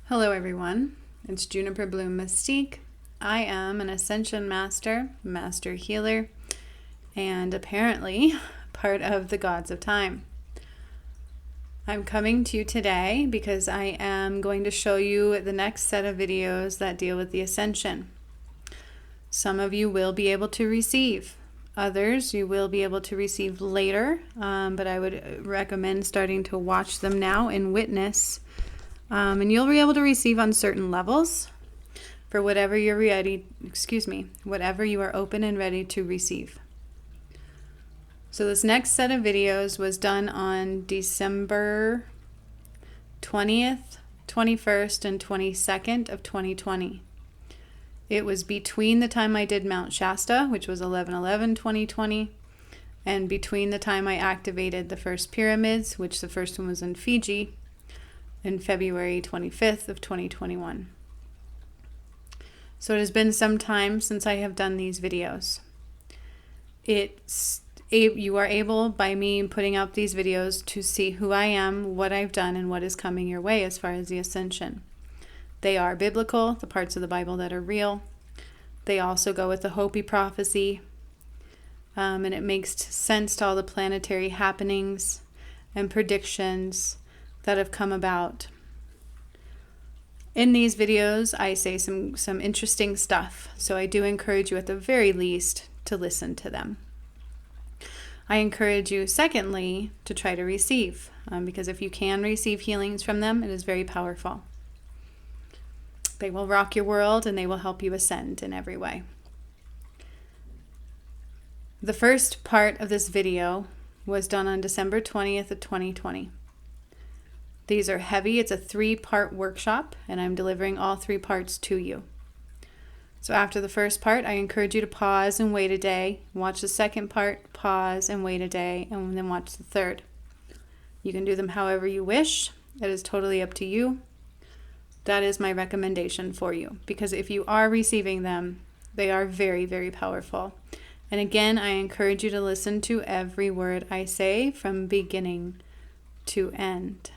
Hello everyone, it's Juniper Bloom Mystique. I am an Ascension Master, Master Healer, and apparently part of the Gods of Time. I'm coming to you today because I am going to show you the next set of videos that deal with the Ascension. Some of you will be able to receive. Others you will be able to receive later, but I would recommend starting to watch them now and witness. And you'll be able to receive on certain levels for whatever you're whatever you are open and ready to receive. So this next set of videos was done on December 20th, 21st, and 22nd of 2020. It was between the time I did Mount Shasta, which was 11/11/2020, and between the time I activated the first pyramids, which the first one was in Fiji, in February 25th of 2021. So it has been some time since I have done these videos. You are able, by me putting out these videos, to see who I am, what I've done, and what is coming your way as far as the Ascension. They are biblical, the parts of the Bible that are real. They also go with the Hopi prophecy, and it makes sense to all the planetary happenings and predictions that have come about. In these videos, I say some interesting stuff, so I do encourage you at the very least to listen to them. I encourage you, secondly, to try to receive, because if you can receive healings from them, it is very powerful. They will rock your world and they will help you ascend in every way. The first part of this video was done on December 20th of 2020. These are heavy. It's a 3-part workshop, and I'm delivering all 3 parts to you. So after the first part, I encourage you to pause and wait a day. Watch the second part, pause and wait a day, and then watch the third. You can do them however you wish. It is totally up to you. That is my recommendation for you, because if you are receiving them, they are very, very powerful. And again, I encourage you to listen to every word I say from beginning to end.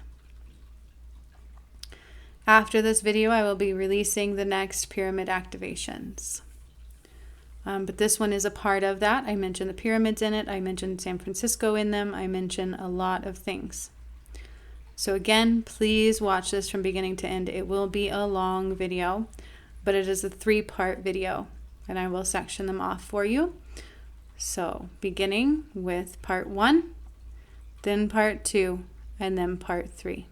After this video, I will be releasing the next pyramid activations. But this one is a part of that. I mentioned the pyramids in it. I mentioned San Francisco in them. I mentioned a lot of things. So again, please watch this from beginning to end. It will be a long video, but it is a 3-part video, and I will section them off for you. So beginning with part 1, then part 2, and then part 3.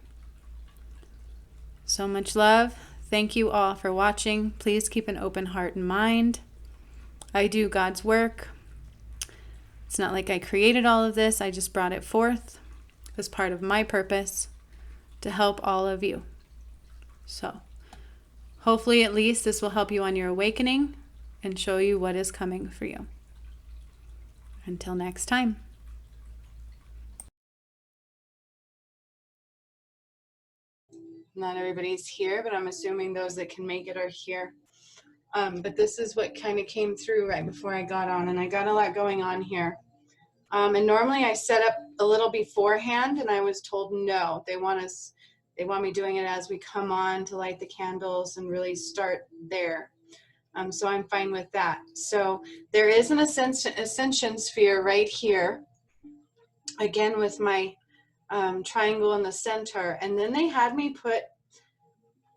So much love. Thank you all for watching. Please keep an open heart and mind. I do God's work. It's not like I created all of this. I just brought it forth as part of my purpose to help all of you. So hopefully at least this will help you on your awakening and show you what is coming for you. Until next time. Not everybody's here, but I'm assuming those that can make it are here. But this is what kind of came through right before I got on, and I got a lot going on here. And normally I set up a little beforehand, and I was told no. They want me doing it as we come on to light the candles and really start there. So I'm fine with that. So there is an Ascension Sphere right here, again with my triangle in the center, and then they had me put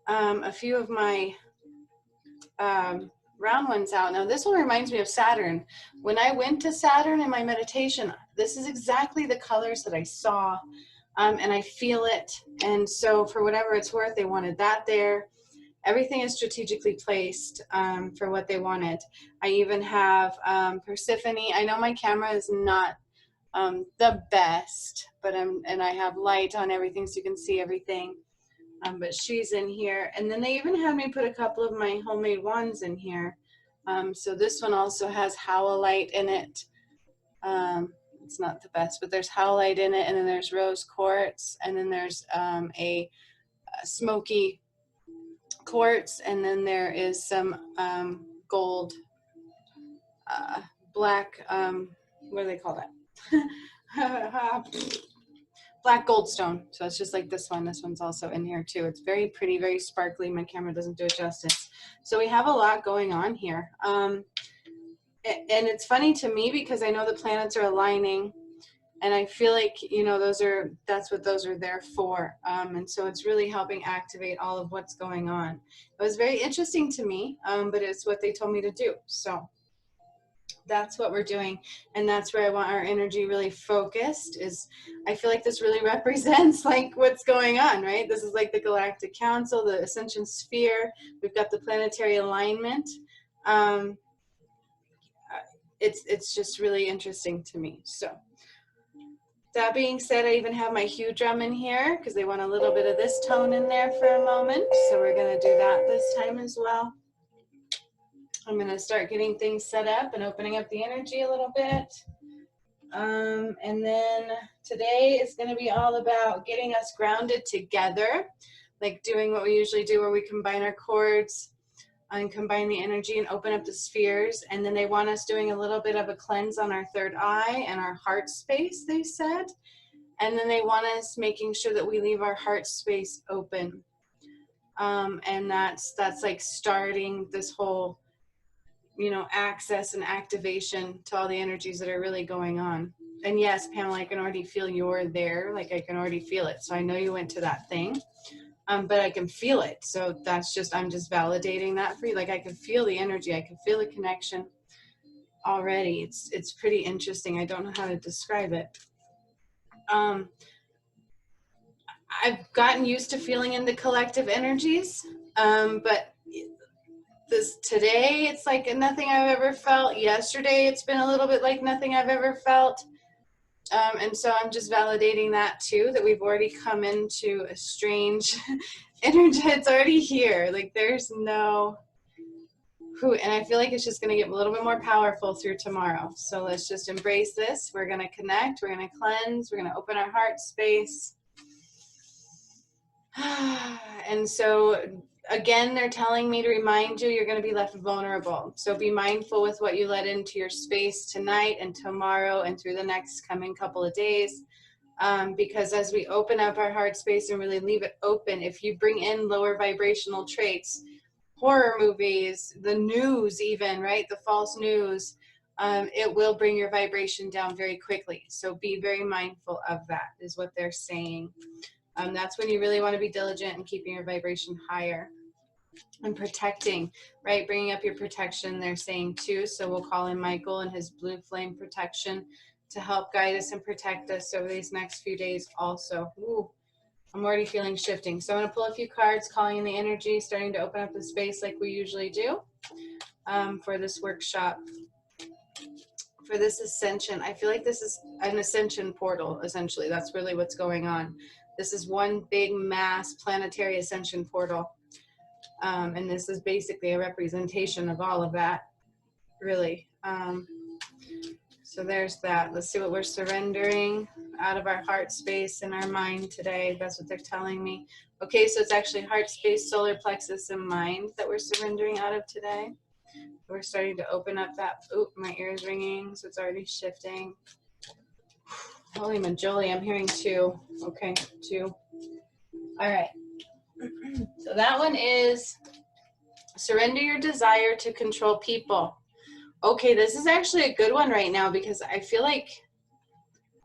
a few of my round ones out. Now this one reminds me of Saturn. When I went to Saturn in my meditation, this is exactly the colors that I saw, and I feel it. And so for whatever it's worth, they wanted that there. Everything is strategically placed for what they wanted. I even have Persephone. I know my camera is not the best, but I have light on everything so you can see everything. But she's in here, and then they even had me put a couple of my homemade wands in here. So this one also has howlite in it. It's not the best, but there's howlite in it, and then there's rose quartz, and then there's a smoky quartz, and then there is some gold, black, what do they call that? black goldstone. So it's just like this one. This one's also in here too. It's very pretty, very sparkly. My camera doesn't do it justice. So we have a lot going on here. And it's funny to me because I know the planets are aligning, and I feel like, you know, that's what those are there for. And so it's really helping activate all of what's going on. It was very interesting to me, but it's what they told me to do. So that's what we're doing. And that's where I want our energy really focused. Is I feel like this really represents like what's going on, right? This is like the Galactic Council, the Ascension Sphere. We've got the planetary alignment. It's just really interesting to me. So that being said, I even have my hue drum in here because they want a little bit of this tone in there for a moment. So we're going to do that this time as well. I'm going to start getting things set up and opening up the energy a little bit. And then today is going to be all about getting us grounded together, like doing what we usually do where we combine our chords and combine the energy and open up the spheres. And then they want us doing a little bit of a cleanse on our third eye and our heart space, they said. And then they want us making sure that we leave our heart space open. And that's like starting this whole, you know, access and activation to all the energies that are really going on. And yes, Pamela, I can already feel you're there. Like I can already feel it. So I know you went to that thing. But I can feel it. So that's just, I'm just validating that for you. Like I can feel the energy. I can feel the connection already. It's pretty interesting. I don't know how to describe it. I've gotten used to feeling in the collective energies. But today it's like nothing I've ever felt. Yesterday it's been a little bit like nothing I've ever felt. And so I'm just validating that too, that we've already come into a strange energy. It's already here. Like there's no who, and I feel like it's just going to get a little bit more powerful through tomorrow. So let's just embrace this. We're going to connect. We're going to cleanse. We're going to open our heart space. And so again, they're telling me to remind you, you're going to be left vulnerable. So be mindful with what you let into your space tonight and tomorrow and through the next coming couple of days. Because as we open up our heart space and really leave it open, if you bring in lower vibrational traits, horror movies, the news even, right? The false news, it will bring your vibration down very quickly. So be very mindful of that, is what they're saying. That's when you really want to be diligent in keeping your vibration higher and protecting, right? Bringing up your protection, they're saying too. So we'll call in Michael and his blue flame protection to help guide us and protect us over these next few days also. Ooh, I'm already feeling shifting. So I'm going to pull a few cards, calling in the energy, starting to open up the space like we usually do for this workshop. For this ascension, I feel like this is an ascension portal, essentially. That's really what's going on. This is one big mass planetary ascension portal. And this is basically a representation of all of that, really. So there's that. Let's see what we're surrendering out of our heart space and our mind today. That's what they're telling me. Okay, so it's actually heart space, solar plexus, and mind that we're surrendering out of today. We're starting to open up that. Oop, my ear's ringing, so it's already shifting. Holy majoli, I'm hearing 2. Okay, 2. All right. So that one is surrender your desire to control people. Okay, this is actually a good one right now because I feel like,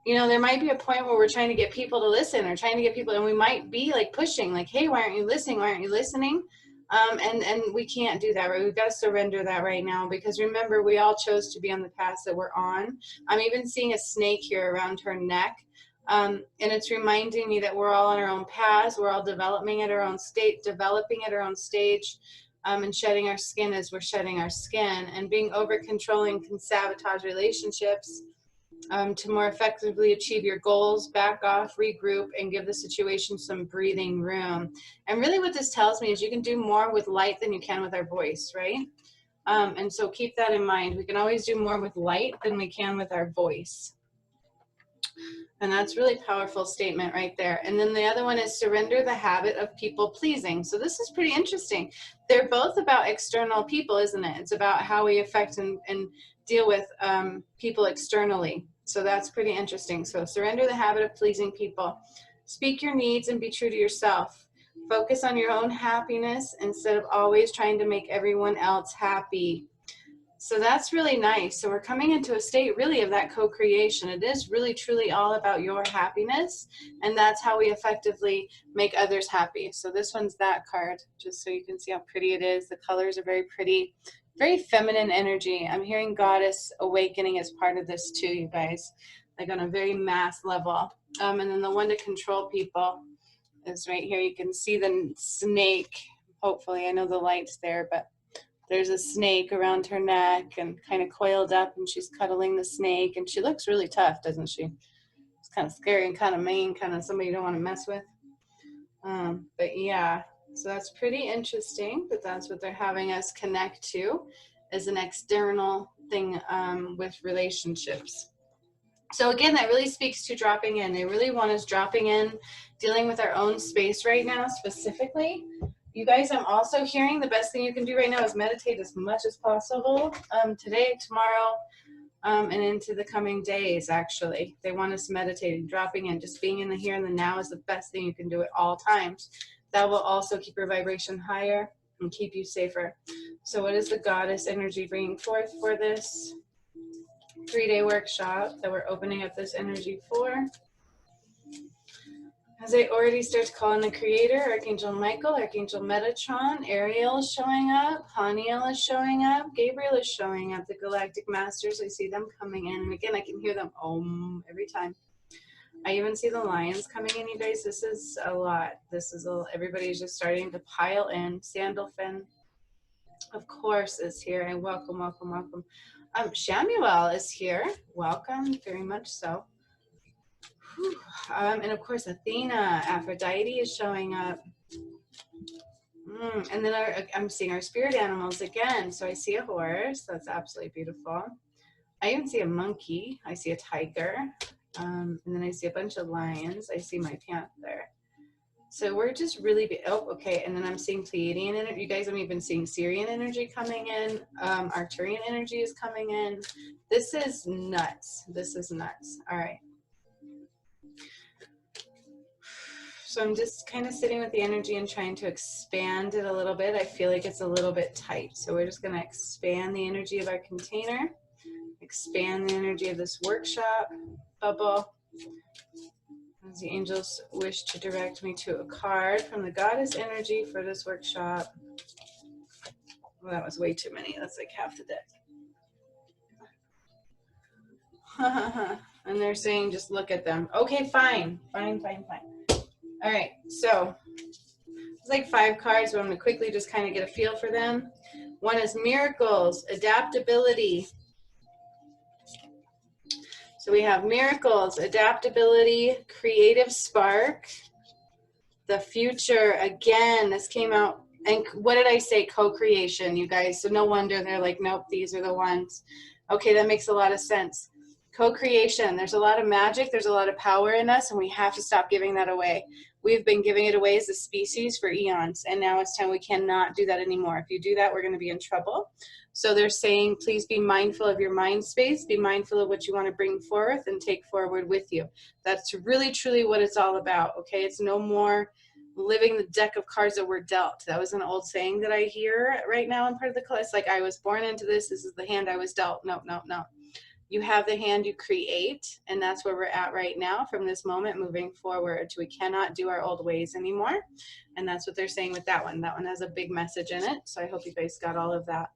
you know, there might be a point where we're trying to get people to listen or trying to get people, and we might be like pushing, like, hey, why aren't you listening? Why aren't you listening? And we can't do that, right? We've got to surrender that right now because remember, we all chose to be on the path that we're on. I'm even seeing a snake here around her neck. And it's reminding me that we're all on our own paths. We're all developing at our own stage, and shedding our skin as we're shedding our skin. And being over controlling can sabotage relationships. To more effectively achieve your goals, back off, regroup, and give the situation some breathing room. And really what this tells me is you can do more with light than you can with our voice, right? And so keep that in mind. We can always do more with light than we can with our voice. And that's really powerful statement right there. And then the other one is surrender the habit of people pleasing. So this is pretty interesting. They're both about external people, isn't it? It's about how we affect and deal with people externally. So that's pretty interesting. So surrender the habit of pleasing people. Speak your needs and be true to yourself. Focus on your own happiness instead of always trying to make everyone else happy. So that's really nice. So we're coming into a state really of that co-creation. It is really truly all about your happiness, and that's how we effectively make others happy. So this one's that card, just so you can see how pretty it is. The colors are very pretty, very feminine energy. I'm hearing goddess awakening as part of this too, you guys, like on a very mass level. And then the one to control people is right here. You can see the snake. Hopefully, I know the light's there, but there's a snake around her neck and kind of coiled up, and she's cuddling the snake, and she looks really tough, doesn't she? It's kind of scary and kind of mean, kind of somebody you don't want to mess with. But yeah, so that's pretty interesting that that's what they're having us connect to as an external thing with relationships. So again, that really speaks to dropping in. They really want us dropping in, dealing with our own space right now specifically. You guys, I'm also hearing the best thing you can do right now is meditate as much as possible. Today, tomorrow, and into the coming days, actually. They want us meditating, dropping in, just being in the here and the now is the best thing you can do at all times. That will also keep your vibration higher and keep you safer. So what is the goddess energy bringing forth for this 3-day workshop that we're opening up this energy for? As I already start to call in the creator, Archangel Michael, Archangel Metatron, Ariel is showing up, Haniel is showing up, Gabriel is showing up, the Galactic Masters, I see them coming in. And again, I can hear them every time. I even see the lions coming in, you guys. This is a lot. Everybody's just starting to pile in. Sandalfin, of course, is here. And welcome, welcome, welcome. Shamuel is here. Welcome, very much so. And of course, Athena, Aphrodite is showing up. And then I'm seeing our spirit animals again. So I see a horse. That's absolutely beautiful. I even see a monkey. I see a tiger. And then I see a bunch of lions. I see my panther. So we're just really, okay. And then I'm seeing Pleiadian energy. You guys, I'm even seeing Syrian energy coming in. Arcturian energy is coming in. This is nuts. This is nuts. All right. So I'm just kind of sitting with the energy and trying to expand it a little bit. I feel like it's a little bit tight. So we're just going to expand the energy of our container, expand the energy of this workshop bubble. As the angels wish to direct me to a card from the goddess energy for this workshop. Well, that was way too many. That's like half the deck. And they're saying, just look at them. Okay, fine. Fine, fine, fine. All right, so it's like 5 cards, but I'm going to quickly just kind of get a feel for them. One is miracles, adaptability. So we have miracles, adaptability, creative spark, the future. Again, this came out, and what did I say? Co-creation, you guys. So no wonder they're like, nope, these are the ones. Okay, that makes a lot of sense. Co-creation, there's a lot of magic, there's a lot of power in us, and we have to stop giving that away. We've been giving it away as a species for eons, and now it's time we cannot do that anymore. If you do that, we're going to be in trouble. So they're saying, please be mindful of your mind space, be mindful of what you want to bring forth and take forward with you. That's really, truly what it's all about, okay? It's no more living the deck of cards that were dealt. That was an old saying that I hear right now in part of the class, like, I was born into this is the hand I was dealt. No, no, no. You have the hand you create, and that's where we're at right now from this moment moving forward. We cannot do our old ways anymore, and that's what they're saying with that one. That one has a big message in it, so I hope you guys got all of that.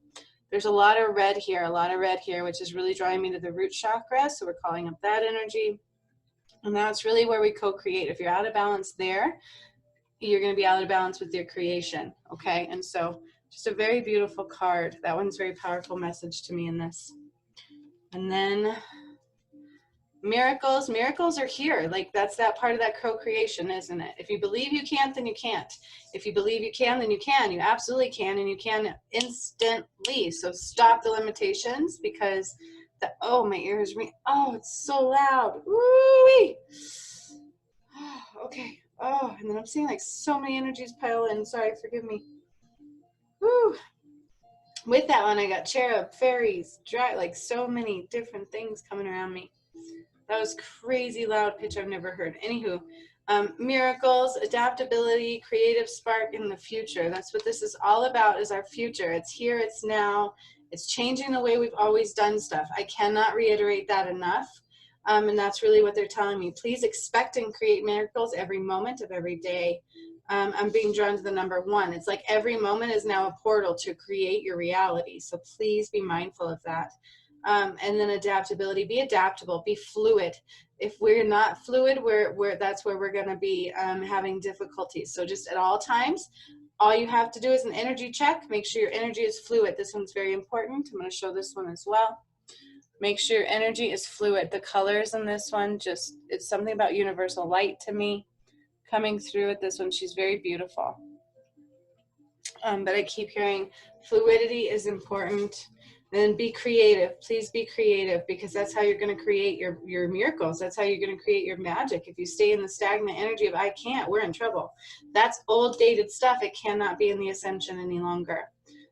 There's a lot of red here, which is really drawing me to the root chakra, so we're calling up that energy, and that's really where we co-create. If you're out of balance there, you're going to be out of balance with your creation, okay? And so just a very beautiful card. That one's a very powerful message to me in this. And then miracles are here. Like, that's that part of that co-creation, isn't it? If you believe you can't, then you can't. If you believe you can, then you can. You absolutely can, and you can instantly. So stop the limitations, because my ears ring. Oh, it's so loud. Woo-wee. Okay. Oh, and then I'm seeing like so many energies pile in. Sorry, forgive me. Woo. With that one, I got cherub, fairies, like so many different things coming around me. That was crazy loud pitch I've never heard. Anywho, miracles, adaptability, creative spark in the future. That's what this is all about, is our future. It's here, it's now. It's changing the way we've always done stuff. I cannot reiterate that enough. And that's really what they're telling me. Please expect and create miracles every moment of every day. I'm being drawn to the number 1. It's like every moment is now a portal to create your reality. So please be mindful of that. And then adaptability, be adaptable, be fluid. If we're not fluid, that's where we're going to be having difficulties. So just at all times, all you have to do is an energy check. Make sure your energy is fluid. This one's very important. I'm going to show this one as well. Make sure your energy is fluid. The colors in this one, just, it's something about universal light to me coming through with this one. She's very beautiful. But I keep hearing fluidity is important. And be creative. Please be creative, because that's how you're going to create your miracles. That's how you're going to create your magic. If you stay in the stagnant energy of I can't, we're in trouble. That's old dated stuff. It cannot be in the ascension any longer.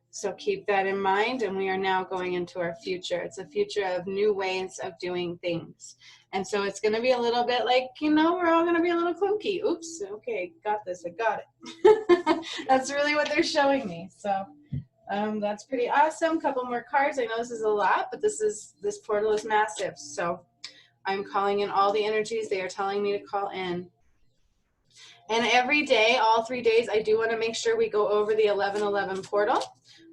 So keep that in mind. And we are now going into our future. It's a future of new ways of doing things. And so it's going to be a little bit like, you know, we're all going to be a little clunky. Oops. Okay. Got this. I got it. That's really what they're showing me. So that's pretty awesome. Couple more cards. I know this is a lot, but this portal is massive. So I'm calling in all the energies they are telling me to call in. And every day, all 3 days, I do want to make sure we go over the 1111 portal.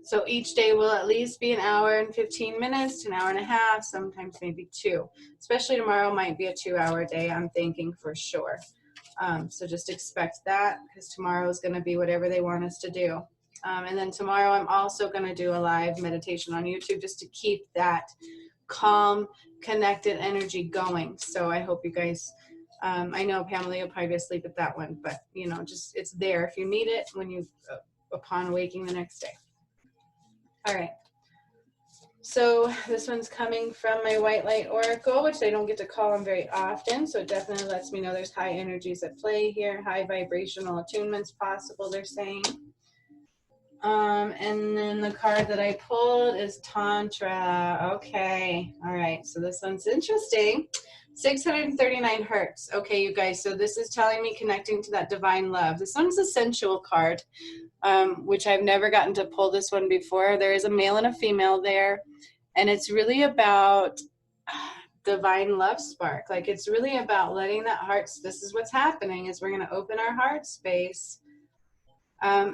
So each day will at least be an hour and 15 minutes to an hour and a half, sometimes maybe 2. Especially tomorrow might be a 2-hour day, I'm thinking for sure. So just expect that, because tomorrow is going to be whatever they want us to do. And then tomorrow I'm also going to do a live meditation on YouTube just to keep that calm, connected energy going. So I hope you guys, I know Pamela, you'll probably be asleep at that one, but you know, just, it's there if you need it when you, upon waking the next day. All right. So this one's coming from my White Light Oracle, which I don't get to call on very often. So it definitely lets me know there's high energies at play here, high vibrational attunements possible, they're saying. And then the card that I pulled is Tantra. Okay. All right. So this one's interesting. 639 hertz. Okay, you guys. So this is telling me connecting to that divine love. This one's a sensual card, which I've never gotten to pull this one before. There is a male and a female there. And it's really about divine love spark. Like, it's really about letting that heart, this is what's happening, is we're going to open our heart space.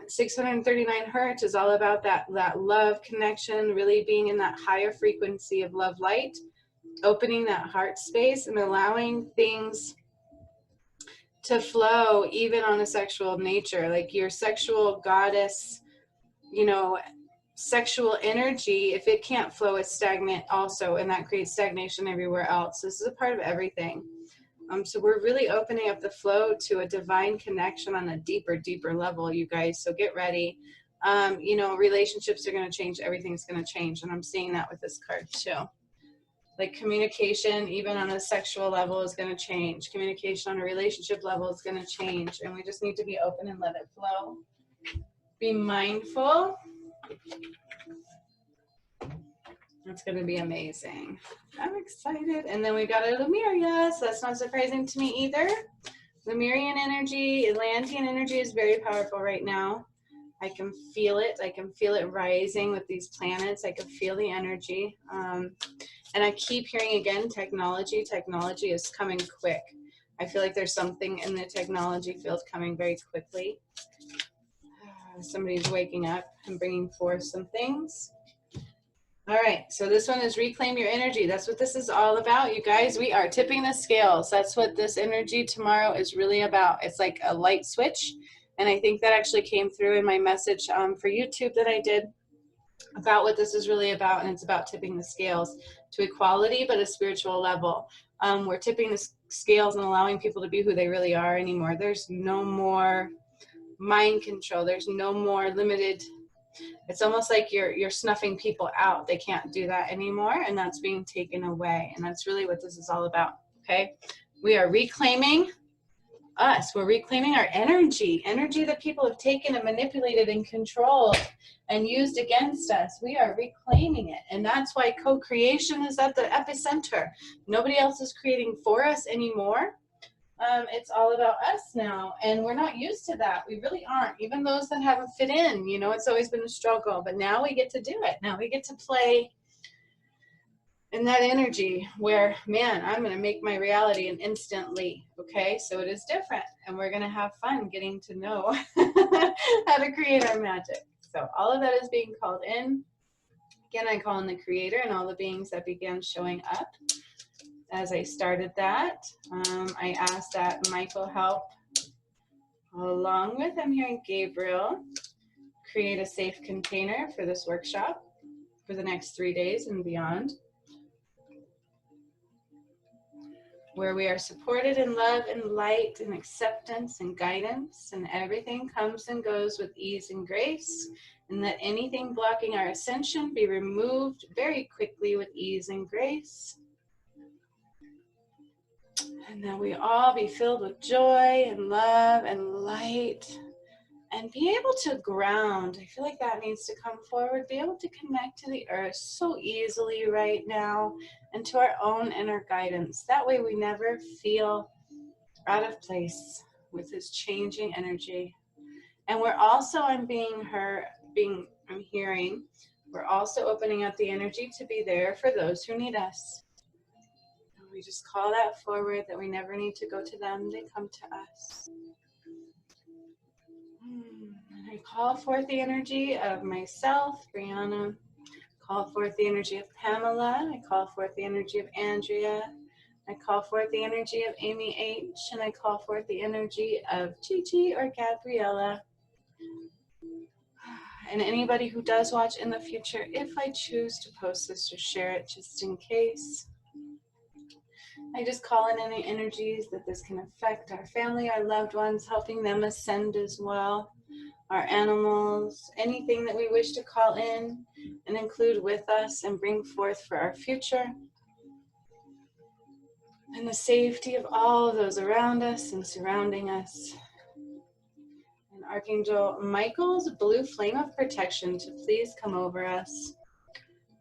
639 hertz is all about that love connection, really being in that higher frequency of love light, opening that heart space and allowing things to flow, even on a sexual nature, like your sexual goddess, you know, sexual energy. If it can't flow, it's stagnant also, and that creates stagnation everywhere else. This is a part of everything. So we're really opening up the flow to a divine connection on a deeper level, you guys. So get ready. You know, relationships are going to change. Everything's going to change. And I'm seeing that with this card too. Like communication, even on a sexual level, is going to change. Communication on a relationship level is going to change. And we just need to be open and let it flow. Be mindful. It's going to be amazing. I'm excited. And then we got a Lemuria, so that's not surprising to me either. Lemurian energy, Atlantean energy is very powerful right now. I can feel it. I can feel it rising with these planets. I can feel the energy. And I keep hearing again, technology. Technology is coming quick. I feel like there's something in the technology field coming very quickly. Somebody's waking up and bringing forth some things. All right, so this one is reclaim your energy. That's what this is all about, you guys. We are tipping the scales. That's what this energy tomorrow is really about. It's like a light switch. And I think that actually came through in my message for YouTube that I did about what this is really about. And it's about tipping the scales to equality, but a spiritual level. We're tipping the scales and allowing people to be who they really are anymore. There's no more mind control. There's no more limited. It's almost like you're snuffing people out. They can't do that anymore, and that's being taken away. And that's really what this is all about, okay? We are reclaiming us. We're reclaiming our energy that people have taken and manipulated and controlled and used against us. We are reclaiming it. And that's why co-creation is at the epicenter. Nobody else is creating for us anymore. It's all about us now. And we're not used to that. We really aren't. Even those that haven't fit in, you know, it's always been a struggle. But now we get to do it. Now we get to play in that energy where, man, I'm going to make my reality and instantly, okay? So it is different, and we're going to have fun getting to know how to create our magic. So all of that is being called in. Again, I call in the creator and all the beings that began showing up. As I started that, I asked that Michael help, along with, I'm hearing Gabriel, create a safe container for this workshop for the next 3 days and beyond, where we are supported in love and light and acceptance and guidance, and everything comes and goes with ease and grace, and that anything blocking our ascension be removed very quickly with ease and grace. And that we all be filled with joy and love and light, and be able to ground. I feel like that needs to come forward. Be able to connect to the earth so easily right now, and to our own inner guidance. That way we never feel out of place with this changing energy. And we're also, I'm hearing, we're also opening up the energy to be there for those who need us. We just call that forward, that we never need to go to them, they come to us. And I call forth the energy of myself, Brianna. Call forth the energy of Pamela. I call forth the energy of Andrea. I call forth the energy of Amy H. And I call forth the energy of Chi or Gabriella. And anybody who does watch in the future, if I choose to post this or share it just in case, I just call in any energies that this can affect our family, our loved ones, helping them ascend as well, our animals, anything that we wish to call in and include with us and bring forth for our future, and the safety of all of those around us and surrounding us. And Archangel Michael's blue flame of protection to please come over us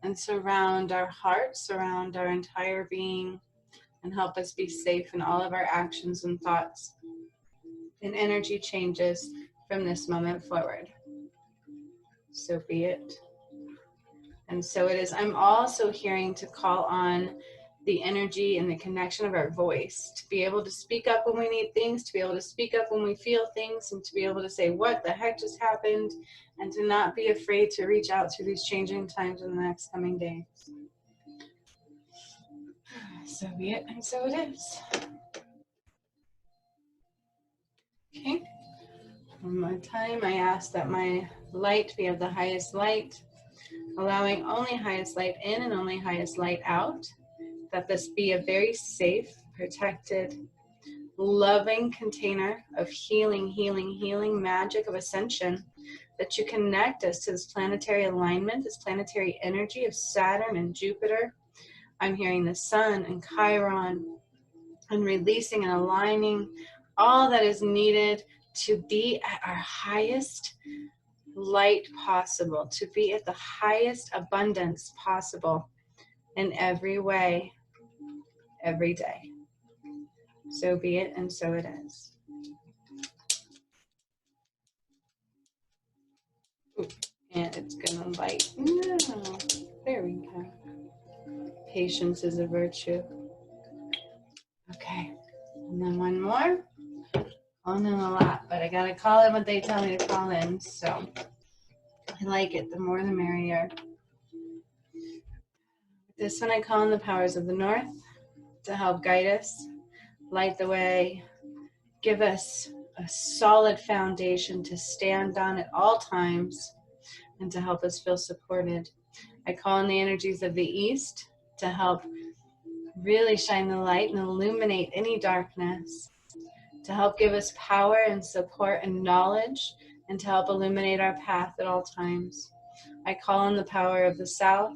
and surround our heart, surround our entire being, and help us be safe in all of our actions and thoughts and energy changes from this moment forward. So be it. And so it is. I'm also hearing to call on the energy and the connection of our voice, to be able to speak up when we need things, to be able to speak up when we feel things, and to be able to say, what the heck just happened, and to not be afraid to reach out through these changing times in the next coming days. So be it, and so it is. Okay. One more time, I ask that my light be of the highest light, allowing only highest light in and only highest light out. That this be a very safe, protected, loving container of healing, healing, healing magic of ascension. That you connect us to this planetary alignment, this planetary energy of Saturn and Jupiter. I'm hearing the sun and Chiron, and releasing and aligning all that is needed to be at our highest light possible, to be at the highest abundance possible in every way, every day. So be it, and so it is. Ooh, and it's gonna light. No, there we go. Patience is a virtue. Okay, and then one more. Calling in a lot, but I gotta call in what they tell me to call in, so I like it. The more the merrier. This one I call in the powers of the north to help guide us, light the way, give us a solid foundation to stand on at all times, and to help us feel supported. I call in the energies of the east to help really shine the light and illuminate any darkness, to help give us power and support and knowledge, and to help illuminate our path at all times. I call on the power of the south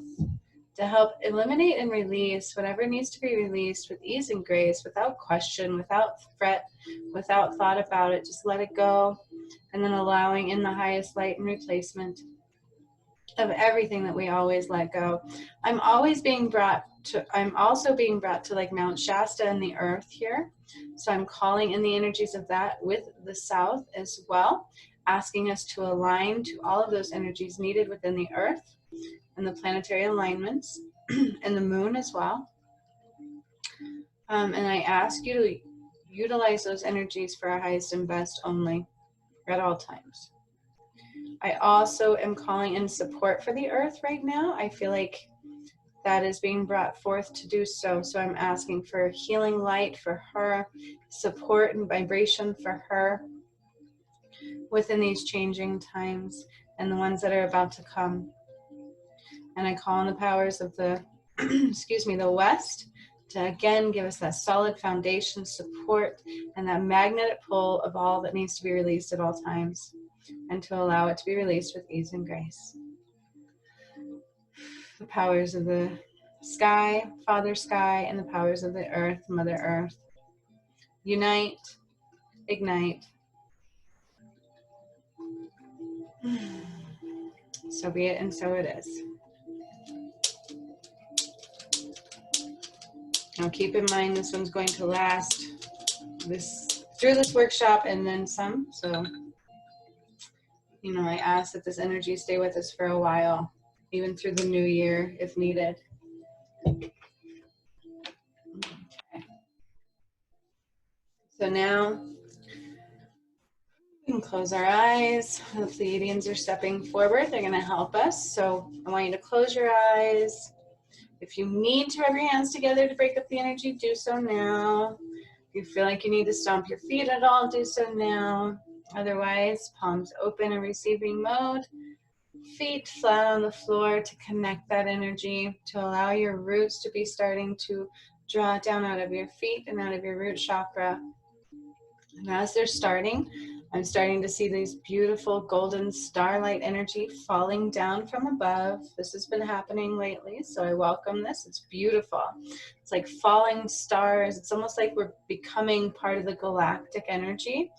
to help eliminate and release whatever needs to be released with ease and grace, without question, without fret, without thought about it. Just let it go, and then allowing in the highest light and replacement of everything that we always let go. I'm also being brought to like Mount Shasta and the earth here. So I'm calling in the energies of that with the south as well, asking us to align to all of those energies needed within the earth and the planetary alignments and the moon as well. And I ask you to utilize those energies for our highest and best only at all times. I also am calling in support for the earth right now. I feel like that is being brought forth to do so. So I'm asking for healing light for her, support and vibration for her within these changing times and the ones that are about to come. And I call on the powers of the, the West to again give us that solid foundation, support, and that magnetic pull of all that needs to be released at all times, and to allow it to be released with ease and grace. The powers of the sky, Father Sky, and the powers of the earth, Mother Earth. Unite, ignite. So be it, and so it is. Now keep in mind this one's going to last through this workshop and then some. So, I ask that this energy stay with us for a while, even through the new year if needed. Okay. So now we can close our eyes. The Pleiadians are stepping forward. They're going to help us. So I want you to close your eyes. If you need to rub your hands together to break up the energy, do so now. If you feel like you need to stomp your feet at all, do so now. Otherwise, palms open in receiving mode. Feet flat on the floor to connect that energy, to allow your roots to be starting to draw down out of your feet and out of your root chakra. And as they're starting, I'm starting to see these beautiful golden starlight energy falling down from above. This has been happening lately, so I welcome this. It's beautiful. It's like falling stars. It's almost like we're becoming part of the galactic energy,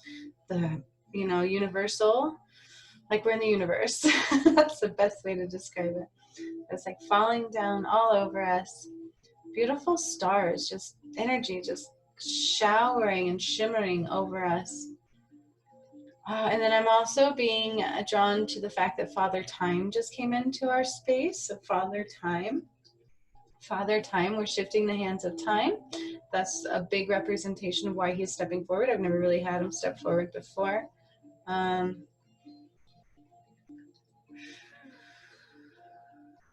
the, universal, like we're in the universe. That's the best way to describe it. It's like falling down all over us. Beautiful stars, just energy, just showering and shimmering over us. And then I'm also being drawn to the fact that Father Time just came into our space. So Father Time, we're shifting the hands of time. That's a big representation of why he's stepping forward. I've never really had him step forward before.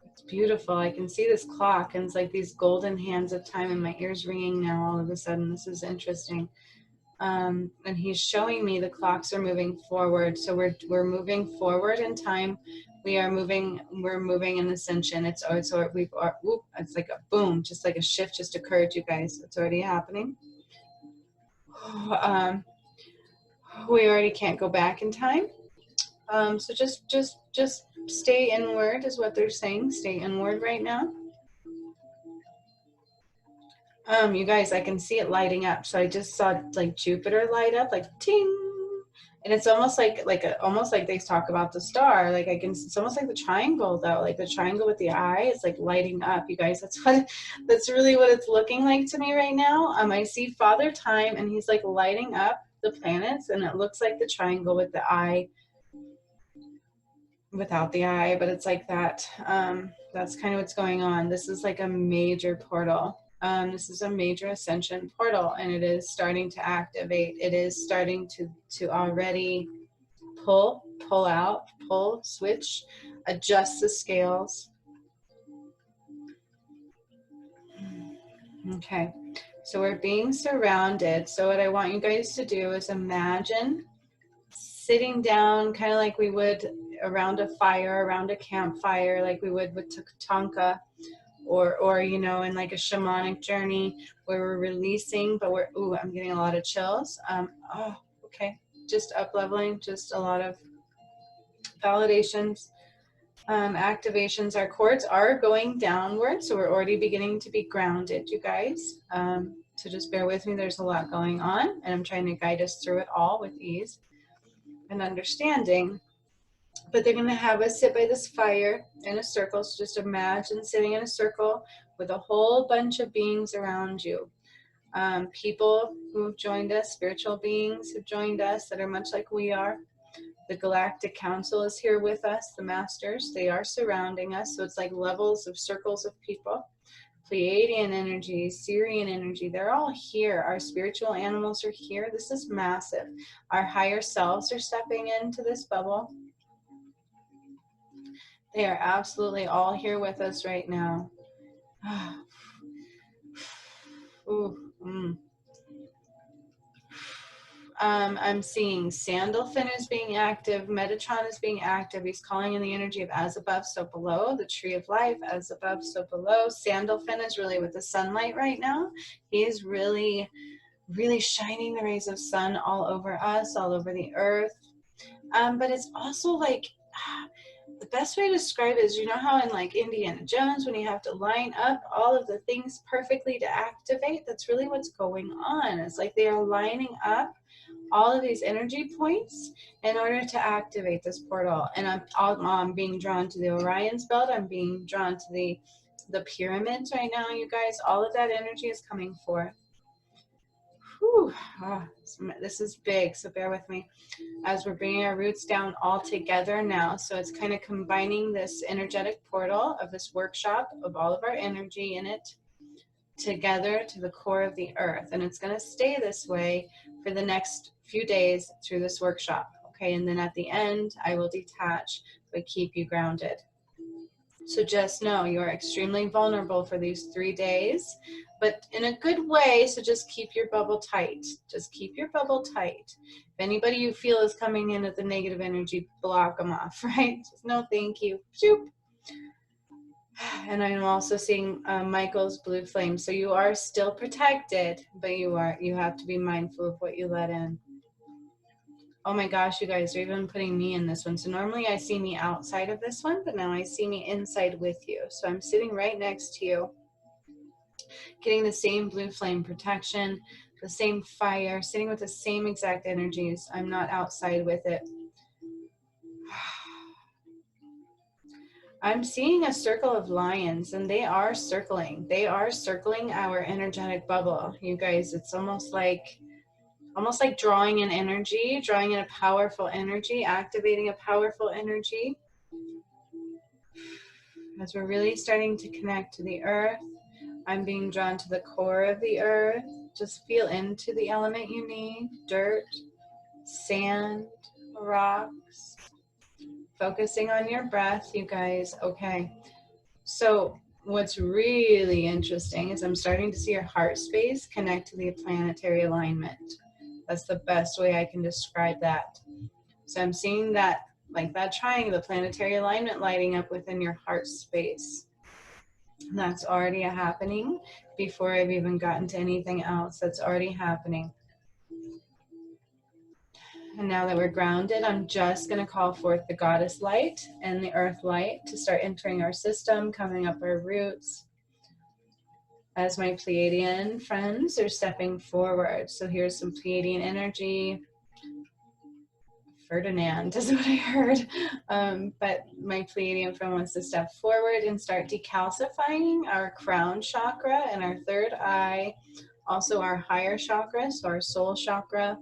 It's beautiful. I can see this clock, and it's like these golden hands of time, and my ears ringing now all of a sudden. This is interesting. And he's showing me the clocks are moving forward. So we're moving forward in time. We're moving in ascension. It's like a boom, just like a shift just occurred, you guys. It's already happening. We already can't go back in time. So just stay inward is what they're saying. Stay inward right now. You guys, I can see it lighting up. So I just saw like Jupiter light up, like ting, and it's almost like they talk about the star. Like it's almost like the triangle though, like the triangle with the eye is like lighting up. You guys, that's really what it's looking like to me right now. I see Father Time, and he's like lighting up the planets, and it looks like the triangle with the eye, without the eye, but it's like that. That's kind of what's going on. This is like a major portal. This is a major ascension portal, and it is starting to activate. It is starting to already pull out, switch, adjust the scales. Okay, so we're being surrounded. So what I want you guys to do is imagine sitting down kind of like we would around a fire, around a campfire, like we would with Tatanka. Or in like a shamanic journey where we're releasing, but I'm getting a lot of chills. Okay, just up leveling, just a lot of validations. Activations, our cords are going downward, so we're already beginning to be grounded, you guys. So just bear with me, there's a lot going on, and I'm trying to guide us through it all with ease and understanding. But they're going to have us sit by this fire in a circle, so just imagine sitting in a circle with a whole bunch of beings around you. People who have joined us, spiritual beings who've joined us that are much like we are. The Galactic Council is here with us, the Masters. They are surrounding us, so it's like levels of circles of people. Pleiadian energy, Syrian energy, they're all here. Our spiritual animals are here. This is massive. Our higher selves are stepping into this bubble. They are absolutely all here with us right now. Ooh, I'm seeing Sandalphon is being active, Metatron is being active. He's calling in the energy of as above, so below, the tree of life, as above, so below. Sandalphon is really with the sunlight right now. He's really, really shining the rays of sun all over us, all over the earth. But it's also like, the best way to describe it is, you know how in like Indiana Jones, when you have to line up all of the things perfectly to activate, that's really what's going on. It's like they are lining up all of these energy points in order to activate this portal. And I'm being drawn to the Orion's belt. I'm being drawn to the pyramids right now, you guys. All of that energy is coming forth. Whew. Oh, this is big, so bear with me as we're bringing our roots down all together now. So it's kind of combining this energetic portal of this workshop of all of our energy in it together to the core of the earth. And it's going to stay this way for the next few days through this workshop. Okay, and then at the end, I will detach, but keep you grounded. So just know you are extremely vulnerable for these 3 days, but in a good way. So just keep your bubble tight. Just keep your bubble tight. If anybody you feel is coming in at the negative energy, block them off, right? Just no thank you. Shoop. And I'm also seeing Michael's blue flame. So you are still protected, but you have to be mindful of what you let in. Oh my gosh, you guys are even putting me in this one. So normally I see me outside of this one, but now I see me inside with you. So I'm sitting right next to you, getting the same blue flame protection, the same fire, sitting with the same exact energies. I'm not outside with it. I'm seeing a circle of lions, and they are circling. They are circling our energetic bubble. You guys, it's almost like drawing in energy, drawing in a powerful energy, activating a powerful energy. As we're really starting to connect to the earth, I'm being drawn to the core of the earth. Just feel into the element you need: dirt, sand, rocks. Focusing on your breath, you guys. Okay. So what's really interesting is I'm starting to see your heart space connect to the planetary alignment. That's the best way I can describe that. So I'm seeing that, like that triangle, the planetary alignment lighting up within your heart space. And that's already happening before I've even gotten to anything else. That's already happening. And now that we're grounded, I'm just going to call forth the goddess light and the earth light to start entering our system, coming up our roots. As my Pleiadian friends are stepping forward. So here's some Pleiadian energy. Ferdinand is what I heard. But my Pleiadian friend wants to step forward and start decalcifying our crown chakra and our third eye. Also our higher chakra, so our soul chakra,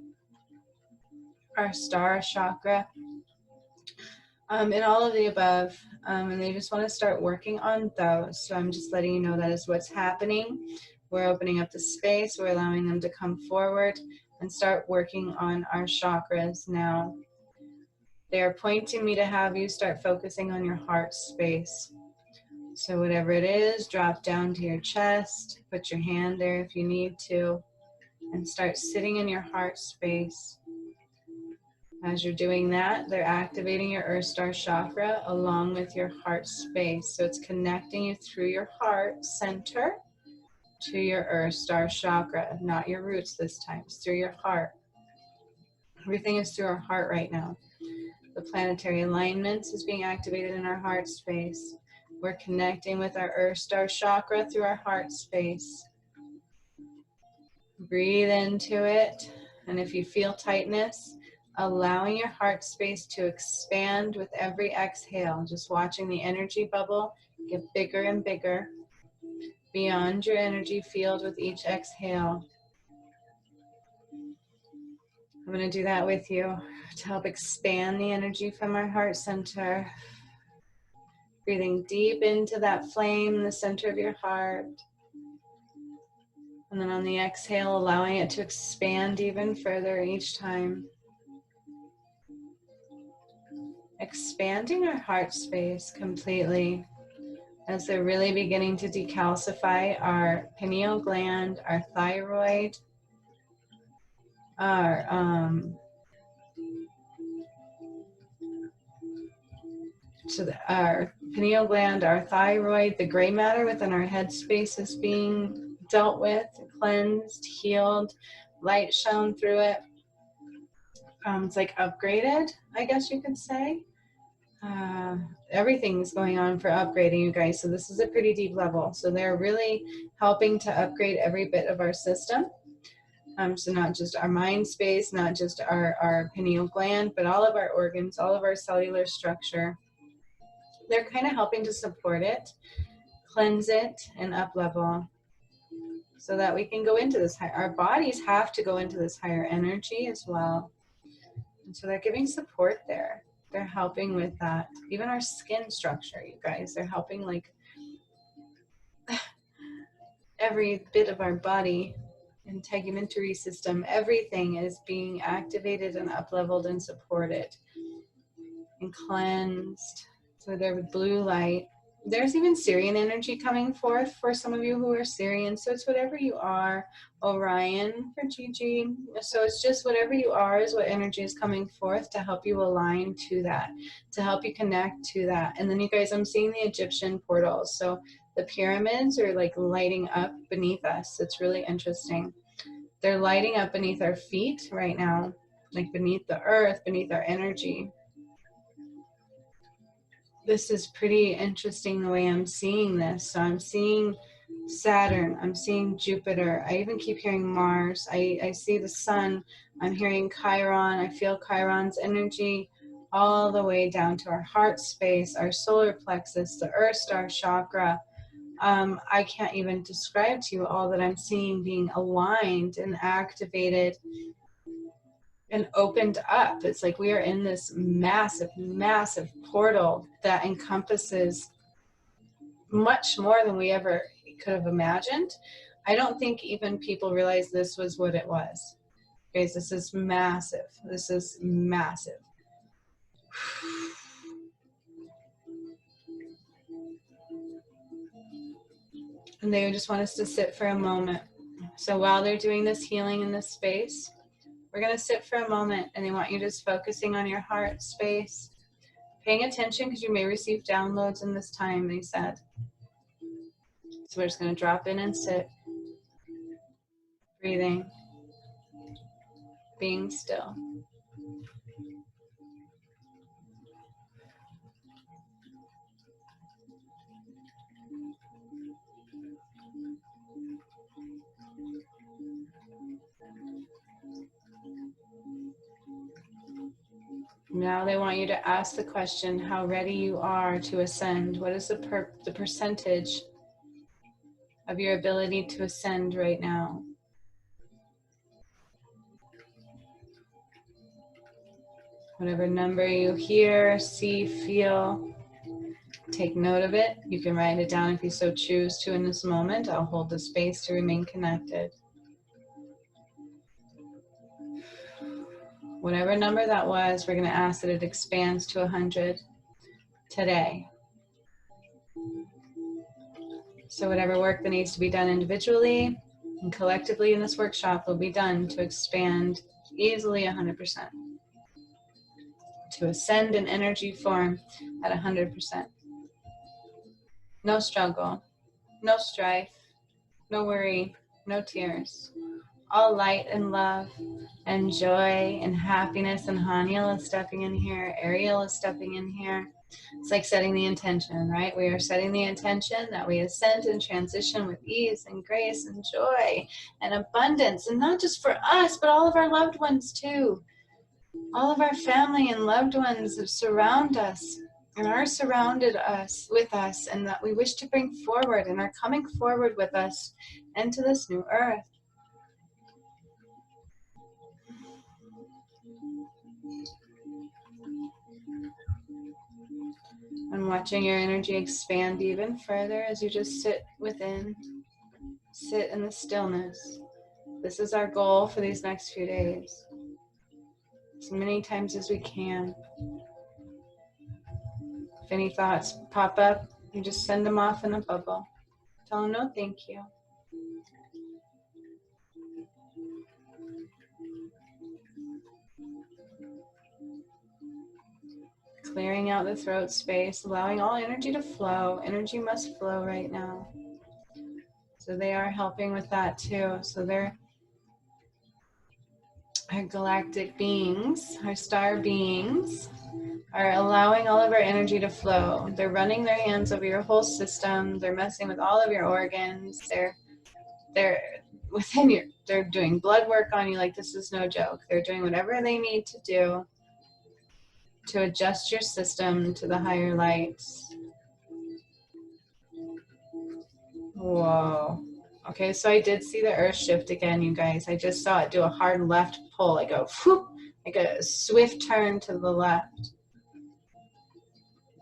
our star chakra, and all of the above. And they just want to start working on those. So I'm just letting you know that is what's happening. We're opening up the space. We're allowing them to come forward and start working on our chakras now. They are pointing me to have you start focusing on your heart space. So whatever it is, drop down to your chest, put your hand there if you need to, and start sitting in your heart space. As you're doing that, they're activating your Earth Star chakra along with your heart space. So it's connecting you through your heart center to your Earth Star chakra, not your roots this time. It's through your heart. Everything is through our heart right now. The planetary alignments is being activated in our heart space. We're connecting with our Earth Star chakra through our heart space. Breathe into it. And if you feel tightness, allowing your heart space to expand with every exhale, just watching the energy bubble get bigger and bigger beyond your energy field with each exhale. I'm going to do that with you to help expand the energy from our heart center. Breathing deep into that flame in the center of your heart. And then on the exhale, allowing it to expand even further each time. Expanding our heart space completely as they're really beginning to decalcify our pineal gland, our thyroid, our our pineal gland, our thyroid, the gray matter within our head space is being dealt with, cleansed, healed, light shone through it. It's like upgraded, I guess you could say. Everything's going on for upgrading, you guys. So this is a pretty deep level. So they're really helping to upgrade every bit of our system. So not just our mind space, not just our pineal gland, but all of our organs, all of our cellular structure. They're kind of helping to support it, cleanse it, and up level so that we can go into this higher. Our bodies have to go into this higher energy as well. And so they're giving support there. They're helping with that. Even our skin structure, you guys, they're helping like every bit of our body, integumentary system, everything is being activated and up-leveled and supported and cleansed. So there's blue light. There's even Syrian energy coming forth for some of you who are Syrian. So it's whatever you are. Orion for Gigi. So it's just whatever you are is what energy is coming forth to help you align to that, to help you connect to that. And then you guys, I'm seeing the Egyptian portals. So the pyramids are like lighting up beneath us. It's really interesting. They're lighting up beneath our feet right now, like beneath the earth, beneath our energy. This is pretty interesting the way I'm seeing this. So I'm seeing Saturn, I'm seeing Jupiter, I even keep hearing Mars, I see the sun, I'm hearing Chiron, I feel Chiron's energy all the way down to our heart space, our solar plexus, the Earth Star chakra. I can't even describe to you all that I'm seeing being aligned and activated and opened up. It's like we are in this massive, massive portal that encompasses much more than we ever could have imagined. I don't think even people realize this was what it was. Guys, this is massive. This is massive. And they just want us to sit for a moment. So while they're doing this healing in this space, we're going to sit for a moment, and they want you just focusing on your heart space, paying attention because you may receive downloads in this time, they said. So we're just going to drop in and sit, breathing, being still. Now they want you to ask the question, how ready you are to ascend. What is the percentage of your ability to ascend right now? Whatever number you hear, see, feel, take note of it. You can write it down if you so choose to in this moment. I'll hold the space to remain connected. Whatever number that was, we're going to ask that it expands to 100 today. So whatever work that needs to be done individually and collectively in this workshop will be done to expand easily 100%. To ascend in energy form at 100%. No struggle, no strife, no worry, no tears. all light and love and joy and happiness. And Haniel is stepping in here. Ariel is stepping in here. It's like setting the intention, right? We are setting the intention that we ascend and transition with ease and grace and joy and abundance. And not just for us, but all of our loved ones too. All of our family and loved ones that surround us and are surrounded us with us, and that we wish to bring forward and are coming forward with us into this new earth. I'm watching your energy expand even further as you just sit within, sit in the stillness. This is our goal for these next few days, as many times as we can. If any thoughts pop up, you just send them off in a bubble. Tell them no thank you. Clearing out the throat space, allowing all energy to flow. Energy must flow right now. So they are helping with that too. So they're our galactic beings, our star beings, are allowing all of our energy to flow. They're running their hands over your whole system. They're messing with all of your organs. They're within your, they're doing blood work on you like this is no joke. They're doing whatever they need to do to adjust your system to the higher lights. Whoa. Okay, so I did see the earth shift again, you guys. I just saw it do a hard left pull, like a whoop, like a swift turn to the left.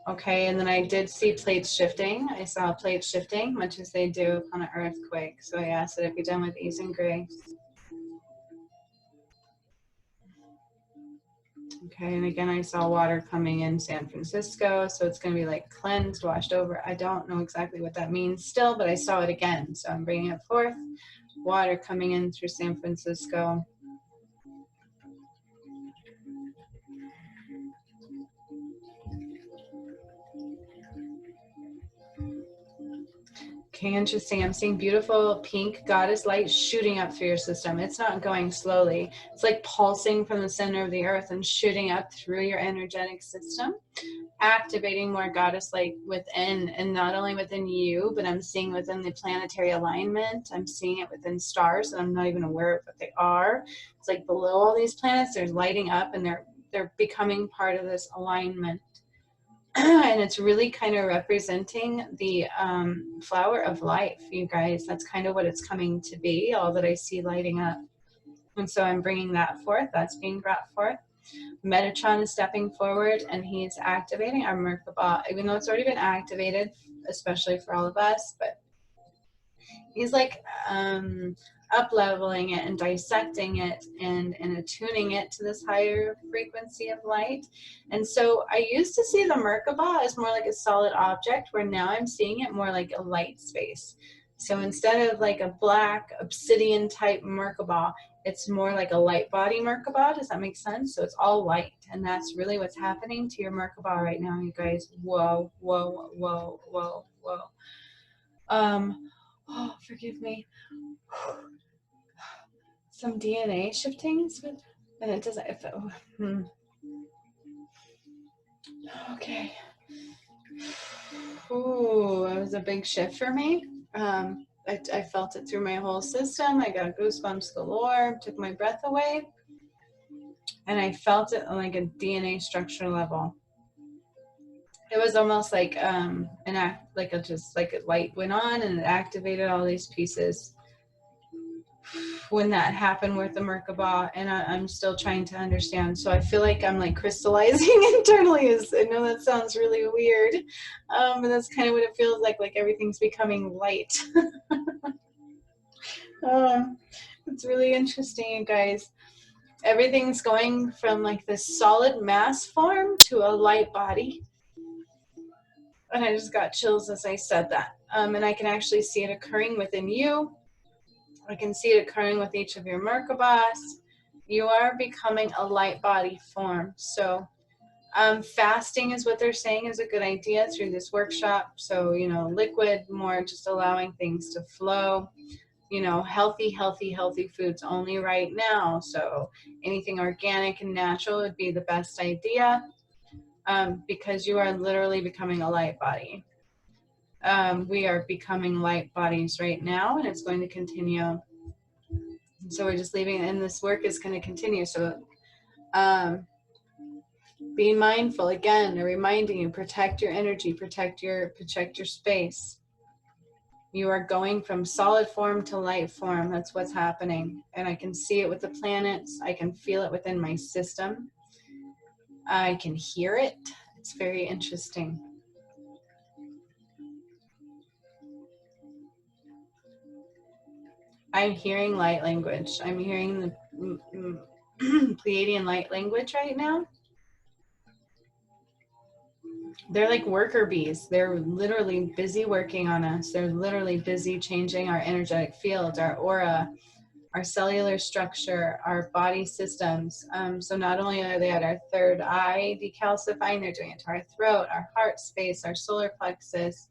Okay, and then I did see plates shifting. I saw plates shifting, much as they do upon an earthquake. So I asked that it be done with ease and grace. Okay, and again, I saw water coming in San Francisco, so it's going to be like cleansed, washed over. I don't know exactly what that means still, but I saw it again, so I'm bringing it forth. Water coming in through San Francisco. Okay, interesting. I'm seeing beautiful pink goddess light shooting up through your system. It's not going slowly. It's like pulsing from the center of the earth and shooting up through your energetic system, activating more goddess light within, and not only within you, but I'm seeing within the planetary alignment. I'm seeing it within stars that I'm not even aware of what they are. It's like below all these planets, they're lighting up and they're becoming part of this alignment. And it's really kind of representing the flower of life, you guys. That's kind of what it's coming to be, all that I see lighting up. And so I'm bringing that forth. That's being brought forth. Metatron is stepping forward, and he's activating our Merkaba, even though it's already been activated, especially for all of us. But he's like up-leveling it and dissecting it and attuning it to this higher frequency of light. And so I used to see the Merkaba as more like a solid object, where now I'm seeing it more like a light space. So instead of like a black obsidian type Merkaba, it's more like a light body Merkaba. Does that make sense? So it's all light, and that's really what's happening to your Merkaba right now, you guys. Whoa, whoa, whoa, whoa, whoa. Oh, forgive me. Some DNA shiftings, and it doesn't. Okay. Ooh, it was a big shift for me. I felt it through my whole system. I got goosebumps galore. Took my breath away, and I felt it on like a DNA structure level. It was almost like just like a light went on and it activated all these pieces when that happened with the Merkaba, and I'm still trying to understand. So I feel like I'm like crystallizing internally. I know that sounds really weird, but that's kind of what it feels like everything's becoming light. It's really interesting, you guys. Everything's going from like this solid mass form to a light body. And I just got chills as I said that. And I can actually see it occurring within you. I can see it occurring with each of your Merkabas. You are becoming a light body form. So fasting is what they're saying is a good idea through this workshop. So, liquid, more just allowing things to flow. you know, healthy foods only right now. So anything organic and natural would be the best idea, because you are literally becoming a light body. We are becoming light bodies right now, and it's going to continue. So we're just leaving, and this work is going to continue. So be mindful, again, they're reminding you, protect your energy, protect your space. You are going from solid form to light form. That's what's happening. And I can see it with the planets. I can feel it within my system. I can hear it. It's very interesting. I'm hearing light language. I'm hearing the Pleiadian light language right now. They're like worker bees. They're literally busy working on us. They're literally busy changing our energetic fields, our aura, our cellular structure, our body systems. So not only are they at our third eye decalcifying, they're doing it to our throat, our heart space, our solar plexus.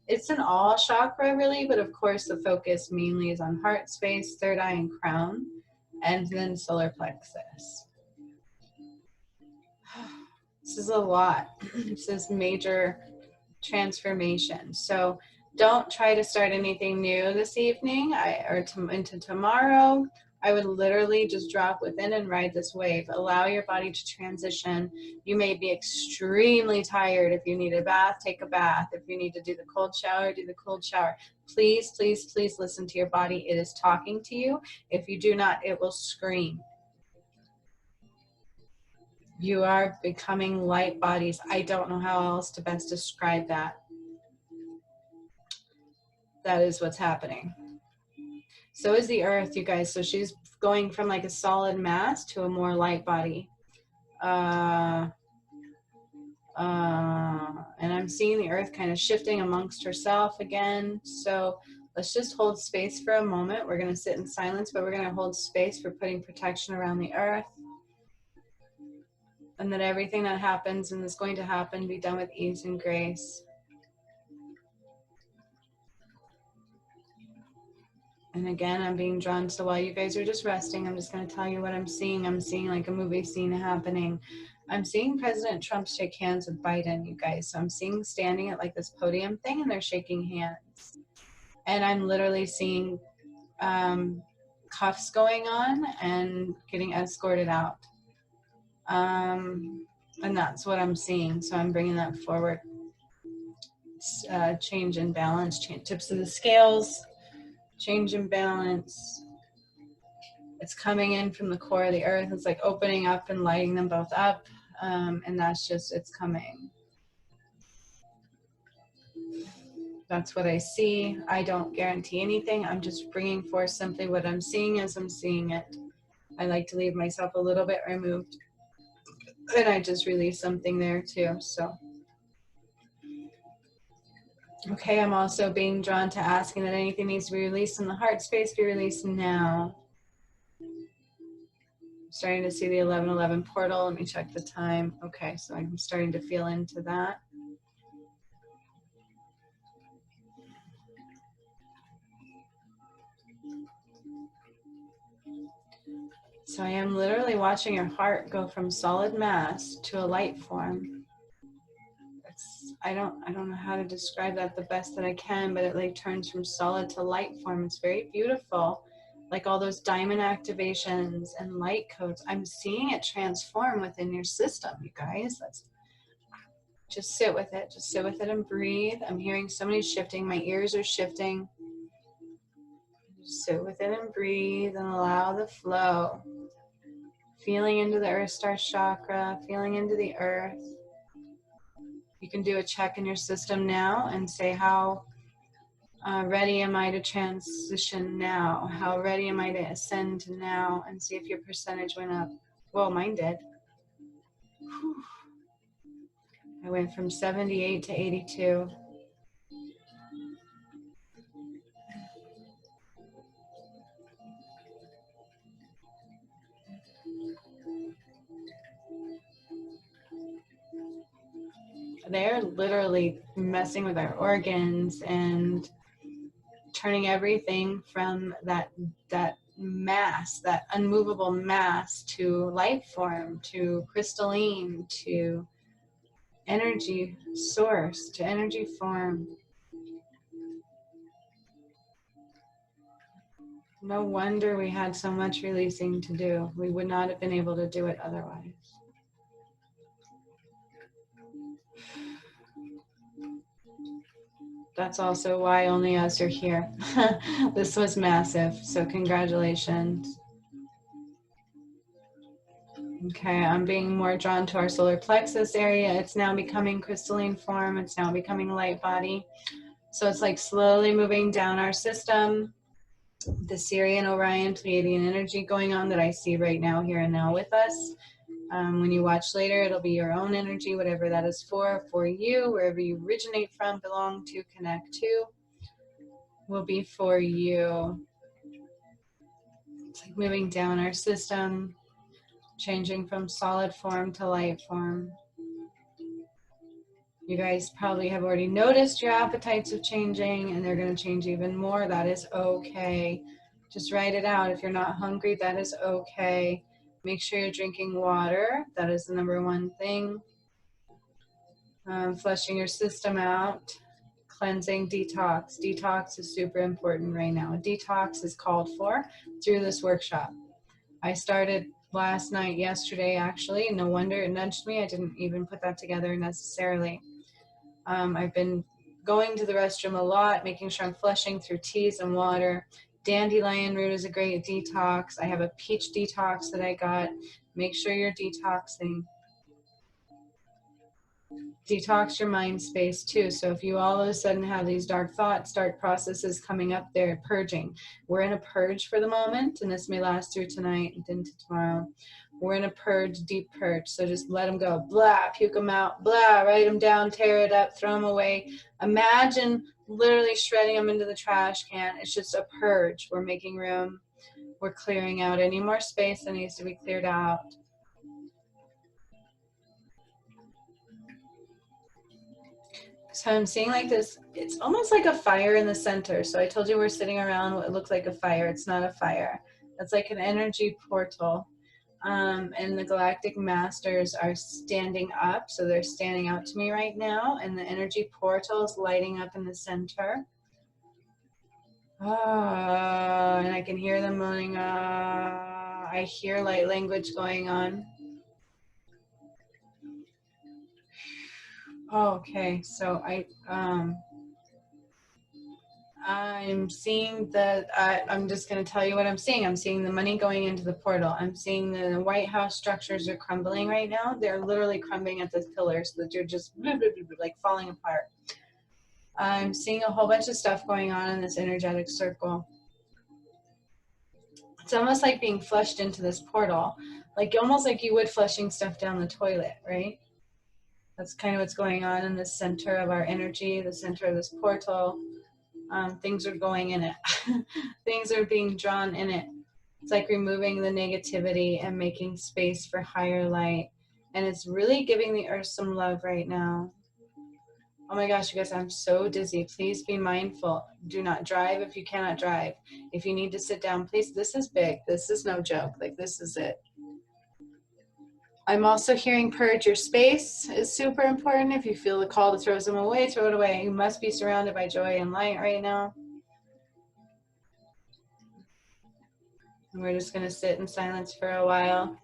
It's an all chakra really, but of course the focus mainly is on heart space, third eye and crown, and then solar plexus. This is a lot. This is major transformation. So don't try to start anything new this evening into tomorrow. I would literally just drop within and ride this wave. Allow your body to transition. You may be extremely tired. If you need a bath, take a bath. If you need to do the cold shower, do the cold shower. Please, please, please listen to your body. It is talking to you. If you do not, it will scream. You are becoming light bodies. I don't know how else to best describe that. That is what's happening. So is the earth, you guys. So she's going from like a solid mass to a more light body. And I'm seeing the earth kind of shifting amongst herself again. So let's just hold space for a moment. We're going to sit in silence, but we're going to hold space for putting protection around the earth. And that everything that happens and is going to happen be done with ease and grace. And again, I'm being drawn to, while you guys are just resting, I'm just going to tell you what I'm seeing. I'm seeing like a movie scene happening. I'm seeing President Trump shake hands with Biden, you guys. So I'm seeing standing at like this podium thing and they're shaking hands. And I'm literally seeing cuffs going on and getting escorted out. And that's what I'm seeing. So I'm bringing that forward. Change in balance, tips of the scales, change in balance. It's coming in from the core of the earth. It's like opening up and lighting them both up. And that's just, it's coming. That's what I see. I don't guarantee anything. I'm just bringing forth simply what I'm seeing as I'm seeing it. I like to leave myself a little bit removed. And I just release something there too, so. Okay, I'm also being drawn to asking that anything needs to be released in the heart space be released now. I'm starting to see the 1111 portal. Let me check the time. Okay, so I'm starting to feel into that. So I am literally watching your heart go from solid mass to a light form. I don't know how to describe that the best that I can, but it like turns from solid to light form. It's very beautiful. Like all those diamond activations and light codes. I'm seeing it transform within your system, you guys. Just sit with it. Just sit with it and breathe. I'm hearing so many shifting. My ears are shifting. Just sit with it and breathe and allow the flow. Feeling into the Earth Star Chakra, feeling into the earth. You can do a check in your system now and say, how ready am I to transition now? How ready am I to ascend now? And see if your percentage went up. Well, mine did. Whew. I went from 78 to 82. They're literally messing with our organs and turning everything from that mass, that unmovable mass, to life form, to crystalline, to energy source, to energy form. No wonder we had so much releasing to do. We would not have been able to do it otherwise. That's also why only us are here. This was massive, so congratulations. Okay, I'm being more drawn to our solar plexus area. It's now becoming crystalline form. It's now becoming light body. So it's like slowly moving down our system. The Sirian, Orion, Pleiadian energy going on that I see right now, here and now with us. When you watch later, it'll be your own energy, whatever that is for you, wherever you originate from, belong to, connect to, will be for you. It's like moving down our system, changing from solid form to light form. You guys probably have already noticed your appetites are changing, and they're going to change even more. That is okay. Just write it out. If you're not hungry, that is okay. Make sure you're drinking water. That is the number one thing. Flushing your system out. Cleansing, detox. Detox is super important right now. A detox is called for through this workshop. I started last night, yesterday actually. No wonder it nudged me. I didn't even put that together necessarily. I've been going to the restroom a lot, making sure I'm flushing through teas and water. Dandelion root is a great detox. I have a peach detox that I got. Make sure you're detoxing. Detox your mind space too. So if you all of a sudden have these dark thoughts, dark processes coming up, they're purging. We're in a purge for the moment, and this may last through tonight and into tomorrow. We're in a purge, deep purge. So just let them go. Blah, puke them out. Blah, write them down, tear it up, throw them away. Imagine literally shredding them into the trash can. It's just a purge. We're making room. We're clearing out any more space that needs to be cleared out. So I'm seeing like this, it's almost like a fire in the center. So I told you we're sitting around what looks like a fire. It's not a fire. It's like an energy portal. And the galactic masters are standing up. So they're standing out to me right now. And the energy portal is lighting up in the center. And I can hear them moaning. I hear light language going on. Okay, so I'm seeing that, I'm just going to tell you what I'm seeing. I'm seeing the money going into the portal. I'm seeing the White House structures are crumbling right now. They're literally crumbling at the pillars, so that you're just like falling apart. I'm seeing a whole bunch of stuff going on in this energetic circle. It's almost like being flushed into this portal, like almost like you would flushing stuff down the toilet, right? That's kind of what's going on in the center of our energy, the center of this portal. Things are going in it. Things are being drawn in it. It's like removing the negativity and making space for higher light. And it's really giving the earth some love right now. Oh my gosh, you guys, I'm so dizzy. Please be mindful. Do not drive if you cannot drive. If you need to sit down, please. This is big. This is no joke. Like, this is it. I'm also hearing purge your space is super important. If you feel the call to throw some away, throw it away. You must be surrounded by joy and light right now. And we're just going to sit in silence for a while.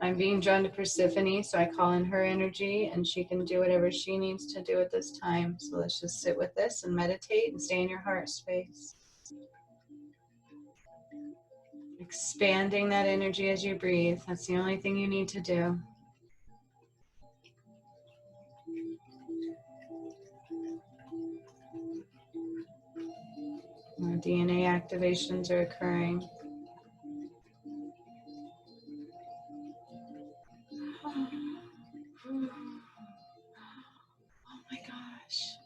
I'm being drawn to Persephone, so I call in her energy, and she can do whatever she needs to do at this time. So let's just sit with this and meditate and stay in your heart space. Expanding that energy as you breathe. That's the only thing you need to do. More DNA activations are occurring. Oh my gosh.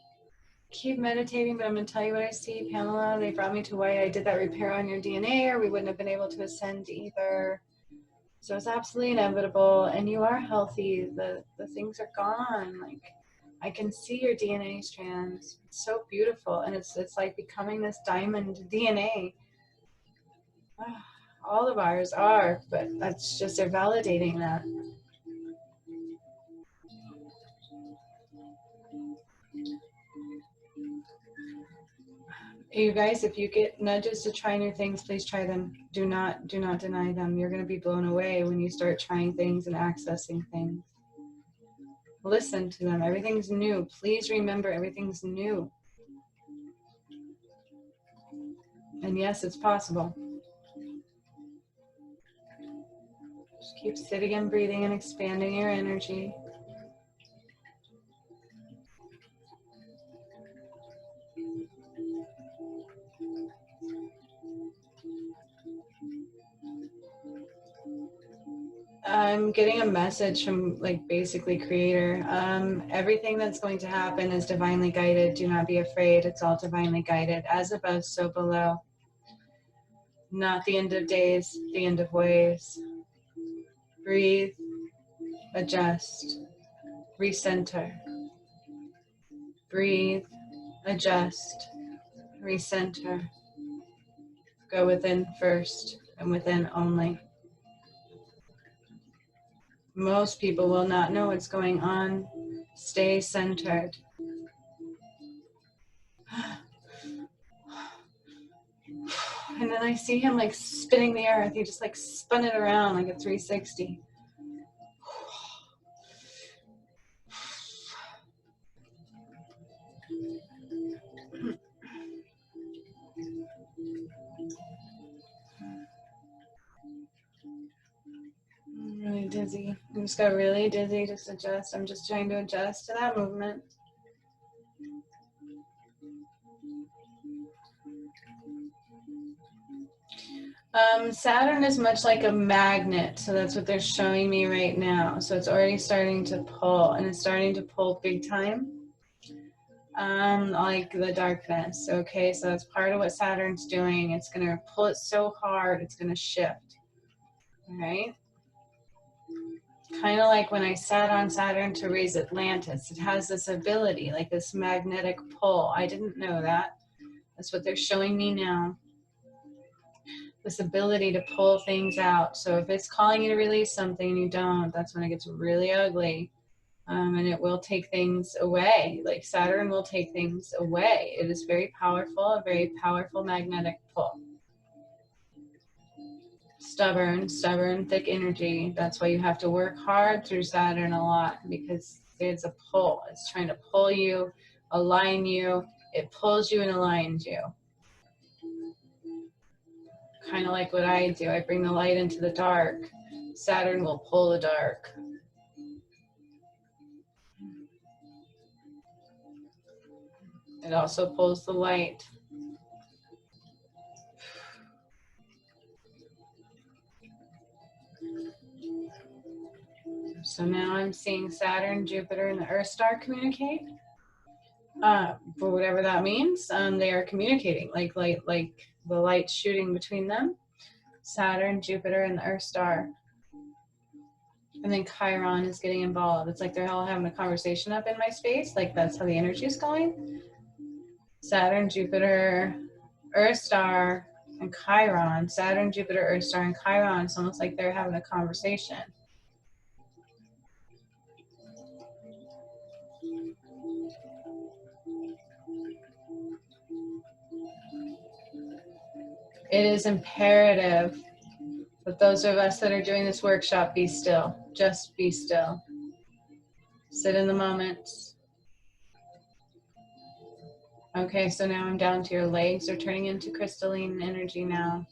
Keep meditating, but I'm going to tell you what I see, Pamela. They brought me to why I did that repair on your DNA, or we wouldn't have been able to ascend either. So it's absolutely inevitable, and you are healthy. The things are gone. Like, I can see your DNA strands. It's so beautiful, and it's like becoming this diamond DNA. All of ours are, but that's just, they're validating that. You guys, if you get nudges to try new things, please try them. Do not deny them. You're going to be blown away when you start trying things and accessing things. Listen to them. Everything's new. Please remember, everything's new. And yes, it's possible. Just keep sitting and breathing and expanding your energy. I'm getting a message from, like, basically Creator. Everything that's going to happen is divinely guided. Do not be afraid. It's all divinely guided. As above, so below. Not the end of days, the end of ways. Breathe, adjust, recenter. Breathe, adjust, recenter. Go within first and within only. Most people will not know what's going on. Stay centered. And then I see him like spinning the earth. He just like spun it around like a 360. I'm really dizzy. I just got really dizzy. Just adjust. I'm just trying to adjust to that movement. Saturn is much like a magnet, so that's what they're showing me right now. So it's already starting to pull, and it's starting to pull big time, like the darkness. Okay, so that's part of what Saturn's doing. It's going to pull it so hard, it's going to shift. All right? Kind of like when I sat on Saturn to raise Atlantis. It has this ability, like this magnetic pull. I didn't know that. That's what they're showing me now. This ability to pull things out. So if it's calling you to release something and you don't, that's when it gets really ugly. And it will take things away. Like Saturn will take things away. It is very powerful, a very powerful magnetic pull. Stubborn, thick energy. That's why you have to work hard through Saturn a lot, because it's a pull. It's trying to pull you, align you. It pulls you and aligns you. Kind of like what I do. I bring the light into the dark. Saturn will pull the dark. It also pulls the light. So now I'm seeing Saturn, Jupiter, and the Earth star communicate. For whatever that means, they are communicating, like the light shooting between them. Saturn, Jupiter, and the Earth star. And then Chiron is getting involved. It's like they're all having a conversation up in my space. Like that's how the energy is going. Saturn, Jupiter, Earth star, and Chiron. Saturn, Jupiter, Earth star, and Chiron. It's almost like they're having a conversation. It is imperative that those of us that are doing this workshop be still. Just be still. Sit in the moment. Okay, so now I'm down to your legs. They're turning into crystalline energy now.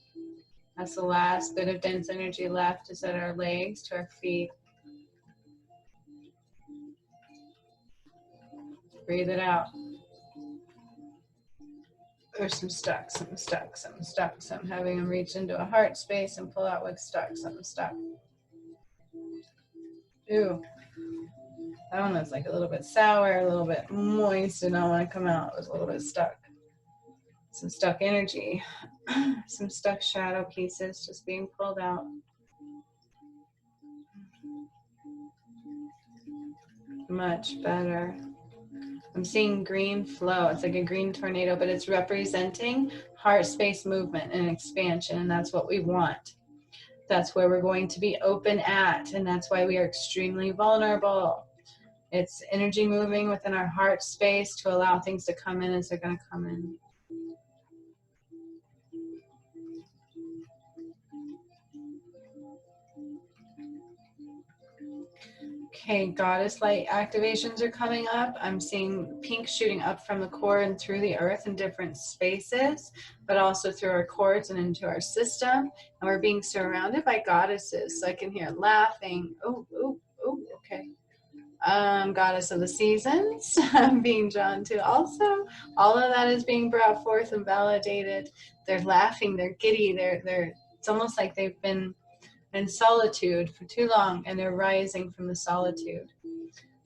That's the last bit of dense energy left, is at our legs to our feet. Breathe it out. There's some stuck, some stuck, some stuck. So I'm having them reach into a heart space and pull out what's stuck, something stuck. Ooh. That one was like a little bit sour, a little bit moist, did not want to come out. It was a little bit stuck. Some stuck energy. Some stuck shadow pieces just being pulled out. Much better. I'm seeing green flow. It's like a green tornado, but it's representing heart space movement and expansion, and that's what we want. That's where we're going to be open at, and that's why we are extremely vulnerable. It's energy moving within our heart space to allow things to come in as they're going to come in. Okay, goddess light activations are coming up. I'm seeing pink shooting up from the core and through the earth in different spaces, but also through our cords and into our system. And we're being surrounded by goddesses. So I can hear laughing. Oh, oh, oh, okay. Goddess of the seasons, I'm being drawn to also. All of that is being brought forth and validated. They're laughing, they're giddy, it's almost like they've been in solitude for too long, and they're rising from the solitude.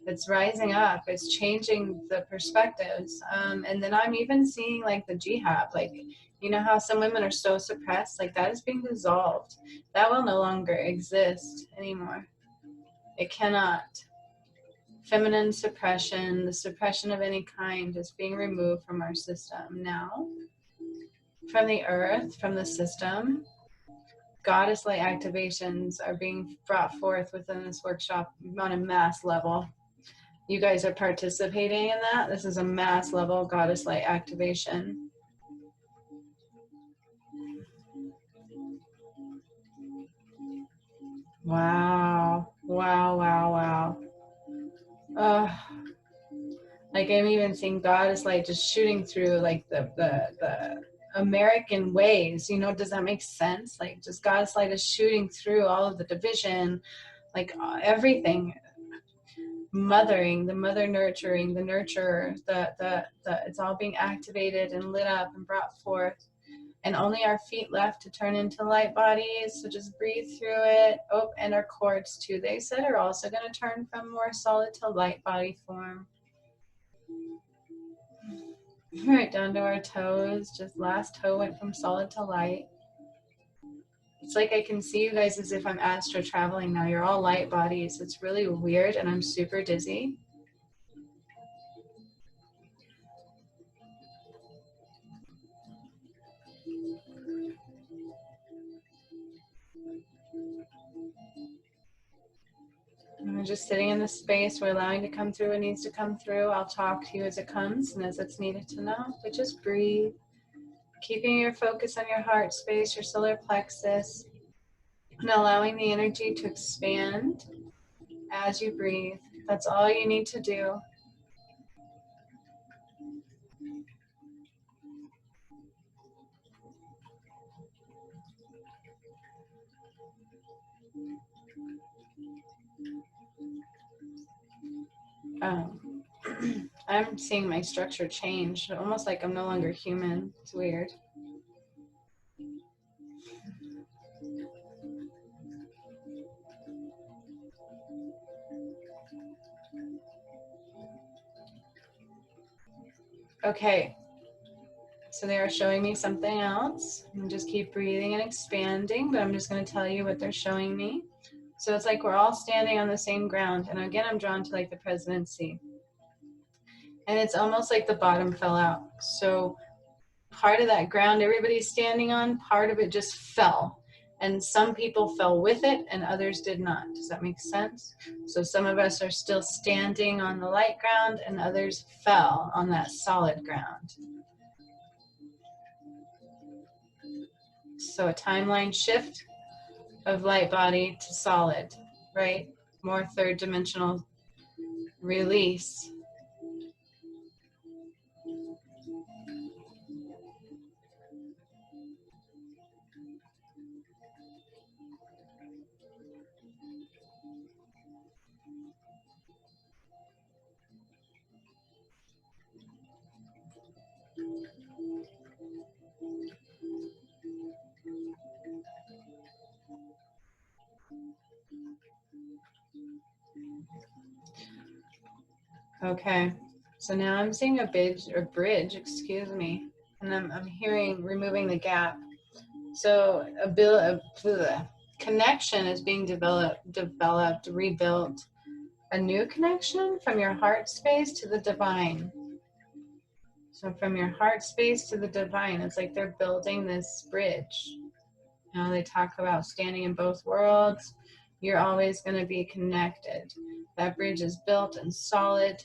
It's rising up, it's changing the perspectives. And then I'm even seeing like the jihad, like, you know how some women are so suppressed, like that is being dissolved. That will no longer exist anymore. It cannot. Feminine suppression, the suppression of any kind is being removed from our system now. From the earth, from the system, goddess light activations are being brought forth within this workshop on a mass level. You guys are participating in that. This is a mass level goddess light activation. Wow, wow, wow, wow. Like I'm even seeing goddess light just shooting through like the American ways, you know, does that make sense? Like just goddess light is shooting through all of the division, like everything, mothering, the mother nurturing, the nurturer, the it's all being activated and lit up and brought forth. And only our feet left to turn into light bodies, so just breathe through it. Oh, and our cords too, they said, are also going to turn from more solid to light body form. Right down to our toes. Just last toe went from solid to light. It's like I can see you guys as if I'm astro traveling now. You're all light bodies. It's really weird, and I'm super dizzy. And we're just sitting in the space. We're allowing to come through what needs to come through. I'll talk to you as it comes and as it's needed to know. But just breathe. Keeping your focus on your heart space, your solar plexus, and allowing the energy to expand as you breathe. That's all you need to do. I'm seeing my structure change, almost like I'm no longer human. It's weird. Okay, so they are showing me something else. And just keep breathing and expanding, but I'm just going to tell you what they're showing me. So it's like we're all standing on the same ground. And again, I'm drawn to like the presidency. And it's almost like the bottom fell out. So part of that ground everybody's standing on, part of it just fell. And some people fell with it and others did not. Does that make sense? So some of us are still standing on the light ground and others fell on that solid ground. So a timeline shift of light body to solid, right? More third dimensional release. Okay, so now I'm seeing a bridge, excuse me, and I'm hearing removing the gap. So a connection is being developed, rebuilt a new connection from your heart space to the divine. So from your heart space to the divine, it's like they're building this bridge. You know, they talk about standing in both worlds. You're always going to be connected. That bridge is built and solid,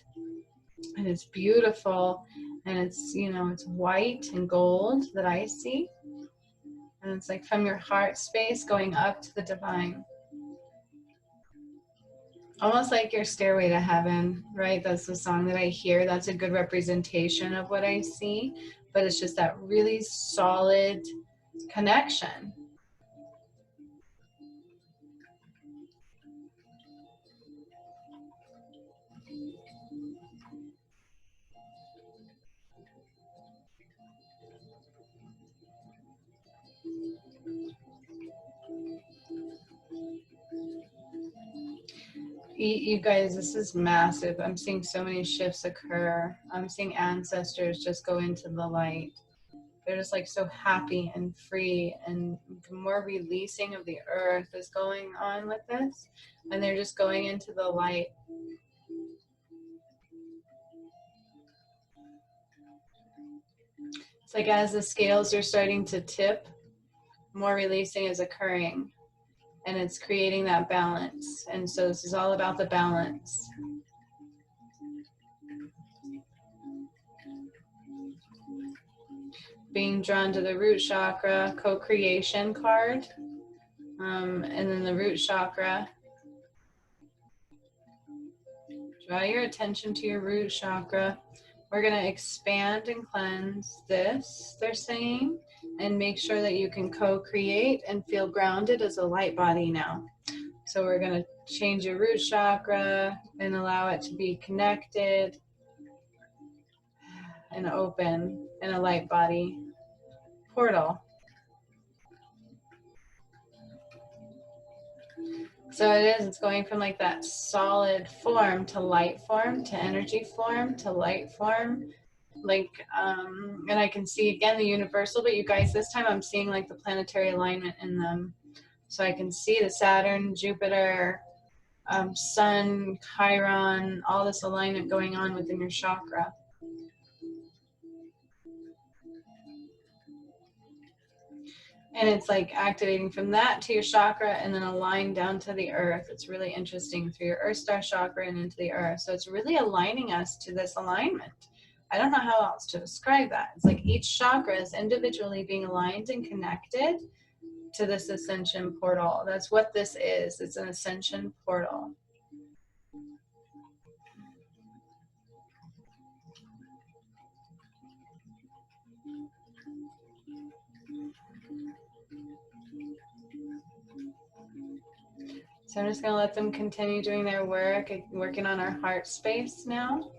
and it's beautiful, and it's, you know, it's white and gold that I see. And it's like from your heart space going up to the divine. Almost like your stairway to heaven, right? That's the song that I hear. That's a good representation of what I see. But it's just that really solid connection. You guys, this is massive. I'm seeing so many shifts occur. I'm seeing ancestors just go into the light. They're just like so happy and free, and more releasing of the earth is going on with this. And they're just going into the light. It's like as the scales are starting to tip, more releasing is occurring. And it's creating that balance. And so this is all about the balance. Being drawn to the root chakra, co-creation card. And then the root chakra. Draw your attention to your root chakra. We're going to expand and cleanse this, they're saying, and make sure that you can co-create and feel grounded as a light body now. So we're going to change your root chakra and allow it to be connected and open in a light body portal. So it's going from like that solid form to light form to energy form to light form. Like, and I can see again the universal, but you guys, this time I'm seeing like the planetary alignment in them. So I can see the Saturn, Jupiter, Sun, Chiron, all this alignment going on within your chakra. And it's like activating from that to your chakra and then a line down to the earth. It's really interesting through your earth star chakra and into the earth. So it's really aligning us to this alignment. I don't know how else to describe that. It's like each chakra is individually being aligned and connected to this ascension portal. That's what this is. It's an ascension portal. So I'm just going to let them continue doing their work, working on our heart space now.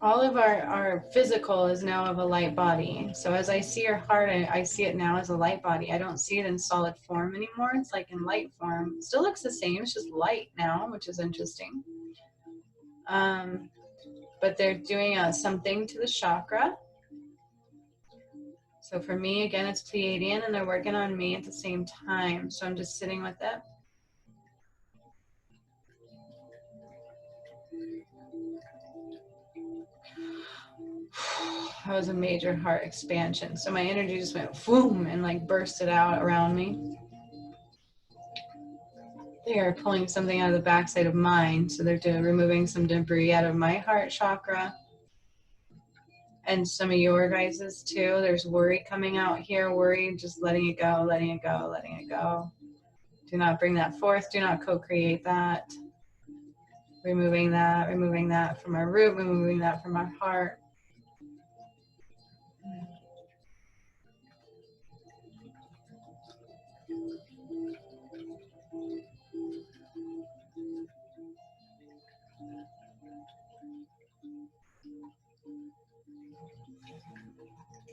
All of our physical is now of a light body. So as I see your heart, I see it now as a light body. I don't see it in solid form anymore. It's like in light form. It still looks the same. It's just light now, which is interesting. But they're doing something to the chakra. So for me, again, it's Pleiadian, and they're working on me at the same time. So I'm just sitting with it. That was a major heart expansion. So my energy just went boom and like bursted out around me. They are pulling something out of the backside of mine. So they're removing some debris out of my heart chakra. And some of your guys's too. There's worry coming out here. Worry, just letting it go, letting it go, letting it go. Do not bring that forth. Do not co-create that. Removing that from our root, removing that from our heart.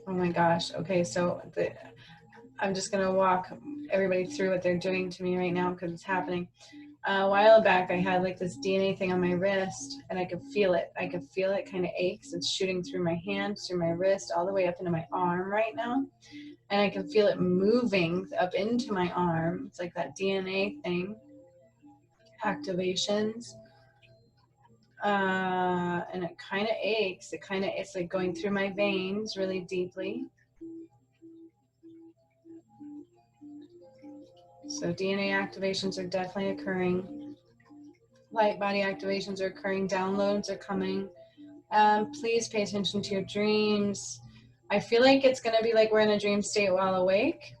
Oh my gosh. Okay, so I'm just going to walk everybody through what they're doing to me right now because it's happening. A while back, I had like this DNA thing on my wrist, and I could feel it. I could feel it kind of aches. It's shooting through my hand, through my wrist, all the way up into my arm right now. And I can feel it moving up into my arm. It's like that DNA thing, activations. And it kind of aches. It's like going through my veins really deeply. So DNA activations are definitely occurring. Light body activations are occurring. Downloads are coming. Please pay attention to your dreams. I feel like it's going to be like we're in a dream state while awake.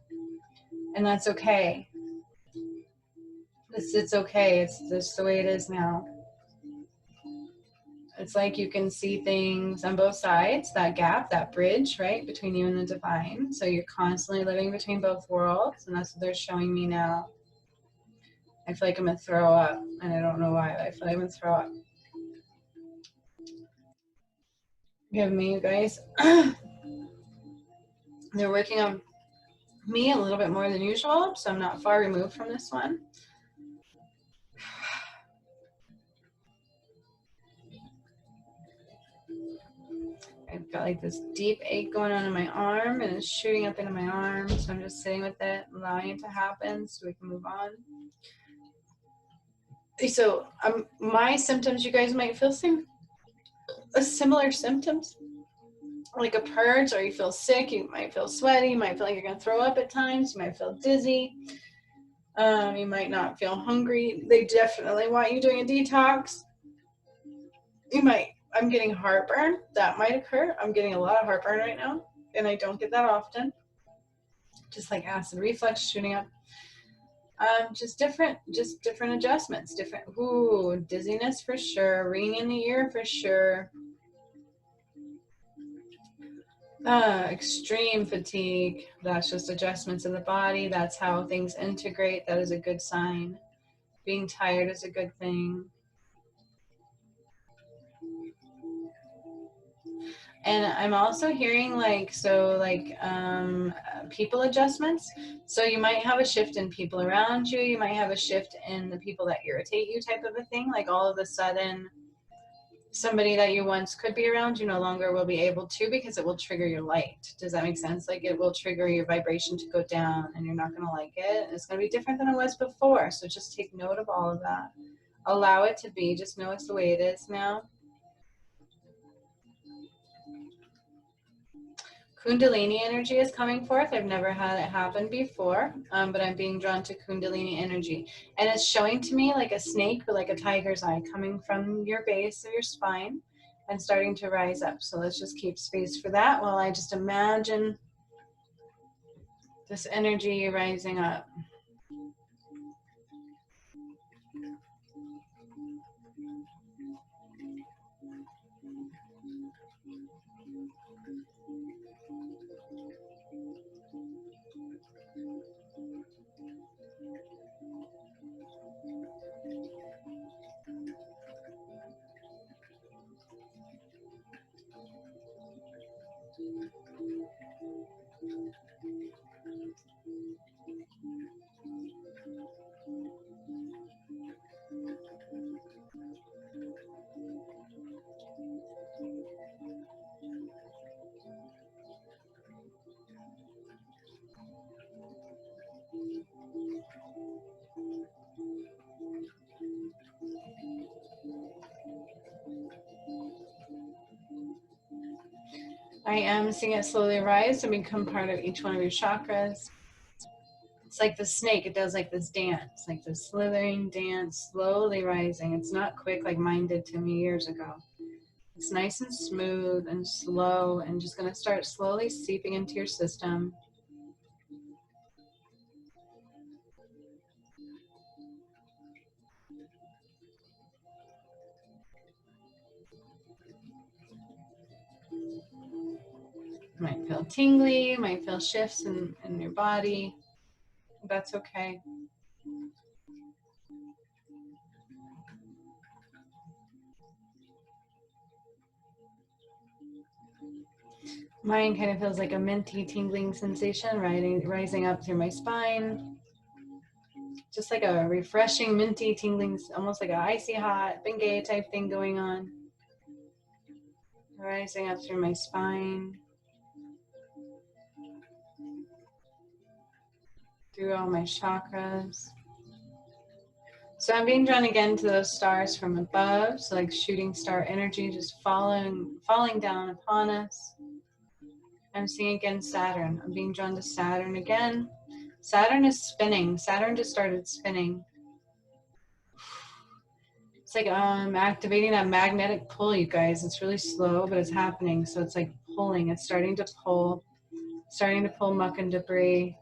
And that's okay. It's okay. It's just the way it is now. It's like you can see things on both sides, that gap, that bridge, right, between you and the divine. So you're constantly living between both worlds, and that's what they're showing me now. I feel like I'm going to throw up, and I don't know why, but I feel like I'm going to throw up. Give me, you guys. They're working on me a little bit more than usual, so I'm not far removed from this one. I've got like this deep ache going on in my arm, and it's shooting up into my arm, so I'm just sitting with it, allowing it to happen so we can move on. So my symptoms, you guys might feel similar symptoms, like a purge, or you feel sick, you might feel sweaty, you might feel like you're going to throw up at times, you might feel dizzy, you might not feel hungry. They definitely want you doing a detox. I'm getting heartburn. That might occur. I'm getting a lot of heartburn right now, and I don't get that often. Just like acid reflux shooting up. Just different adjustments. Dizziness for sure. Ringing in the ear for sure. Extreme fatigue. That's just adjustments in the body. That's how things integrate. That is a good sign. Being tired is a good thing. And I'm also hearing people adjustments. So you might have a shift in people around you. You might have a shift in the people that irritate you, type of a thing. Like all of a sudden, somebody that you once could be around, you no longer will be able to, because it will trigger your light. Does that make sense? Like it will trigger your vibration to go down, and you're not going to like it. It's going to be different than it was before. So just take note of all of that. Allow it to be. Just know it's the way it is now. Kundalini energy is coming forth. I've never had it happen before, but I'm being drawn to Kundalini energy. And it's showing to me like a snake or like a tiger's eye coming from your base of your spine and starting to rise up. So let's just keep space for that while I just imagine this energy rising up. I am seeing it slowly rise and become part of each one of your chakras. It's like the snake. It does like this dance, like this slithering dance, slowly rising. It's not quick like mine did to me years ago. It's nice and smooth and slow, and just going to start slowly seeping into your system. Might feel tingly, might feel shifts in your body. That's okay. Mine kind of feels like a minty tingling sensation rising up through my spine. Just like a refreshing minty tingling, almost like a icy hot Bengay type thing going on. Rising up through my spine. through all my chakras. So I'm being drawn again to those stars from above, so like shooting star energy just falling down upon us. I'm seeing again Saturn. I'm being drawn to Saturn again. Saturn is spinning. Saturn just started spinning. It's like activating that magnetic pull, you guys. It's really slow, but it's happening. So it's like pulling. It's starting to pull muck and debris.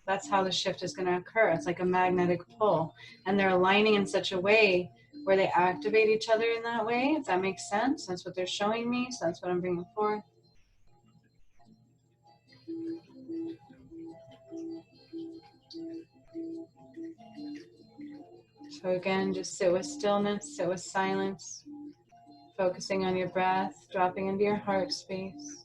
That's how the shift is going to occur. It's like a magnetic pull. And they're aligning in such a way where they activate each other in that way, if that makes sense. That's what they're showing me. So that's what I'm bringing forth. So again, just sit with stillness, sit with silence, focusing on your breath, dropping into your heart space.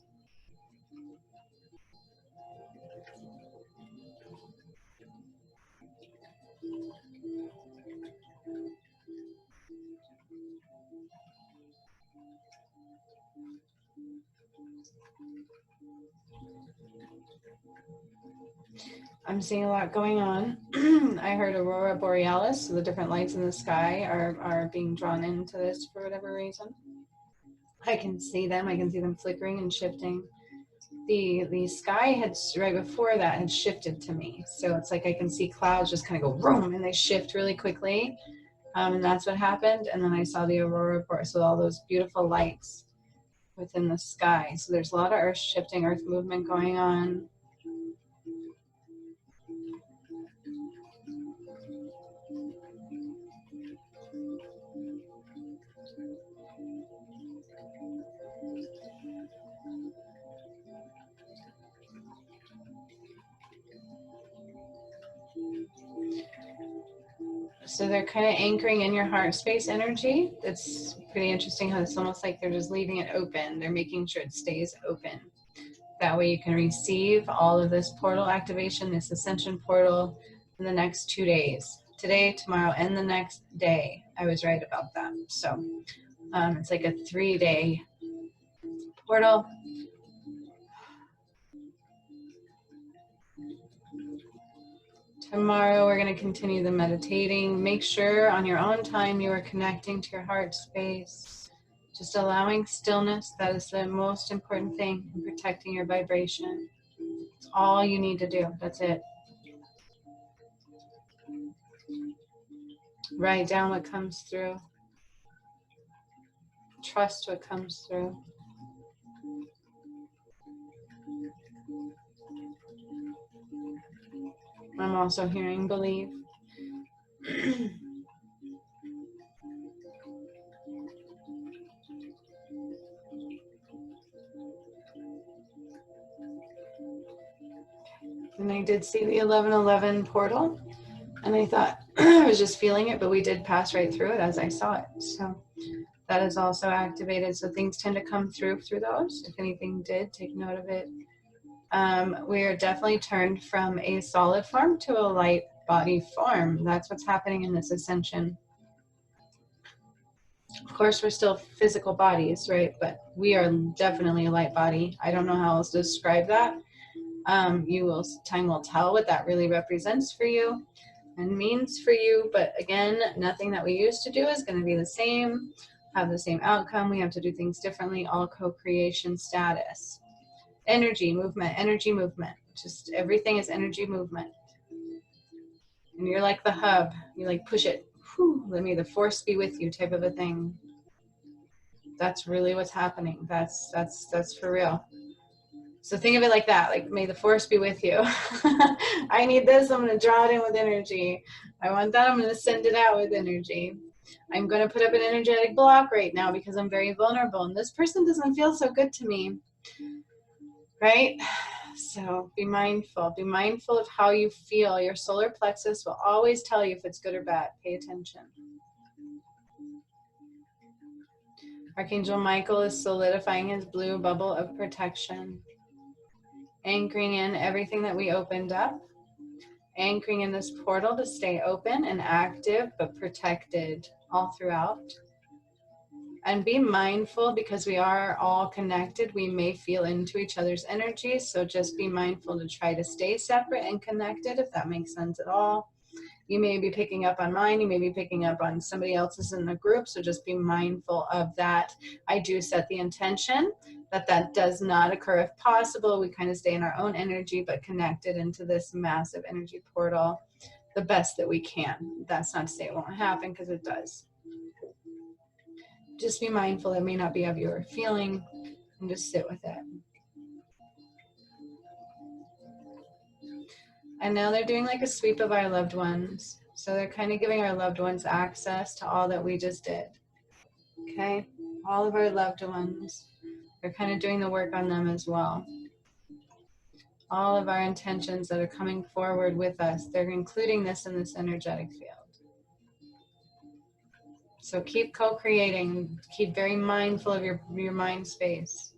I'm seeing a lot going on. I heard Aurora Borealis, so the different lights in the sky are being drawn into this for whatever reason. I can see them. I can see them flickering and shifting. The sky had, right before that, had shifted to me. So it's like I can see clouds just kind of go boom, and they shift really quickly. And that's what happened. And then I saw the Aurora Borealis, so all those beautiful lights within the sky. So there's a lot of earth shifting, earth movement going on. So they're kind of anchoring in your heart space energy. It's pretty interesting how it's almost like they're just leaving it open. They're making sure it stays open. That way you can receive all of this portal activation, this ascension portal, in the next 2 days. Today, tomorrow, and the next day. I was right about that. So it's like a 3-day portal. Tomorrow we're going to continue the meditating. Make sure on your own time you are connecting to your heart space. Just allowing stillness. That is the most important thing in protecting your vibration. It's all you need to do. That's it. Write down what comes through. Trust what comes through. I'm also hearing believe. And I did see the 1111 portal, and I thought I was just feeling it, but we did pass right through it as I saw it. So that is also activated. So things tend to come through those. If anything did, take note of it. We are definitely turned from a solid form to a light body form. That's what's happening in this ascension. Of course, we're still physical bodies, right? But we are definitely a light body. I don't know how else to describe that. Time will tell what that really represents for you and means for you. But again, nothing that we used to do is going to be the same, have the same outcome. We have to do things differently. All co-creation status. Energy movement. Just everything is energy movement. And you're like the hub. You like push it. Whew, let me the force be with you type of a thing. That's really what's happening. That's for real. So think of it like that, like may the force be with you. I need this, I'm going to draw it in with energy. I want that, I'm going to send it out with energy. I'm going to put up an energetic block right now because I'm very vulnerable and this person doesn't feel so good to me, right? So be mindful of how you feel. Your solar plexus will always tell you if it's good or bad. Pay attention. Archangel Michael is solidifying his blue bubble of protection. Anchoring in everything that we opened up, anchoring in this portal to stay open and active but protected all throughout. And be mindful, because we are all connected. We may feel into each other's energy. So just be mindful to try to stay separate and connected, if that makes sense at all. You may be picking up on mine. You may be picking up on somebody else's in the group. So just be mindful of that. I do set the intention that that does not occur if possible. We kind of stay in our own energy, but connected into this massive energy portal the best that we can. That's not to say it won't happen, because it does. Just be mindful it may not be of your feeling, and just sit with it. And now they're doing like a sweep of our loved ones. So they're kind of giving our loved ones access to all that we just did. Okay? All of our loved ones. They're kind of doing the work on them as well. All of our intentions that are coming forward with us, they're including this in this energetic field. So keep co-creating. Keep very mindful of your mind space.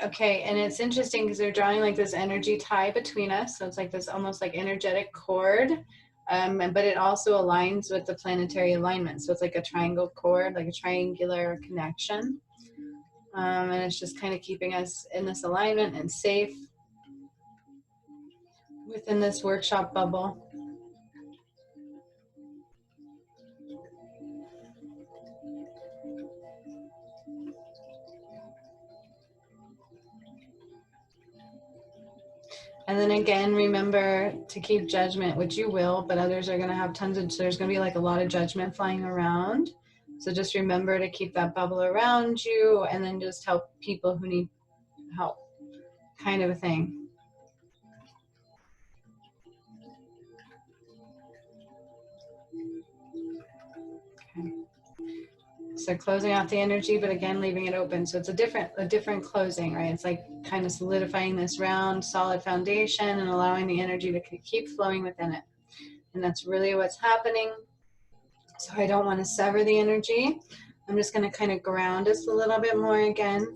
Okay, and it's interesting because they're drawing like this energy tie between us. So it's like this almost like energetic cord, but it also aligns with the planetary alignment. So it's like a triangle cord, like a triangular connection. And it's just kind of keeping us in this alignment and safe within this workshop bubble. And then again, remember to keep judgment, which you will, but others are going to have tons of, so there's going to be like a lot of judgment flying around. So just remember to keep that bubble around you, and then just help people who need help, kind of a thing. Okay. So closing out the energy, but again, leaving it open. So it's a different closing, right? It's like kind of solidifying this round, solid foundation and allowing the energy to keep flowing within it. And that's really what's happening. So I don't want to sever the energy. I'm just going to kind of ground us a little bit more again,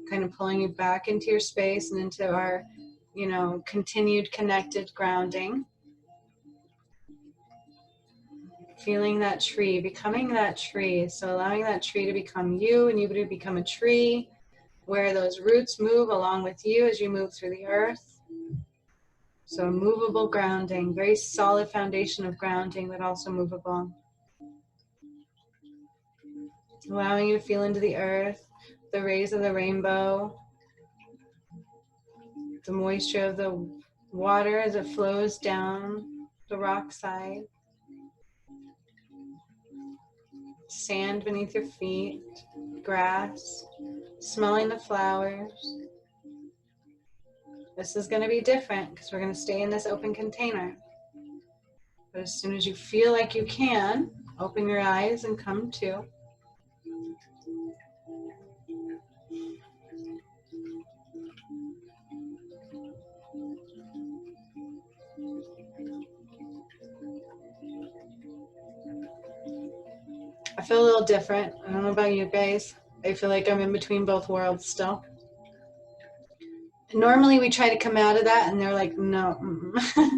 kind of pulling you back into your space and into our, you know, continued connected grounding. Feeling that tree, becoming that tree. So allowing that tree to become you, and you to become a tree where those roots move along with you as you move through the earth. So movable grounding, very solid foundation of grounding, but also movable. Allowing you to feel into the earth, the rays of the rainbow, the moisture of the water as it flows down the rock side. Sand beneath your feet, grass, smelling the flowers. This is going to be different because we're going to stay in this open container. But as soon as you feel like you can, open your eyes and come to. I feel a little different. I don't know about you guys. I feel like I'm in between both worlds still. Normally we try to come out of that and they're like, no, so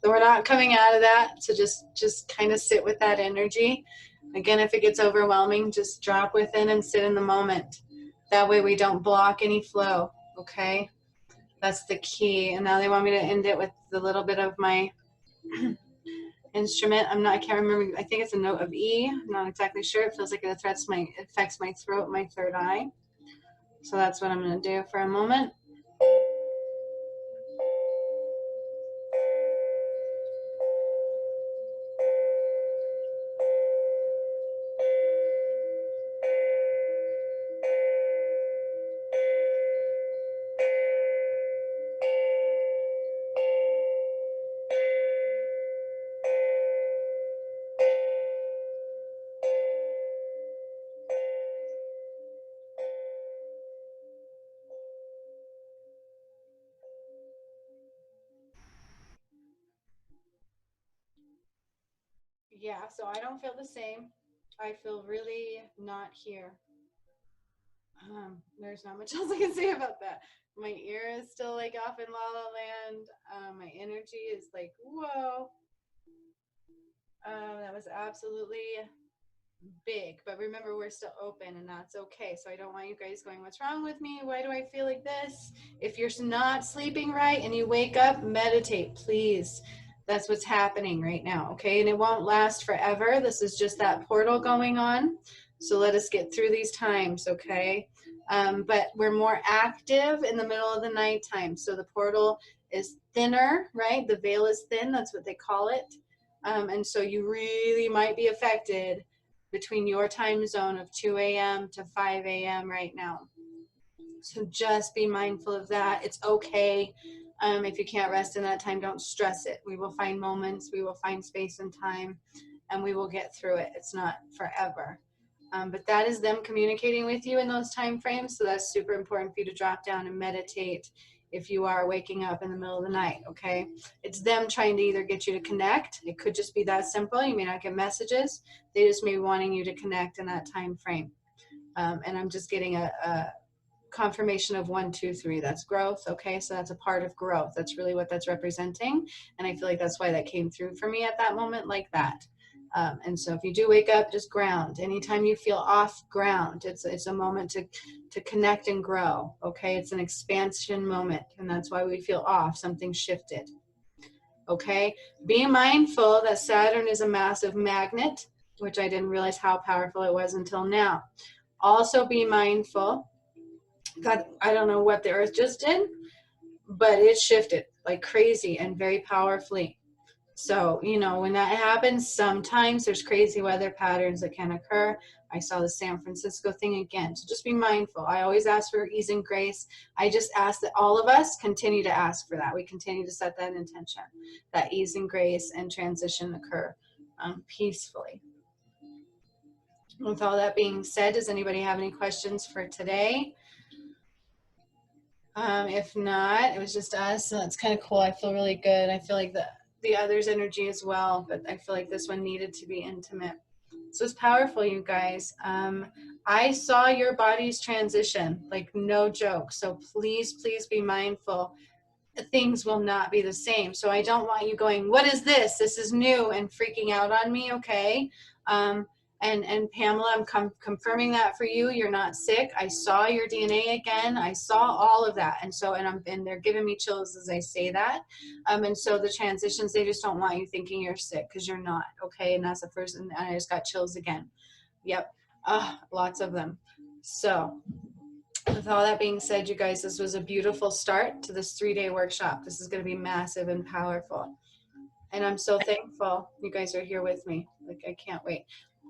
we're not coming out of that. So just kind of sit with that energy. Again, if it gets overwhelming, just drop within and sit in the moment. That way we don't block any flow, okay? That's the key. And now they want me to end it with a little bit of my instrument. I can't remember. I think it's a note of E. I'm not exactly sure. It feels like it affects my throat, my third eye. So that's what I'm going to do for a moment. Yeah, so I don't feel the same. I feel really not here. There's not much else I can say about that. My ear is still like off in La La Land. My energy is like, whoa. That was absolutely big, but remember, we're still open, and that's okay. So I don't want you guys going, what's wrong with me? Why do I feel like this? If you're not sleeping right and you wake up, meditate, please. That's what's happening right now, okay? And it won't last forever. This is just that portal going on. So let us get through these times, okay? But we're more active in the middle of the nighttime. So the portal is thinner, right? The veil is thin. That's what they call it. And so you really might be affected between your time zone of 2 a.m. to 5 a.m. right now. So just be mindful of that. It's okay. If you can't rest in that time, don't stress it. We will find moments, we will find space and time, and we will get through it. It's not forever. But that is them communicating with you in those time frames. So that's super important for you to drop down and meditate if you are waking up in the middle of the night, okay? It's them trying to either get you to connect. It could just be that simple. You may not get messages. They just may be wanting you to connect in that time frame. And I'm just getting a confirmation of 1, 2, 3. That's growth, okay? So that's a part of growth. That's really what that's representing. And I feel like that's why that came through for me at that moment like that. And so if you do wake up, just ground. Anytime you feel off ground, it's a moment to connect and grow, okay? It's an expansion moment, and that's why we feel off. Something shifted, okay? Be mindful that Saturn is a massive magnet, which I didn't realize how powerful it was until now. Also be mindful that I don't know what the Earth just did, but it shifted like crazy and very powerfully. So, you know, when that happens, sometimes there's crazy weather patterns that can occur. I saw the San Francisco thing again. So just be mindful. I always ask for ease and grace. I just ask that all of us continue to ask for that. We continue to set that intention, that ease and grace and transition occur peacefully. With all that being said, does anybody have any questions for today? If not, it was just us. So that's kind of cool. I feel really good. I feel like the other's energy as well, but I feel like this one needed to be intimate. So it's powerful, you guys. I saw your body's transition, like no joke. So please, please be mindful. Things will not be the same. So I don't want you going, what is this? This is new, and freaking out on me, okay? And Pamela, I'm confirming that for you. You're not sick. I saw your DNA again. I saw all of that. And so, and they're giving me chills as I say that. And so the transitions, they just don't want you thinking you're sick, because you're not, okay? And that's the first, and I just got chills again. Yep. Lots of them. So with all that being said, you guys, this was a beautiful start to this 3-day workshop. This is going to be massive and powerful. And I'm so thankful you guys are here with me. Like, I can't wait.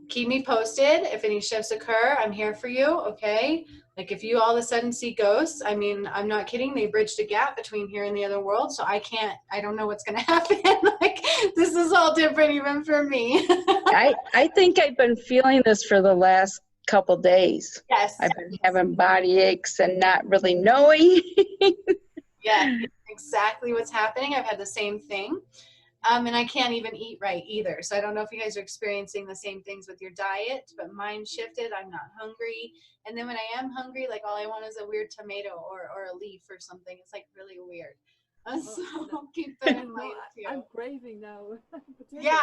Keep me posted if any shifts occur. I'm here for you, okay? Like, if you all of a sudden see ghosts, I mean, I'm not kidding. They bridged a gap between here and the other world, so I don't know what's going to happen. Like, this is all different even for me. I think I've been feeling this for the last couple days. Yes. I've been having body aches and not really knowing. Yeah, exactly what's happening. I've had the same thing. And I can't even eat right either. So I don't know if you guys are experiencing the same things with your diet, but mine shifted. I'm not hungry. And then when I am hungry, like, all I want is a weird tomato or a leaf or something. It's like really weird. So keep that in mind too. I'm craving now. Yeah.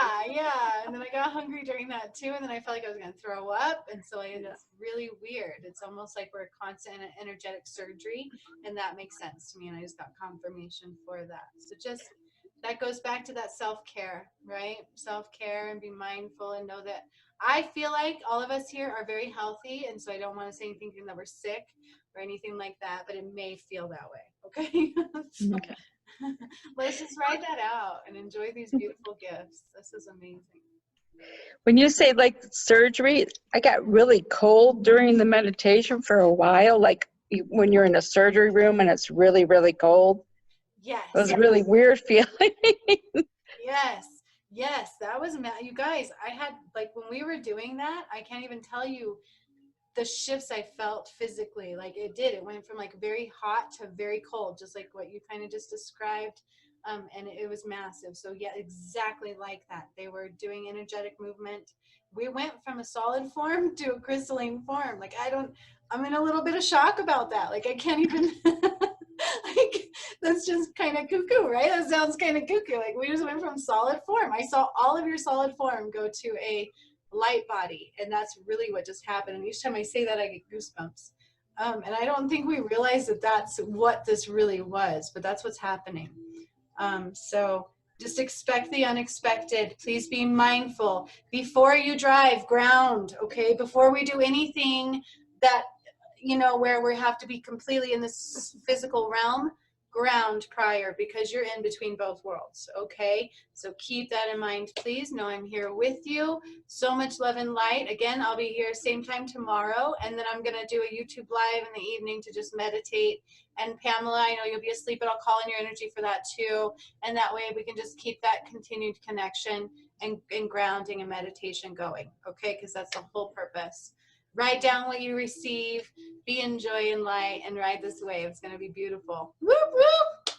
And then I got hungry during that too. And then I felt like I was going to throw up. And so it's really weird. It's almost like we're a constant energetic surgery. And that makes sense to me. And I just got confirmation for that. So just, that goes back to that self-care, right? Self-care, and be mindful and know that I feel like all of us here are very healthy. And so I don't want to say anything that we're sick or anything like that, but it may feel that way. Okay. Okay. Let's just ride that out and enjoy these beautiful gifts. This is amazing. When you say like surgery, I got really cold during the meditation for a while, like when you're in a surgery room and it's really, really cold. Yes. It was a really weird feeling. Yes. That was, you guys, I had, like, when we were doing that, I can't even tell you the shifts I felt physically. Like, it went from like very hot to very cold, just like what you kind of just described. And it was massive. So yeah, exactly like that. They were doing energetic movement. We went from a solid form to a crystalline form. Like I'm in a little bit of shock about that. Like I can't even, like that's just kind of cuckoo, right? That sounds kind of cuckoo. Like we just went from solid form. I saw all of your solid form go to a light body. And that's really what just happened. And each time I say that, I get goosebumps. And I don't think we realize that that's what this really was, but that's what's happening. So just expect the unexpected. Please be mindful. Before you drive, ground, okay? Before we do anything that, where we have to be completely in this physical realm, ground prior, because you're in between both worlds, okay? So keep that in mind, please. Know I'm here with you. So much love and light. Again, I'll be here same time tomorrow, and then I'm going to do a YouTube live in the evening to just meditate. And Pamela, I know you'll be asleep, but I'll call in your energy for that too. And that way we can just keep that continued connection and grounding and meditation going, okay? Because that's the whole purpose. Write down what you receive, be in joy and light, and ride this wave. It's going to be beautiful. Whoop, whoop.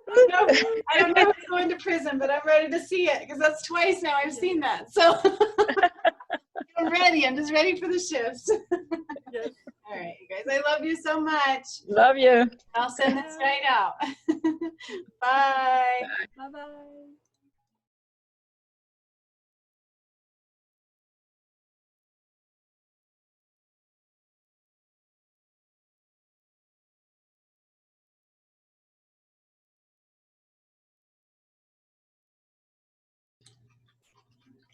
I don't know if I'm going to prison, but I'm ready to see it, because that's twice now I've seen that. So I'm ready. I'm just ready for the shifts. Yes. All right, you guys, I love you so much. Love you. I'll send this right out. Bye. Bye-bye.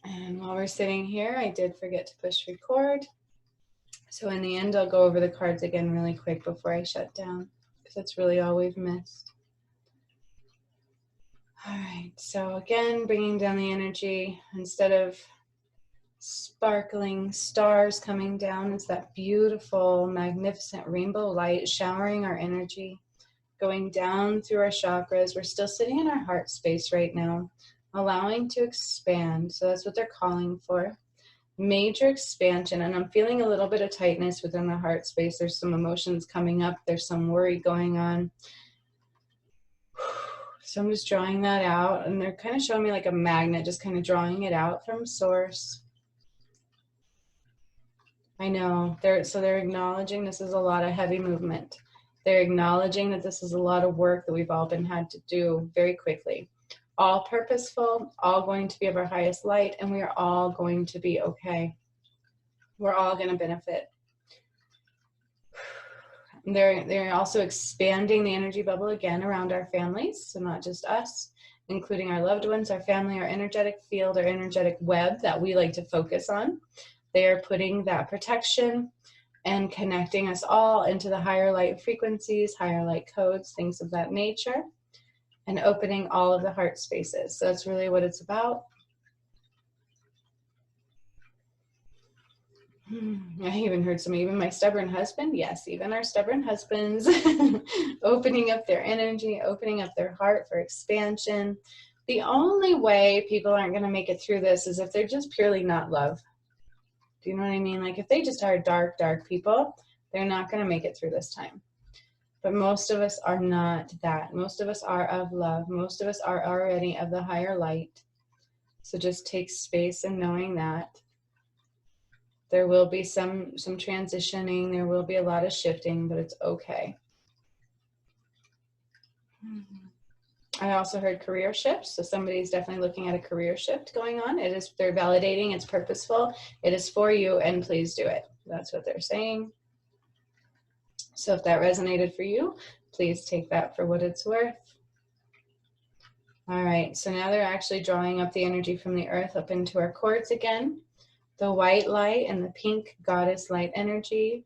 And while we're sitting here, I did forget to push record. So in the end, I'll go over the cards again really quick before I shut down, because that's really all we've missed. All right, so again, bringing down the energy. Instead of sparkling stars coming down, it's that beautiful, magnificent rainbow light showering our energy, going down through our chakras. We're still sitting in our heart space right now, allowing to expand. So that's what they're calling for. Major expansion. And I'm feeling a little bit of tightness within the heart space. There's some emotions coming up. There's some worry going on. So I'm just drawing that out. And they're kind of showing me like a magnet, just kind of drawing it out from source. I know. They're acknowledging this is a lot of heavy movement. They're acknowledging that this is a lot of work that we've all been had to do very quickly. All purposeful, all going to be of our highest light, and we are all going to be okay. We're all going to benefit. They're also expanding the energy bubble again around our families, so not just us, including our loved ones, our family, our energetic field, our energetic web that we like to focus on. They are putting that protection and connecting us all into the higher light frequencies, higher light codes, things of that nature, and opening all of the heart spaces. So that's really what it's about. I even heard even my stubborn husband. Yes, even our stubborn husbands opening up their energy, opening up their heart for expansion. The only way people aren't going to make it through this is if they're just purely not love. Do you know what I mean? Like if they just are dark, dark people, they're not going to make it through this time. But most of us are not that. Most of us are of love. Most of us are already of the higher light. So just take space in knowing that. There will be some transitioning. There will be a lot of shifting, but it's okay. I also heard career shifts. So somebody's definitely looking at a career shift going on. They're validating, it's purposeful. It is for you, and please do it. That's what they're saying. So if that resonated for you, please take that for what it's worth. All right, so now they're actually drawing up the energy from the earth up into our cords again. The white light and the pink goddess light energy.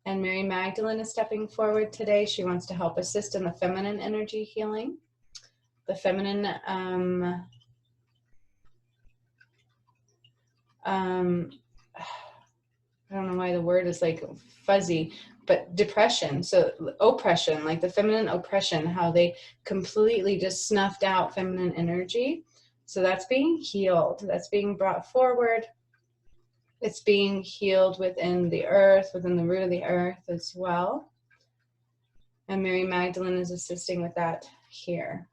And Mary Magdalene is stepping forward today. She wants to help assist in the feminine energy healing. The feminine, I don't know why the word is like fuzzy, but depression, so oppression, like the feminine oppression, how they completely just snuffed out feminine energy. So that's being healed, that's being brought forward. It's being healed within the earth, within the root of the earth as well. And Mary Magdalene is assisting with that here.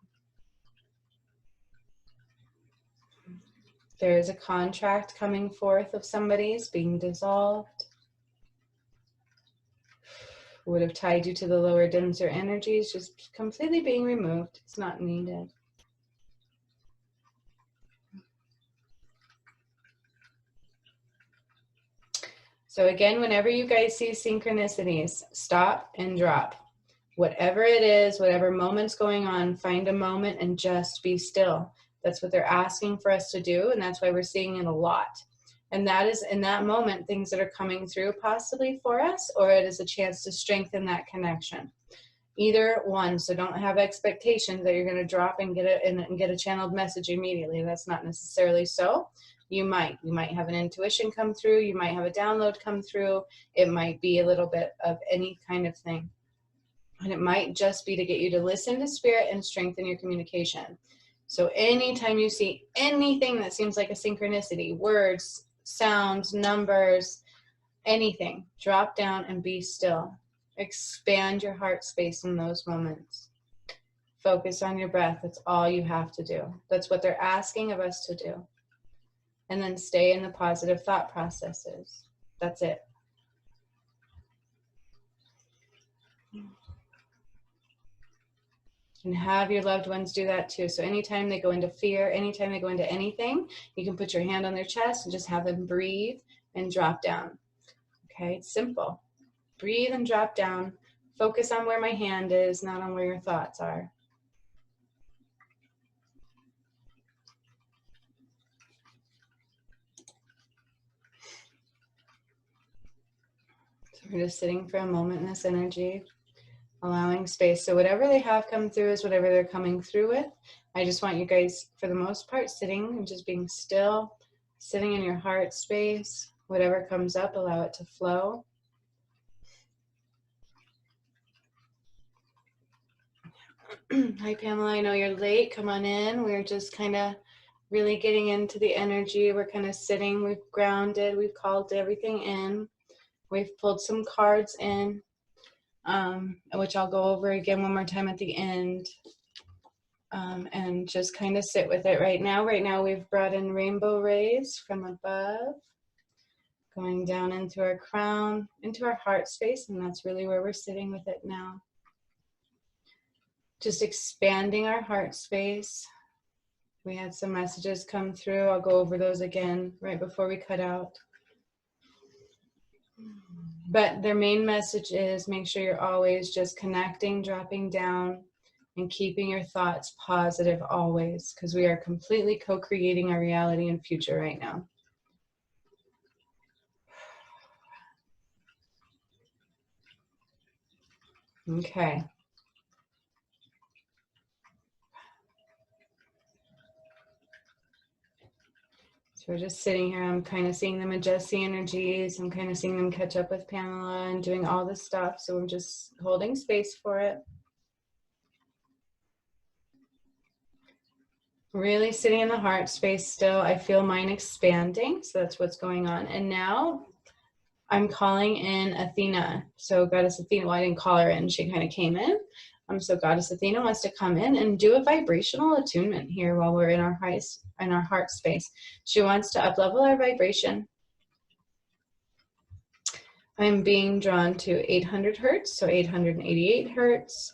There is a contract coming forth of somebody's being dissolved. Would have tied you to the lower, denser energies, just completely being removed. It's not needed. So again, whenever you guys see synchronicities, stop and drop. Whatever it is, whatever moment's going on, find a moment and just be still. That's what they're asking for us to do, and that's why we're seeing it a lot. And that is, in that moment, things that are coming through possibly for us, or it is a chance to strengthen that connection. Either one. So don't have expectations that you're going to drop and get it and get a channeled message immediately. That's not necessarily so. You might have an intuition come through. You might have a download come through. It might be a little bit of any kind of thing. And it might just be to get you to listen to spirit and strengthen your communication. So anytime you see anything that seems like a synchronicity, words, sounds, numbers, anything, drop down and be still. Expand your heart space in those moments. Focus on your breath. That's all you have to do. That's what they're asking of us to do. And then stay in the positive thought processes. That's it. And have your loved ones do that too. So anytime they go into fear, anytime they go into anything, you can put your hand on their chest and just have them breathe and drop down. Okay, it's simple. Breathe and drop down. Focus on where my hand is, not on where your thoughts are. So we're just sitting for a moment in this energy, allowing space. So whatever they have come through is whatever they're coming through with. I just want you guys, for the most part, sitting and just being still, sitting in your heart space. Whatever comes up, allow it to flow. Hi, Pamela. I know you're late. Come on in. We're just kind of really getting into the energy. We're kind of sitting. We've grounded. We've called everything in. We've pulled some cards in, which I'll go over again one more time at the end. And just kind of sit with it right now. Right now, we've brought in rainbow rays from above, going down into our crown, into our heart space, and that's really where we're sitting with it now. Just expanding our heart space. We had some messages come through. I'll go over those again right before we cut out. But their main message is make sure you're always just connecting, dropping down, and keeping your thoughts positive always, because we are completely co-creating our reality and future right now. Okay. So we're just sitting here. I'm kind of seeing them adjust the energies. I'm kind of seeing them catch up with Pamela and doing all this stuff. So I'm just holding space for it. Really sitting in the heart space still. I feel mine expanding. So that's what's going on. And now I'm calling in Athena. So Goddess Athena, well, I didn't call her in. She kind of came in. So Goddess Athena wants to come in and do a vibrational attunement here while we're in our heart space. She wants to up-level our vibration. I'm being drawn to 800 hertz, so 888 hertz.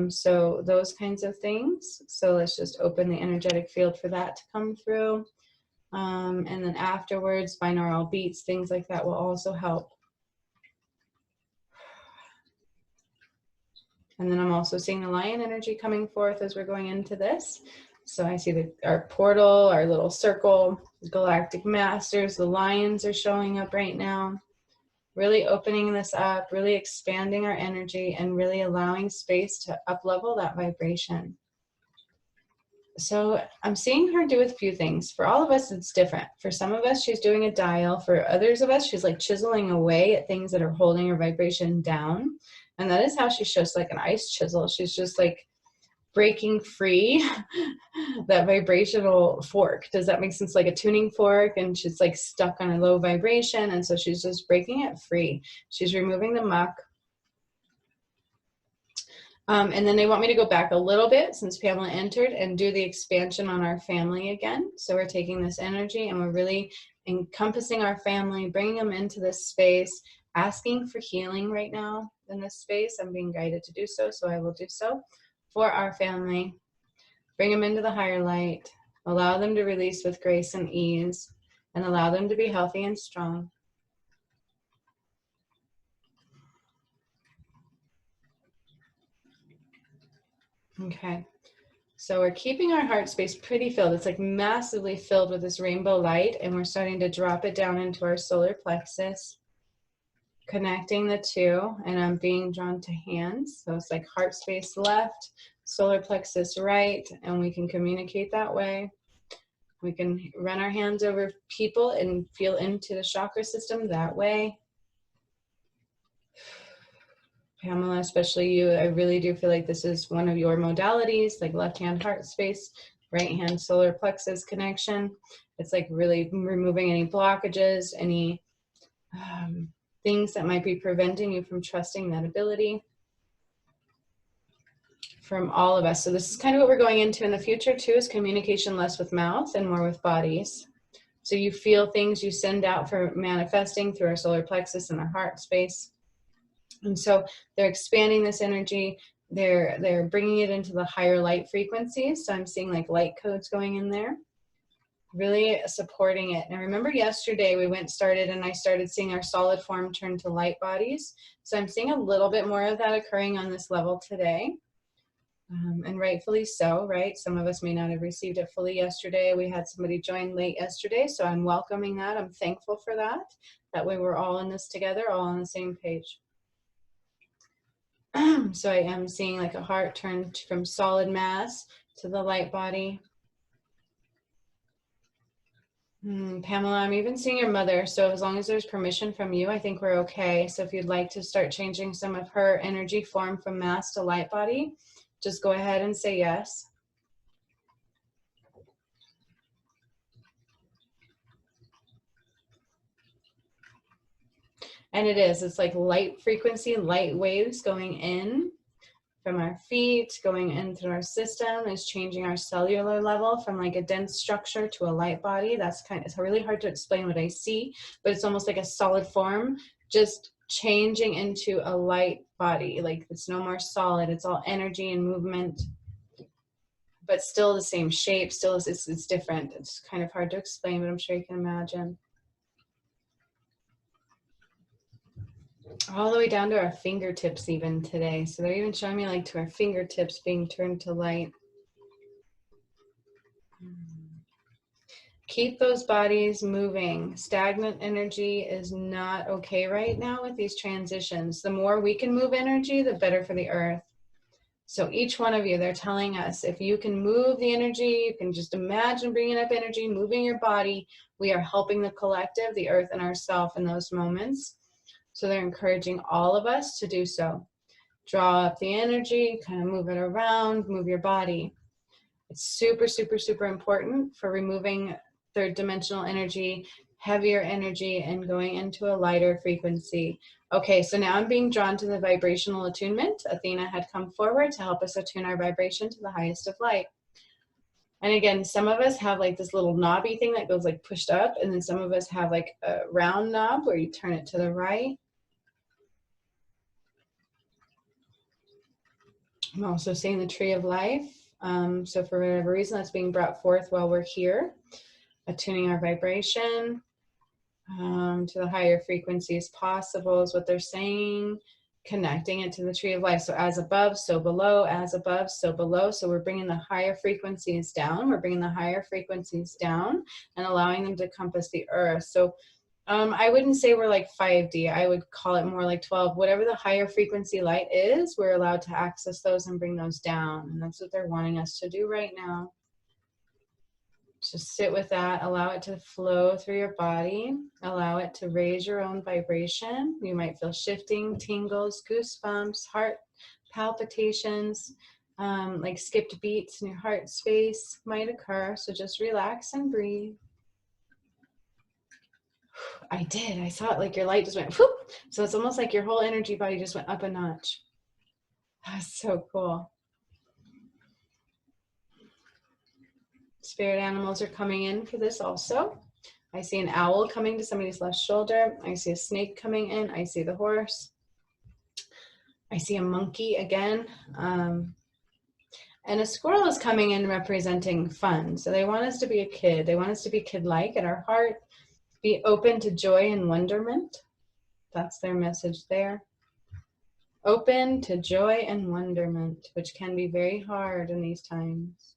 So those kinds of things. So let's just open the energetic field for that to come through. And then afterwards, binaural beats, things like that will also help. And then I'm also seeing the lion energy coming forth as we're going into this. So I see our portal, our little circle, galactic masters, the lions are showing up right now. Really opening this up, really expanding our energy, and really allowing space to up-level that vibration. So I'm seeing her do a few things. For all of us, it's different. For some of us, she's doing a dial. For others of us, she's like chiseling away at things that are holding her vibration down. And that is how she shows, like an ice chisel. She's just like breaking free that vibrational fork. Does that make sense? Like a tuning fork, and she's like stuck on a low vibration. And so she's just breaking it free. She's removing the muck. And then they want me to go back a little bit since Pamela entered and do the expansion on our family again. So we're taking this energy and we're really encompassing our family, bringing them into this space, asking for healing right now in this space. I'm being guided to do so, so I will do so for our family. Bring them into the higher light, allow them to release with grace and ease, and allow them to be healthy and strong. Okay, so we're keeping our heart space pretty filled. It's like massively filled with this rainbow light, and we're starting to drop it down into our solar plexus, connecting the two, and I'm being drawn to hands. So it's like heart space left, solar plexus right, and we can communicate that way. We can run our hands over people and feel into the chakra system that way. Pamela, especially you, I really do feel like this is one of your modalities, like left hand heart space, right hand solar plexus connection. It's like really removing any blockages, any things that might be preventing you from trusting that ability from all of us. So this is kind of what we're going into in the future too, is communication less with mouth and more with bodies. So you feel things you send out for manifesting through our solar plexus and our heart space. And so they're expanding this energy. They're bringing it into the higher light frequencies. So I'm seeing like light codes going in there, really supporting it. And I remember yesterday we started and I started seeing our solid form turn to light bodies. So I'm seeing a little bit more of that occurring on this level today. And rightfully so, right? Some of us may not have received it fully yesterday. We had somebody join late yesterday, so I'm welcoming that. I'm thankful for that. That way we're all in this together, all on the same page. So I am seeing like a heart turn from solid mass to the light body. Pamela, I'm even seeing your mother. So as long as there's permission from you, I think we're okay. So if you'd like to start changing some of her energy form from mass to light body, just go ahead and say yes. And it's like light frequency, light waves going in from our feet, going in through our system, is changing our cellular level from like a dense structure to a light body. It's really hard to explain what I see, but it's almost like a solid form, just changing into a light body. Like it's no more solid, it's all energy and movement, but still the same shape, it's different. It's kind of hard to explain, but I'm sure you can imagine. All the way down to our fingertips even today. So they're even showing me like to our fingertips being turned to light. Keep those bodies moving. Stagnant energy is not okay right now with these transitions. The more we can move energy, the better for the earth. So each one of you, they're telling us, if you can move the energy, you can just imagine bringing up energy, moving your body. We are helping the collective, the earth and ourselves in those moments. So they're encouraging all of us to do so. Draw up the energy, kind of move it around, move your body. It's super, super, super important for removing third dimensional energy, heavier energy, and going into a lighter frequency. Okay, so now I'm being drawn to the vibrational attunement. Athena had come forward to help us attune our vibration to the highest of light. And again, some of us have like this little knobby thing that goes like pushed up, and then some of us have like a round knob where you turn it to the right. I'm also seeing the tree of life. So for whatever reason, that's being brought forth while we're here, attuning our vibration to the higher frequencies possible is what they're saying, connecting it to the tree of life. So as above, so below, as above, so below. So we're bringing the higher frequencies down. We're bringing the higher frequencies down and allowing them to compass the earth. So I wouldn't say we're like 5D. I would call it more like 12. Whatever the higher frequency light is, we're allowed to access those and bring those down. And that's what they're wanting us to do right now. Just sit with that. Allow it to flow through your body. Allow it to raise your own vibration. You might feel shifting, tingles, goosebumps, heart palpitations, like skipped beats in your heart space might occur. So just relax and breathe. I did. I saw it like your light just went whoop. So it's almost like your whole energy body just went up a notch. That's so cool. Spirit animals are coming in for this also. I see an owl coming to somebody's left shoulder. I see a snake coming in. I see the horse. I see a monkey again. And a squirrel is coming in representing fun. So they want us to be a kid. They want us to be kid-like at our heart, be open to joy and wonderment. That's their message there. Open to joy and wonderment, which can be very hard in these times.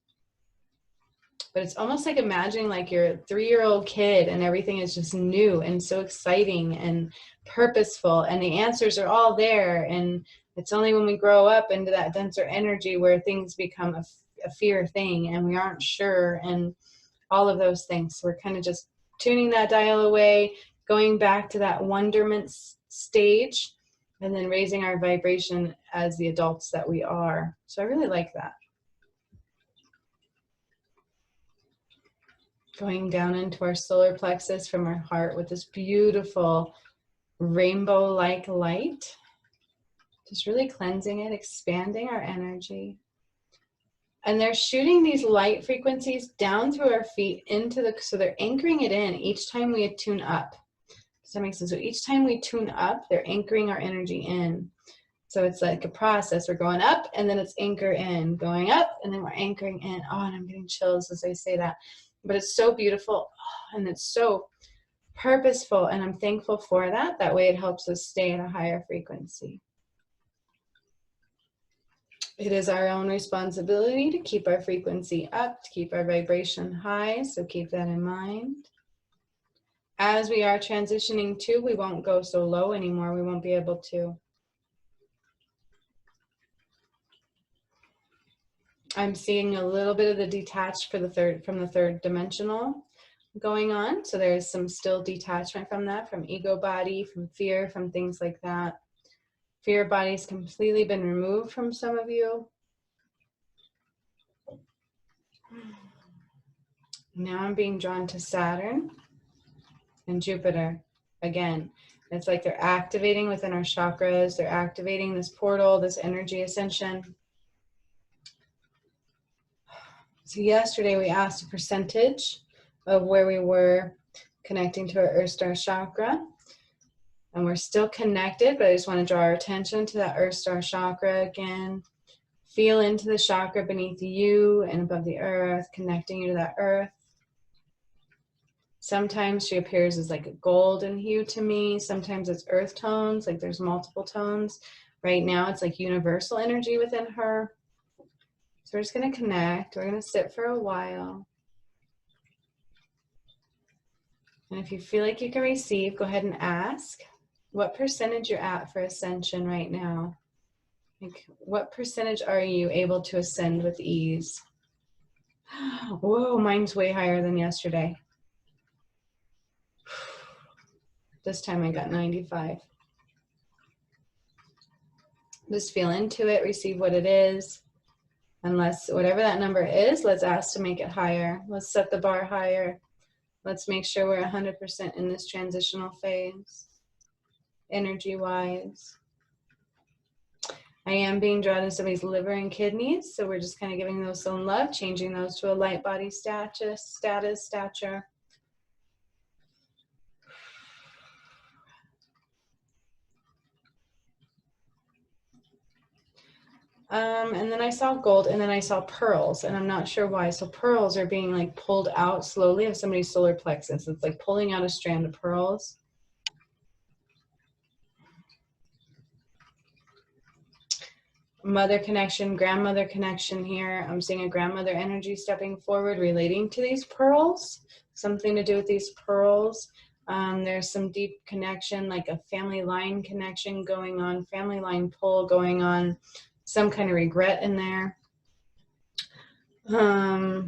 But it's almost like imagining like you're a 3-year-old kid and everything is just new and so exciting and purposeful, and the answers are all there. And it's only when we grow up into that denser energy where things become a fear thing and we aren't sure and all of those things. So we're kind of just tuning that dial away, going back to that wonderment stage, and then raising our vibration as the adults that we are. So I really like that. Going down into our solar plexus from our heart with this beautiful rainbow-like light. Just really cleansing it, expanding our energy. And they're shooting these light frequencies down through our feet into the, so they're anchoring it in each time we attune up. Does that make sense? So each time we tune up, they're anchoring our energy in. So it's like a process. We're going up and then it's anchor in, going up and then we're anchoring in. Oh, and I'm getting chills as I say that. But it's so beautiful and it's so purposeful, and I'm thankful for that. That way it helps us stay at a higher frequency. It is our own responsibility to keep our frequency up, to keep our vibration high, so keep that in mind. As we are transitioning to, we won't go so low anymore. We won't be able to. I'm seeing a little bit of the detached from the third dimensional going on. So there's some still detachment from that, from ego body, from fear, from things like that. Fear body's completely been removed from some of you. Now I'm being drawn to Saturn and Jupiter again. It's like they're activating within our chakras. They're activating this portal, this energy ascension. So yesterday we asked a percentage of where we were connecting to our Earth Star chakra. And we're still connected, but I just want to draw our attention to that Earth Star chakra again. Feel into the chakra beneath you and above the earth, connecting you to that earth. Sometimes she appears as like a golden hue to me. Sometimes it's earth tones, like there's multiple tones. Right now it's like universal energy within her. So we're just going to connect. We're going to sit for a while. And if you feel like you can receive, go ahead and ask what percentage you're at for ascension right now. Like, what percentage are you able to ascend with ease? Whoa, mine's way higher than yesterday. This time I got 95. Just feel into it, receive what it is. Unless, whatever that number is, let's ask to make it higher. Let's set the bar higher. Let's make sure we're 100% in this transitional phase, energy-wise. I am being drawn to somebody's liver and kidneys, so we're just kind of giving those some love, changing those to a light body stature. And then I saw gold, and then I saw pearls, and I'm not sure why. So pearls are being like pulled out slowly of somebody's solar plexus. It's like pulling out a strand of pearls. Mother connection, grandmother connection here. I'm seeing a grandmother energy stepping forward relating to these pearls. Something to do with these pearls. There's some deep connection, like a family line connection going on, family line pull going on. Some kind of regret in there. So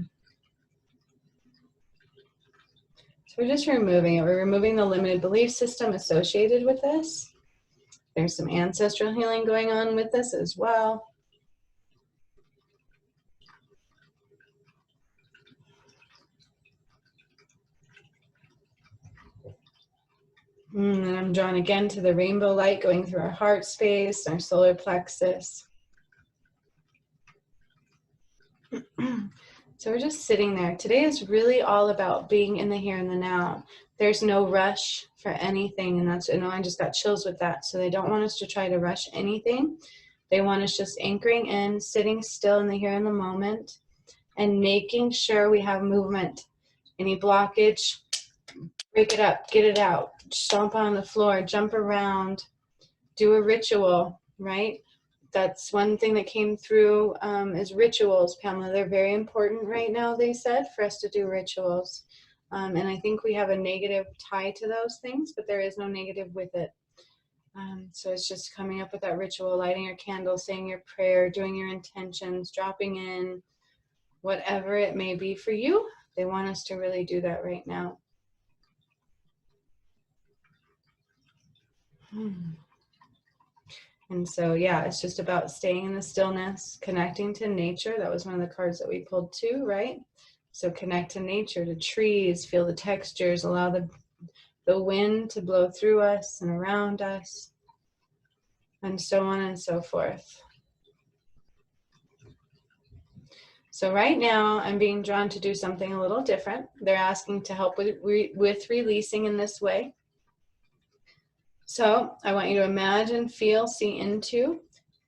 we're just removing it. We're removing the limited belief system associated with this. There's some ancestral healing going on with this as well. And I'm drawn again to the rainbow light going through our heart space, our solar plexus. So we're just sitting there. Today is really all about being in the here and the now. There's no rush for anything, and that's, I just got chills with that. So they don't want us to try to rush anything. They want us just anchoring in, sitting still in the here and the moment, and making sure we have movement. Any blockage, break it up, get it out, stomp on the floor, jump around, do a ritual, right? That's one thing that came through is rituals, Pamela. They're very important right now, they said, for us to do rituals. And I think we have a negative tie to those things, but there is no negative with it. So it's just coming up with that ritual, lighting your candle, saying your prayer, doing your intentions, dropping in, whatever it may be for you. They want us to really do that right now. And so, yeah, it's just about staying in the stillness, connecting to nature. That was one of the cards that we pulled too, right? So connect to nature, to trees, feel the textures, allow the wind to blow through us and around us, and so on and so forth. So right now, I'm being drawn to do something a little different. They're asking to help with releasing in this way. So I want you to imagine, feel, see into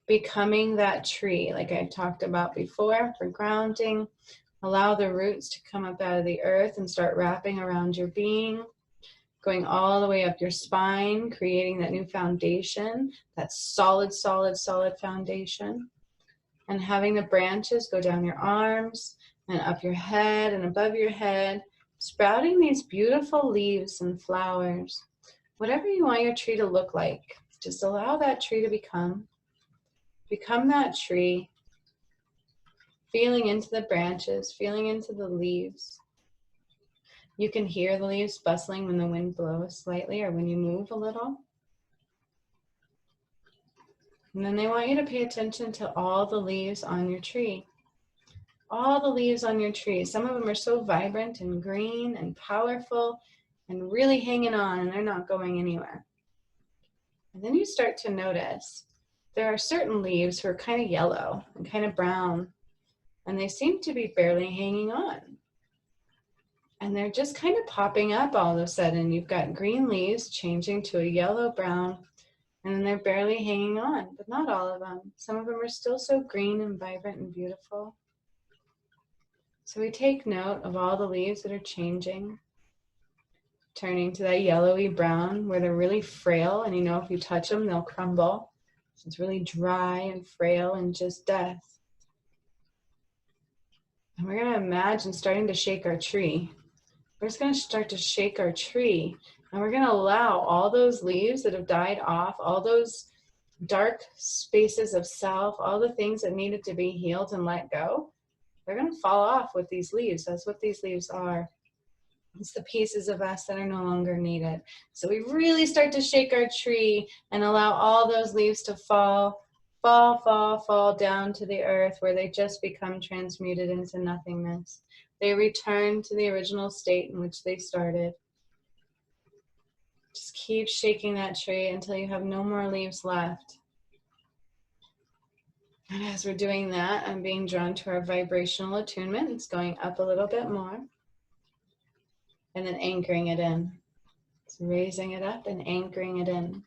becoming that tree, like I talked about before, for grounding. Allow the roots to come up out of the earth and start wrapping around your being, going all the way up your spine, creating that new foundation, that solid, solid, solid foundation. And having the branches go down your arms and up your head and above your head, sprouting these beautiful leaves and flowers. Whatever you want your tree to look like, just allow that tree to become that tree, feeling into the branches, feeling into the leaves. You can hear the leaves bustling when the wind blows slightly or when you move a little. And then they want you to pay attention to all the leaves on your tree. All the leaves on your tree. Some of them are so vibrant and green and powerful and really hanging on, and they're not going anywhere. And then you start to notice there are certain leaves who are kind of yellow and kind of brown, and they seem to be barely hanging on. And they're just kind of popping up all of a sudden. You've got green leaves changing to a yellow-brown, and then they're barely hanging on, but not all of them. Some of them are still so green and vibrant and beautiful. So we take note of all the leaves that are changing, turning to that yellowy brown where they're really frail, and if you touch them, they'll crumble. So it's really dry and frail and just death. And we're going to imagine starting to shake our tree. We're just going to start to shake our tree, and we're going to allow all those leaves that have died off, all those dark spaces of self, all the things that needed to be healed and let go, they're going to fall off with these leaves. That's what these leaves are. It's the pieces of us that are no longer needed. So we really start to shake our tree and allow all those leaves to fall down to the earth, where they just become transmuted into nothingness. They return to the original state in which they started. Just keep shaking that tree until you have no more leaves left. And as we're doing that, I'm being drawn to our vibrational attunement. It's going up a little bit more. And then anchoring it in. So raising it up and anchoring it in.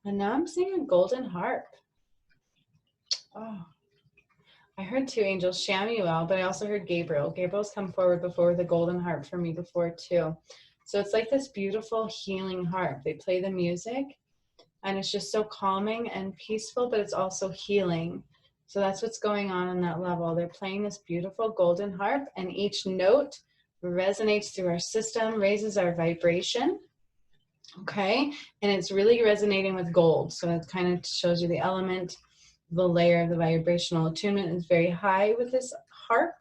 And now I'm seeing a golden harp. Oh, I heard two angels, Shamuel, but I also heard Gabriel. Gabriel's come forward before with a golden harp for me before too. So it's like this beautiful healing harp. They play the music and it's just so calming and peaceful, but it's also healing. So that's what's going on that level. They're playing this beautiful golden harp, and each note resonates through our system, raises our vibration. Okay, and it's really resonating with gold. So it kind of shows you the element, the layer of the vibrational attunement is very high with this harp.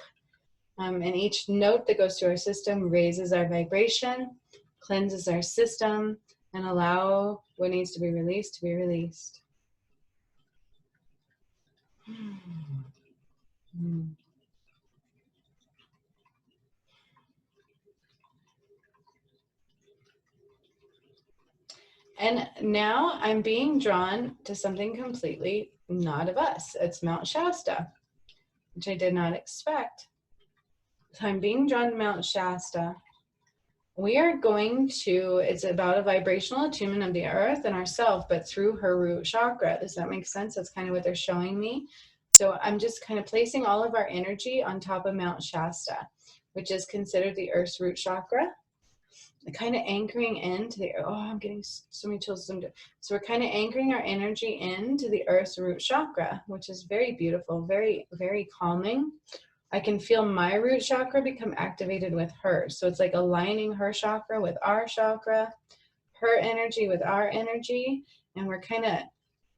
And each note that goes through our system raises our vibration, cleanses our system, and allow what needs to be released to be released. And now I'm being drawn to something completely not of us. It's Mount Shasta. which I did not expect. So I'm being drawn to Mount Shasta. We are going to, it's about a vibrational attunement of the earth and ourself, but through her root chakra. Does that make sense? That's kind of what they're showing me. So I'm just kind of placing all of our energy on top of Mount Shasta, which is considered the earth's root chakra. Kind of anchoring into the, oh, I'm getting so many chills. So we're kind of anchoring our energy into the earth's root chakra, which is very beautiful, very, very calming. I can feel my root chakra become activated with hers. So it's like aligning her chakra with our chakra, her energy with our energy. And we're kind of,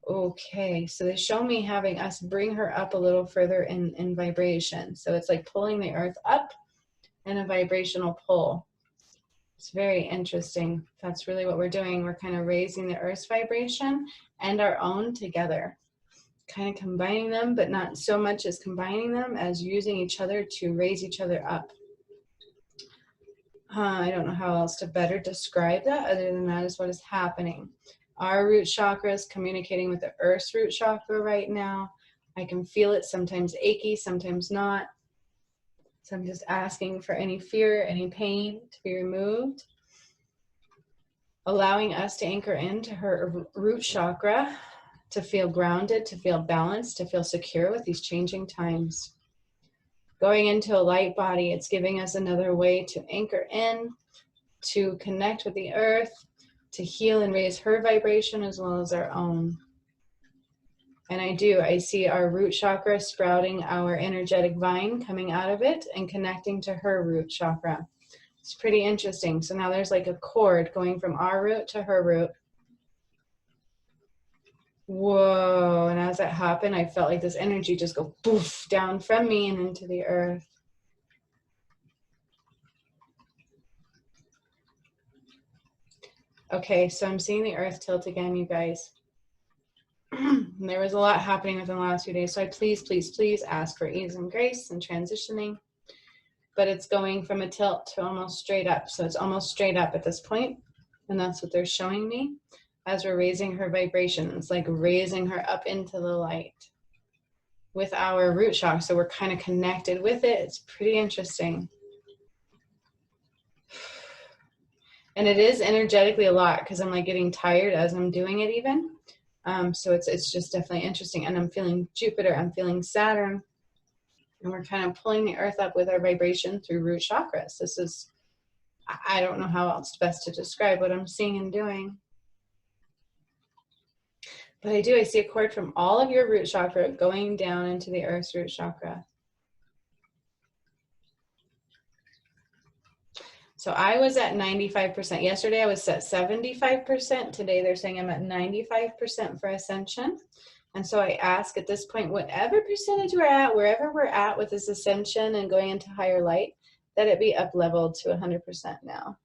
okay. So they show me having us bring her up a little further in vibration. So it's like pulling the earth up in a vibrational pull. It's very interesting. That's really what we're doing. We're kind of raising the earth's vibration and our own together. Kind of combining them, but not so much as combining them as using each other to raise each other up. I don't know how else to better describe that other than that is what is happening. Our root chakra is communicating with the earth's root chakra right now. I can feel it, sometimes achy, sometimes not. So I'm just asking for any fear, any pain to be removed. Allowing us to anchor into her root chakra, to feel grounded, to feel balanced, to feel secure with these changing times. Going into a light body, it's giving us another way to anchor in, to connect with the earth, to heal and raise her vibration as well as our own. And I see our root chakra sprouting our energetic vine coming out of it and connecting to her root chakra. It's pretty interesting. So now there's like a cord going from our root to her root. Whoa, and as that happened, I felt like this energy just go poof down from me and into the earth. Okay, so I'm seeing the earth tilt again, you guys. There was a lot happening within the last few days, so I please ask for ease and grace and transitioning. But it's going from a tilt to almost straight up. So it's almost straight up at this point, and that's what they're showing me as we're raising her vibration. It's like raising her up into the light with our root chakra. So we're kind of connected with it. It's pretty interesting. And it is energetically a lot because I'm like getting tired as I'm doing it even. So it's just definitely interesting. And I'm feeling Jupiter, I'm feeling Saturn. And we're kind of pulling the earth up with our vibration through root chakras. This is, I don't know how else best to describe what I'm seeing and doing. But I see a cord from all of your root chakra going down into the earth's root chakra. So I was at 95%. Yesterday I was at 75%. Today they're saying I'm at 95% for ascension. And so I ask at this point, whatever percentage we're at, wherever we're at with this ascension and going into higher light, that it be up leveled to 100% now.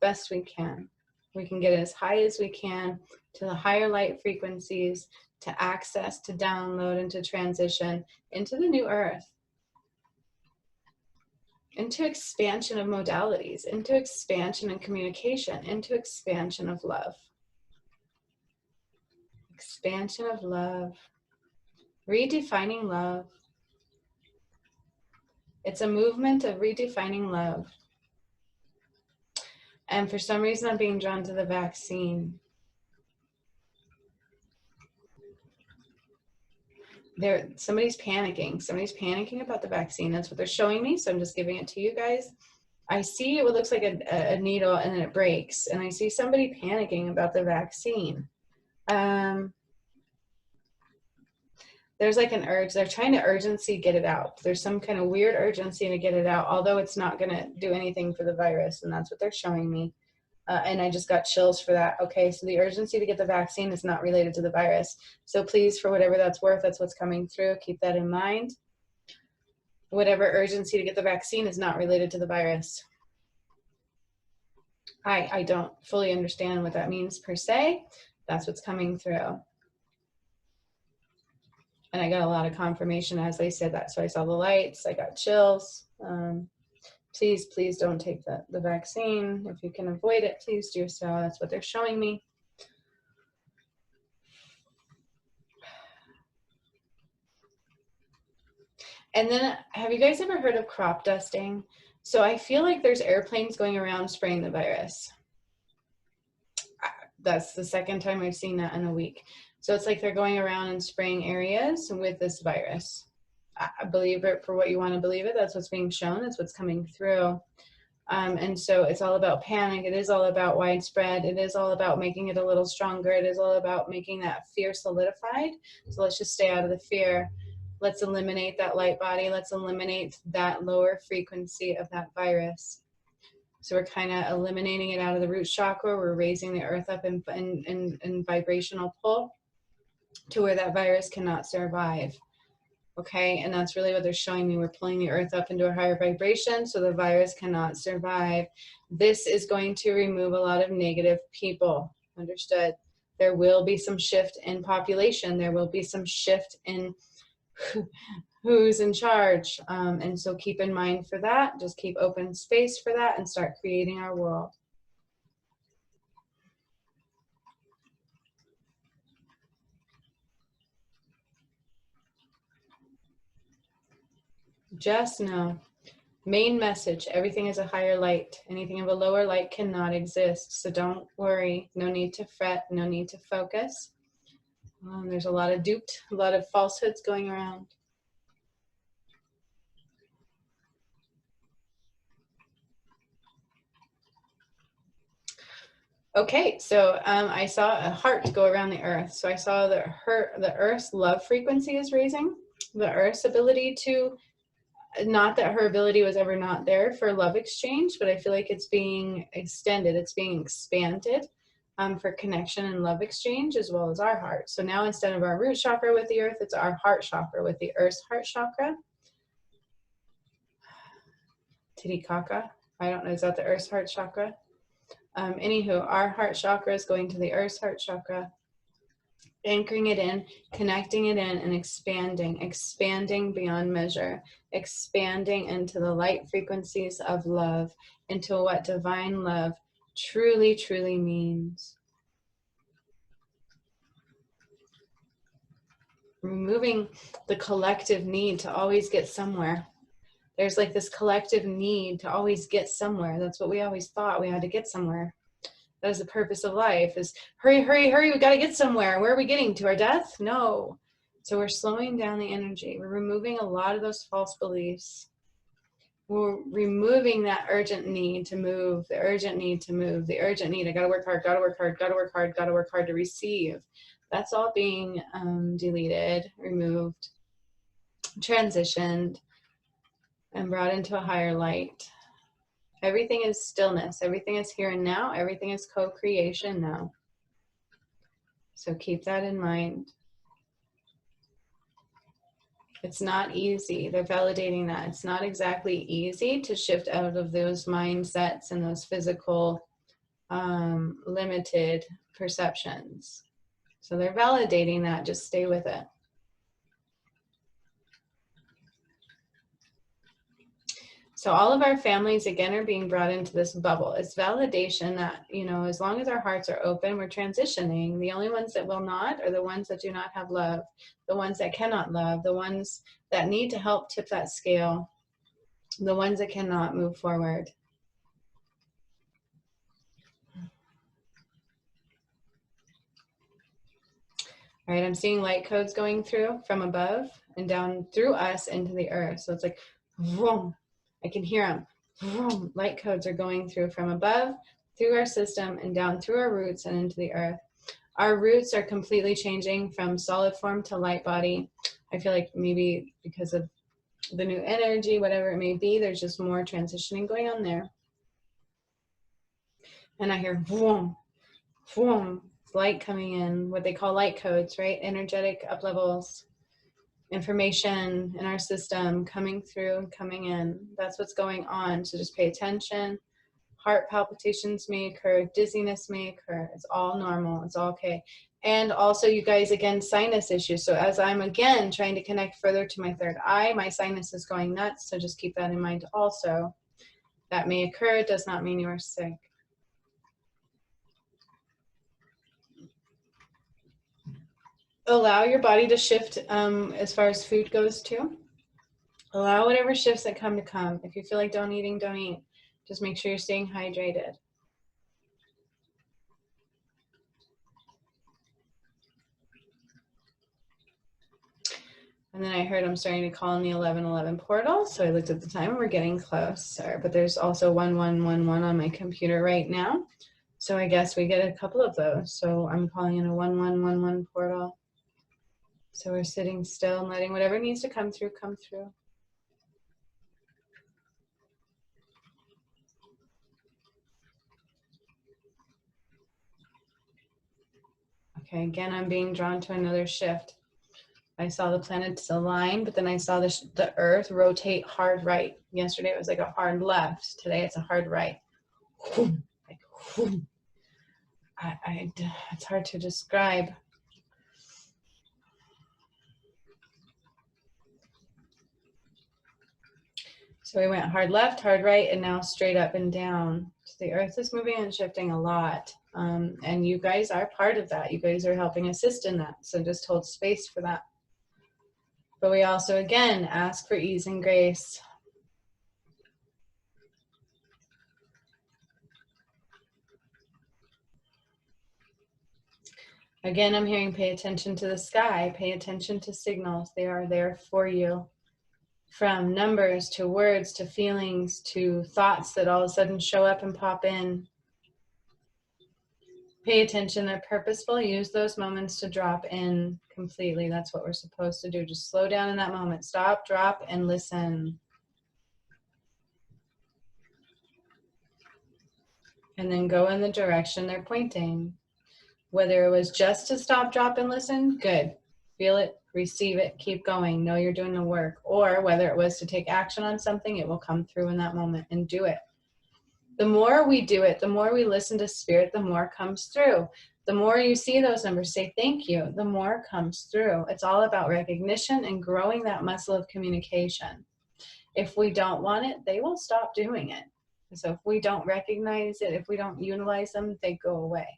Best we can. We can get it as high as we can to the higher light frequencies, to access, to download, and to transition into the new earth. Into expansion of modalities, into expansion and communication, into expansion of love. Expansion of love. Redefining love. It's a movement of redefining love. And for some reason, I'm being drawn to the vaccine. Somebody's panicking. Somebody's panicking about the vaccine. That's what they're showing me. So I'm just giving it to you guys. I see what looks like a needle and then it breaks. And I see somebody panicking about the vaccine. There's like an urge. They're trying to urgency get it out. There's some kind of weird urgency to get it out, although it's not going to do anything for the virus. And that's what they're showing me. And I just got chills for that. Okay, so the urgency to get the vaccine is not related to the virus. So please, for whatever that's worth, that's what's coming through. Keep that in mind. Whatever urgency to get the vaccine is not related to the virus. I don't fully understand what that means per se. That's what's coming through. And I got a lot of confirmation as they said that. So I saw the lights, I got chills. Please don't take the vaccine. If you can avoid it, please do so. That's what they're showing me. And then, have you guys ever heard of crop dusting? So I feel like there's airplanes going around spraying the virus. That's the second time I've seen that in a week. So it's like they're going around and spraying areas with this virus. I believe it for what you want to believe it. That's what's being shown. That's what's coming through. And so it's all about panic. It is all about widespread. It is all about making it a little stronger. It is all about making that fear solidified. So let's just stay out of the fear. Let's eliminate that light body. Let's eliminate that lower frequency of that virus. So we're kind of eliminating it out of the root chakra. We're raising the earth up in vibrational pull to where that virus cannot survive. Okay, and that's really what they're showing me. We're pulling the earth up into a higher vibration so the virus cannot survive. This is going to remove a lot of negative people. Understood? There will be some shift in population. There will be some shift in who's in charge. And so keep in mind for that. Just keep open space for that and start creating our world. Just know, main message, everything is a higher light. Anything of a lower light cannot exist. So don't worry. No need to fret. No need to focus. There's a lot of duped, a lot of falsehoods going around. Okay, so I saw a heart go around the earth. So I saw that the earth's love frequency is raising. The earth's ability to, not that her ability was ever not there for love exchange, but I feel like it's being extended, it's being expanded for connection and love exchange, as well as our heart. So now instead of our root chakra with the earth, it's our heart chakra with the earth's heart chakra. Titicaca, I don't know, is that the earth's heart chakra? Anywho, our heart chakra is going to the earth's heart chakra, anchoring it in, connecting it in, and expanding beyond measure, expanding into the light frequencies of love, into what divine love truly, truly means. Removing the collective need to always get somewhere. There's like this collective need to always get somewhere. That's what we always thought, we had to get somewhere. That is the purpose of life, is hurry, hurry, hurry, we got to get somewhere. Where are we getting? To our death? No. So we're slowing down the energy. We're removing a lot of those false beliefs. We're removing that urgent need to move, the urgent need to move, the urgent need. I got to work hard, got to work hard, got to work hard, got to work hard to receive. That's all being deleted, removed, transitioned, and brought into a higher light. Everything is stillness. Everything is here and now. Everything is co-creation now. So keep that in mind. It's not easy. They're validating that. It's not exactly easy to shift out of those mindsets and those physical limited perceptions. So they're validating that. Just stay with it. So all of our families, again, are being brought into this bubble. It's validation that, you know, as long as our hearts are open, we're transitioning. The only ones that will not are the ones that do not have love, the ones that cannot love, the ones that need to help tip that scale, the ones that cannot move forward. All right, I'm seeing light codes going through from above and down through us into the earth. So it's like, vroom. I can hear them. Vroom. Light codes are going through from above, through our system, and down through our roots and into the earth. Our roots are completely changing from solid form to light body. I feel like maybe because of the new energy, whatever it may be, there's just more transitioning going on there. And I hear vroom, vroom, light coming in, what they call light codes, right? Energetic up levels. Information in our system coming through and coming in. That's what's going on. So just pay attention. Heart palpitations may occur, dizziness may occur. It's all normal. It's all okay. And also, you guys, again, sinus issues. So as I'm again trying to connect further to my third eye, my sinus is going nuts. So just keep that in mind also. That may occur. It does not mean you are sick. Allow your body to shift as far as food goes too. Allow whatever shifts that come to come. If you feel like don't eating, don't eat. Just make sure you're staying hydrated. And then I heard I'm starting to call in the 1111 portal. So I looked at the time and we're getting closer. But there's also 1111 on my computer right now. So I guess we get a couple of those. So I'm calling in a 1111 portal. So we're sitting still and letting whatever needs to come through, come through. Okay, again, I'm being drawn to another shift. I saw the planets align, but then I saw the earth rotate hard right. Yesterday it was like a hard left. Today it's a hard right. Like, it's hard to describe. So we went hard left, hard right, and now straight up and down. So the earth is moving and shifting a lot. And you guys are part of that. You guys are helping assist in that. So just hold space for that. But we also, again, ask for ease and grace. Again, I'm hearing pay attention to the sky, pay attention to signals. They are there for you. From numbers to words to feelings to thoughts that all of a sudden show up and pop in. Pay attention, they're purposeful. Use those moments to drop in completely. That's what we're supposed to do. Just slow down in that moment. Stop, drop, and listen. And then go in the direction they're pointing. Whether it was just to stop, drop, and listen, good. Feel it, receive it, keep going. Know you're doing the work. Or whether it was to take action on something, it will come through in that moment, and do it. The more we do it, the more we listen to spirit, the more comes through. The more you see those numbers, say thank you, the more comes through. It's all about recognition and growing that muscle of communication. If we don't want it, they will stop doing it. So if we don't recognize it, if we don't utilize them, they go away.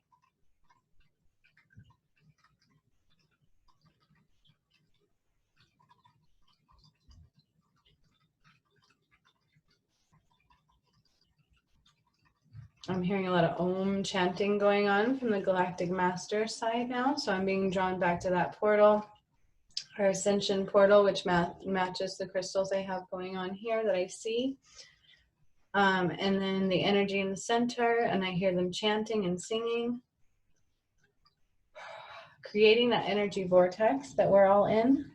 I'm hearing a lot of Om chanting going on from the Galactic Master side now. So I'm being drawn back to that portal, our Ascension portal, which matches the crystals I have going on here that I see. And then the energy in the center, and I hear them chanting and singing, creating that energy vortex that we're all in.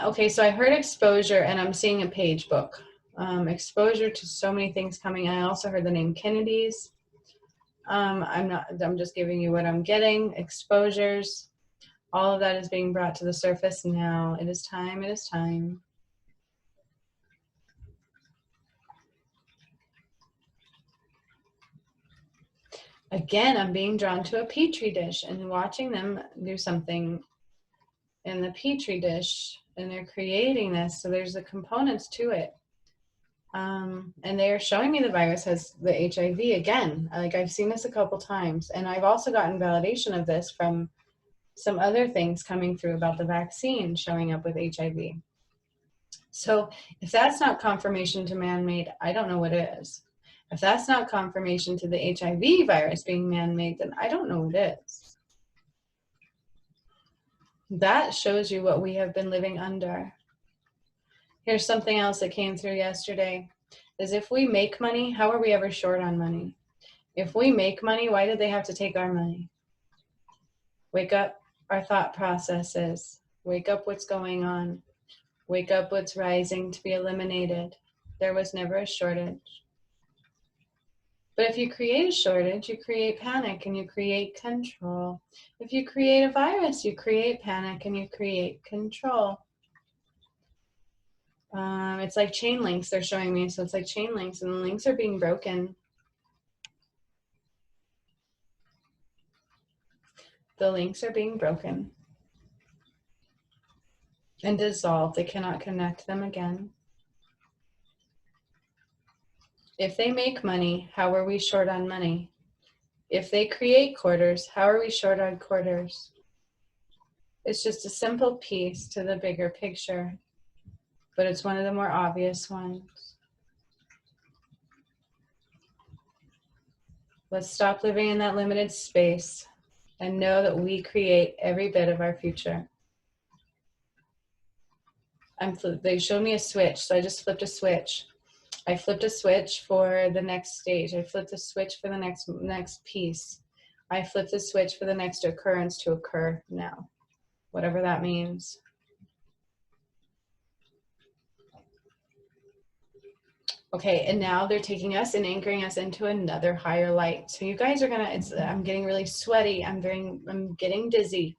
Okay, so I heard exposure, and I'm seeing a page book. Exposure to so many things coming. I also heard the name Kennedy's. I'm just giving you what I'm getting. Exposures. All of that is being brought to the surface now. It is time. It is time. Again, I'm being drawn to a petri dish and watching them do something in the petri dish, and they're creating this. So there's the components to it. And they are showing me the virus has the HIV again. Like, I've seen this a couple times, and I've also gotten validation of this from some other things coming through about the vaccine showing up with HIV. So if that's not confirmation to man-made, I don't know what is. If that's not confirmation to the HIV virus being man-made, then I don't know what is. That shows you what we have been living under. Here's something else that came through yesterday, is if we make money, how are we ever short on money? If we make money, why did they have to take our money? Wake up our thought processes. Wake up what's going on. Wake up what's rising to be eliminated. There was never a shortage. But if you create a shortage, you create panic and you create control. If you create a virus, you create panic and you create control. It's like chain links they're showing me. So it's like chain links, and the links are being broken. The links are being broken and dissolved. They cannot connect them again. If they make money, how are we short on money? If they create quarters, how are we short on quarters? It's just a simple piece to the bigger picture, but it's one of the more obvious ones. Let's stop living in that limited space and know that we create every bit of our future. They showed me a switch, so I just flipped a switch. I flipped a switch for the next stage. I flipped a switch for the next piece. I flipped the switch for the next occurrence to occur now, whatever that means. Okay, and now they're taking us and anchoring us into another higher light. So you guys are gonna, I'm getting really sweaty. I'm getting dizzy,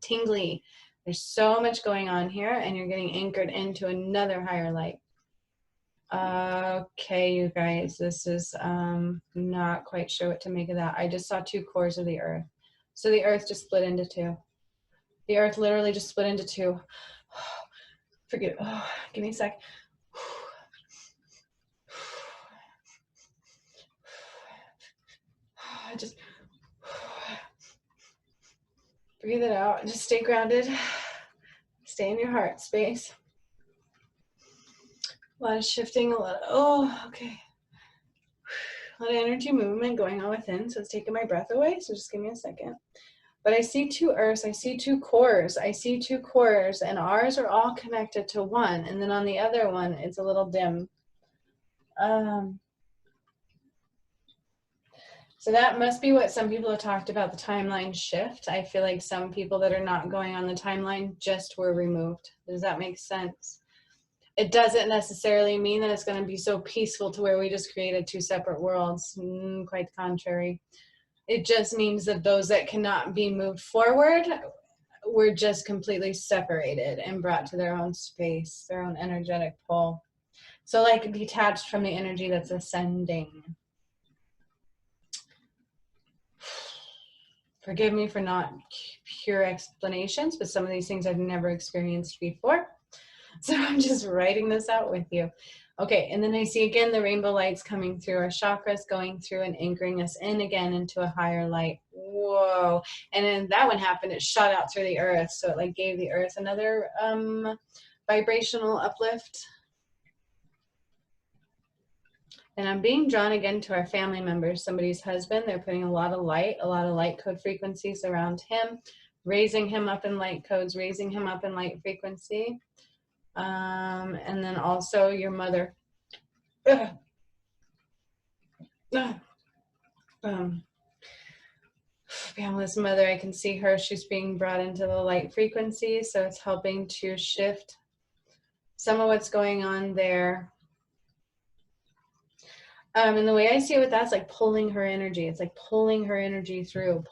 tingly. There's so much going on here, and you're getting anchored into another higher light. Okay, you guys, this is not quite sure what to make of that. I just saw two cores of the earth. So the earth just split into two. The earth literally just split into two. Forget it. Oh, give me a sec. Just breathe it out. Just stay grounded. Stay in your heart space. A lot of shifting, a lot of, oh, okay. A lot of energy movement going on within, so it's taking my breath away, so just give me a second. But I see two earths, I see two cores, and ours are all connected to one, and then on the other one, it's a little dim. So that must be what some people have talked about, the timeline shift. I feel like some people that are not going on the timeline just were removed. Does that make sense? It doesn't necessarily mean that it's going to be so peaceful to where we just created two separate worlds. Quite the contrary. It just means that those that cannot be moved forward were just completely separated and brought to their own space, their own energetic pole. So like detached from the energy that's ascending. Forgive me for not pure explanations, but some of these things I've never experienced before. So I'm just writing this out with you. Okay, and then I see again the rainbow lights coming through our chakras, going through and anchoring us in again into a higher light. Whoa. And then that one happened, it shot out through the earth. So it like gave the earth another vibrational uplift. And I'm being drawn again to our family members, somebody's husband. They're putting a lot of light code frequencies around him, raising him up in light codes, raising him up in light frequency. And then also your mother. Pamela's mother, I can see her. She's being brought into the light frequency. So it's helping to shift some of what's going on there. And the way I see it with that's like pulling her energy. It's like pulling her energy through,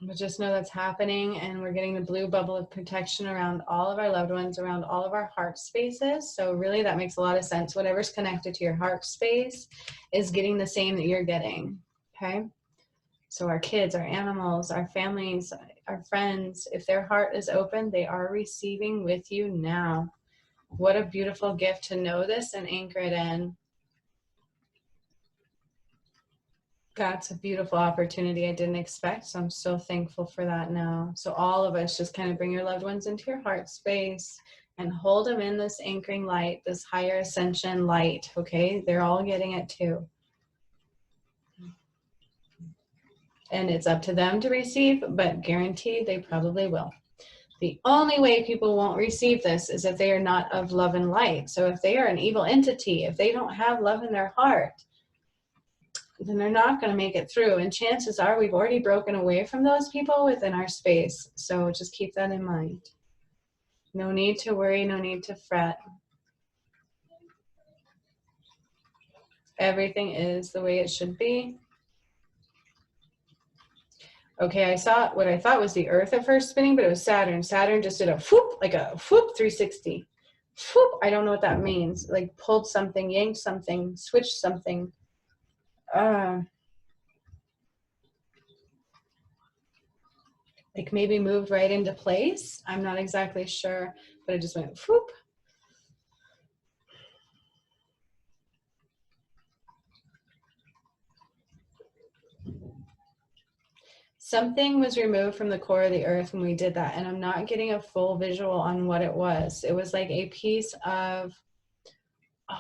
But just know that's happening, and we're getting the blue bubble of protection around all of our loved ones, around all of our heart spaces. So really that makes a lot of sense. Whatever's connected to your heart space is getting the same that you're getting, okay? So our kids, our animals, our families, our friends, if their heart is open, they are receiving with you now. What a beautiful gift to know this and anchor it in. That's a beautiful opportunity I didn't expect, so I'm so thankful for that now. So all of us just kind of bring your loved ones into your heart space and hold them in this anchoring light, this higher ascension light, okay? They're all getting it too. And it's up to them to receive, but guaranteed they probably will. The only way people won't receive this is if they are not of love and light. So if they are an evil entity, if they don't have love in their heart, then they're not going to make it through. And chances are we've already broken away from those people within our space. So just keep that in mind. No need to worry, no need to fret. Everything is the way it should be. Okay, I saw what I thought was the Earth at first spinning, but it was Saturn. Saturn just did a whoop, like a whoop 360. Whoop, I don't know what that means. Like pulled something, yanked something, switched something. Like maybe moved right into place. I'm not exactly sure, but it just went whoop. something was removed from the core of the earth when we did that, and I'm not getting a full visual on what it was. It was like a piece of,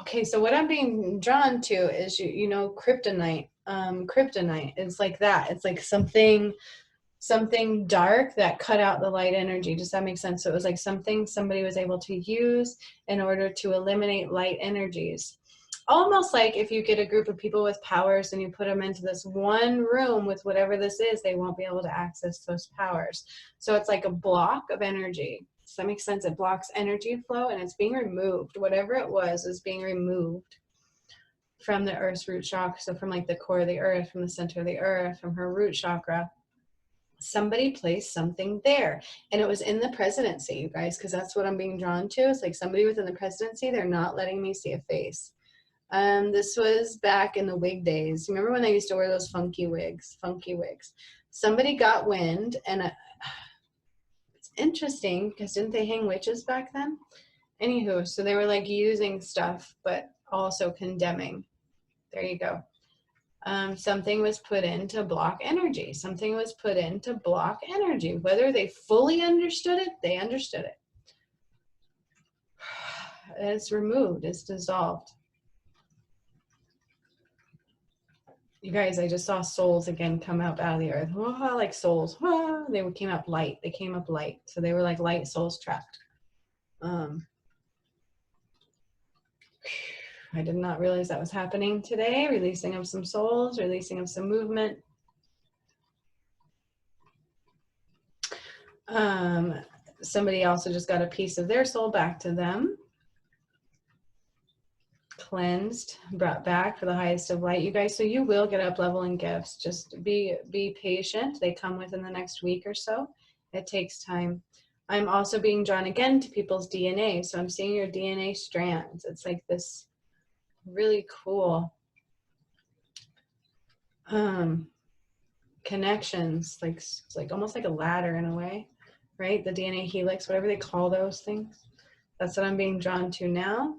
okay, so what I'm being drawn to is, you know, kryptonite. Kryptonite is like that. It's like something dark that cut out the light energy. Does that make sense? So it was like something somebody was able to use in order to eliminate light energies. Almost like if you get a group of people with powers and you put them into this one room with whatever this is, they won't be able to access those powers. So it's like a block of energy. Does that make sense? It blocks energy flow, and it's being removed. Whatever it was is being removed from the earth's root chakra. So from like the core of the earth, from the center of the earth, from her root chakra. Somebody placed something there, and it was in the presidency, you guys, because that's what I'm being drawn to. It's like somebody within the presidency. They're not letting me see a face. This was back in the wig days. Remember when they used to wear those funky wigs? Somebody got wind, and it's interesting because didn't they hang witches back then? Anywho, so they were like using stuff, but also condemning. There you go. Something was put in to block energy. Something was put in to block energy. Whether they fully understood it, they understood it. It's removed. It's dissolved. You guys, I just saw souls again come up out of the earth. Oh, like souls. Oh, they came up light. They came up light. So they were like light souls trapped. I did not realize that was happening today. Releasing of some souls, releasing of some movement. Somebody also just got a piece of their soul back to them. Cleansed, brought back for the highest of light, you guys. So you will get up leveling gifts. Just be patient. They come within the next week or so. It takes time. I'm also being drawn again to people's DNA. So I'm seeing your DNA strands. It's like this really cool connections, like almost like a ladder in a way, right? The DNA helix, whatever they call those things. That's what I'm being drawn to now.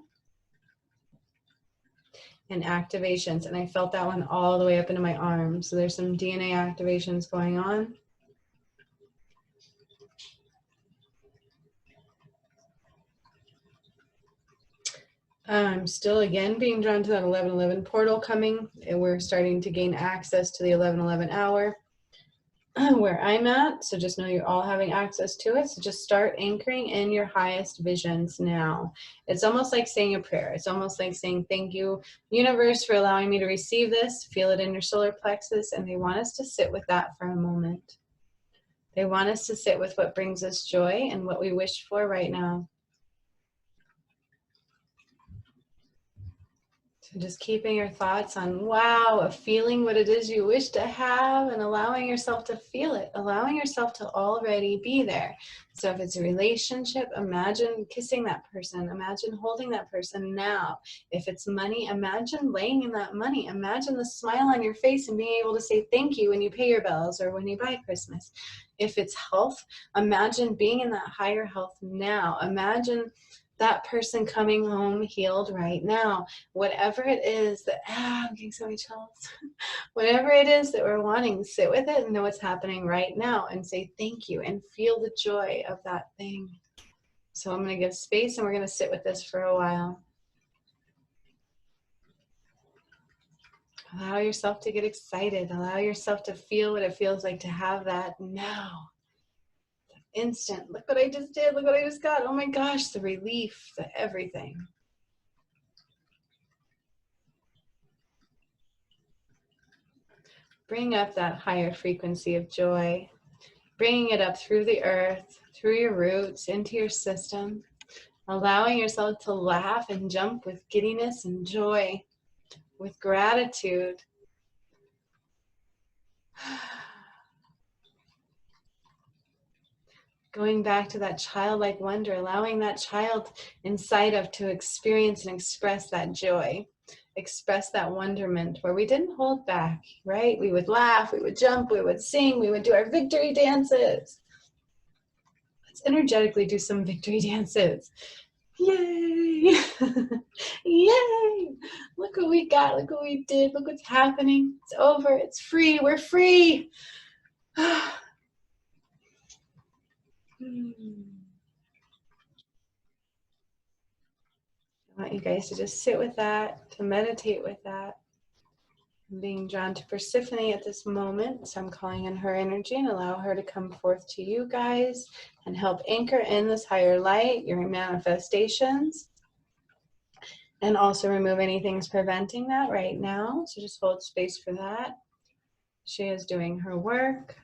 And activations, and I felt that one all the way up into my arms. So there's some DNA activations going on. I'm still again being drawn to that 11:11 portal coming, and we're starting to gain access to the 11:11 hour where I'm at. So just know you're all having access to it. So just start anchoring in your highest visions now. It's almost like saying a prayer. It's almost like saying, thank you, universe, for allowing me to receive this. Feel it in your solar plexus. And they want us to sit with that for a moment. They want us to sit with what brings us joy and what we wish for right now. So just keeping your thoughts on, wow, of feeling what it is you wish to have and allowing yourself to feel it, allowing yourself to already be there. So if it's a relationship, imagine kissing that person, imagine holding that person now. If it's money, imagine laying in that money. Imagine the smile on your face and being able to say thank you when you pay your bills or when you buy Christmas. If it's health, imagine being in that higher health now. Imagine that person coming home healed right now. Whatever it is that, I'm getting so many chills. Whatever it is that we're wanting, sit with it and know what's happening right now and say thank you and feel the joy of that thing. So I'm going to give space and we're going to sit with this for a while. Allow yourself to get excited. Allow yourself to feel what it feels like to have that now. Instant. Look what I just did. Look what I just got. Oh my gosh, the relief, the everything. Bring up that higher frequency of joy. Bringing it up through the earth, through your roots, into your system. Allowing yourself to laugh and jump with giddiness and joy, with gratitude. Going back to that childlike wonder, allowing that child inside of to experience and express that joy, express that wonderment where we didn't hold back, right? We would laugh, we would jump, we would sing, we would do our victory dances. Let's energetically do some victory dances. Yay! Yay! Look what we got, look what we did, look what's happening. It's over, it's free, we're free. I want you guys to just sit with that, to meditate with that. I'm being drawn to Persephone at this moment, so I'm calling in her energy and allow her to come forth to you guys and help anchor in this higher light, your manifestations, and also remove anything preventing that right now. So just hold space for that. She is doing her work.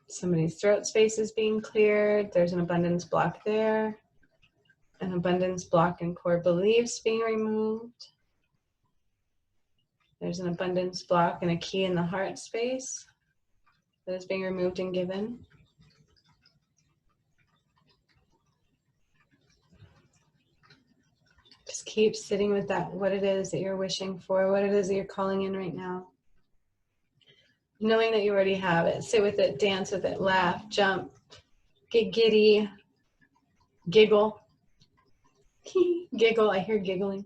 Somebody's throat space is being cleared. There's an abundance block there. An abundance block in core beliefs being removed. There's an abundance block and a key in the heart space that is being removed and given. Just keep sitting with that, what it is that you're wishing for, what it is that you're calling in right now. Knowing that you already have it. Sit with it, dance with it, laugh, jump, get giddy, giggle. Giggle, I hear giggling.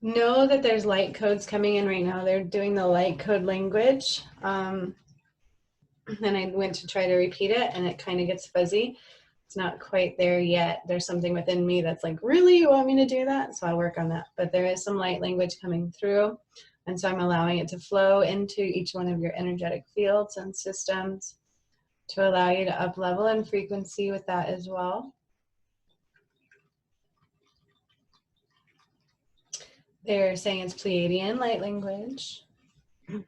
Know that there's light codes coming in right now. They're doing the light code language. And I went to try to repeat it and it kind of gets fuzzy. It's not quite there yet. There's something within me that's like, really, you want me to do that? So I'll work on that. But there is some light language coming through. And so I'm allowing it to flow into each one of your energetic fields and systems to allow you to up level in frequency with that as well. They're saying it's Pleiadian light language. And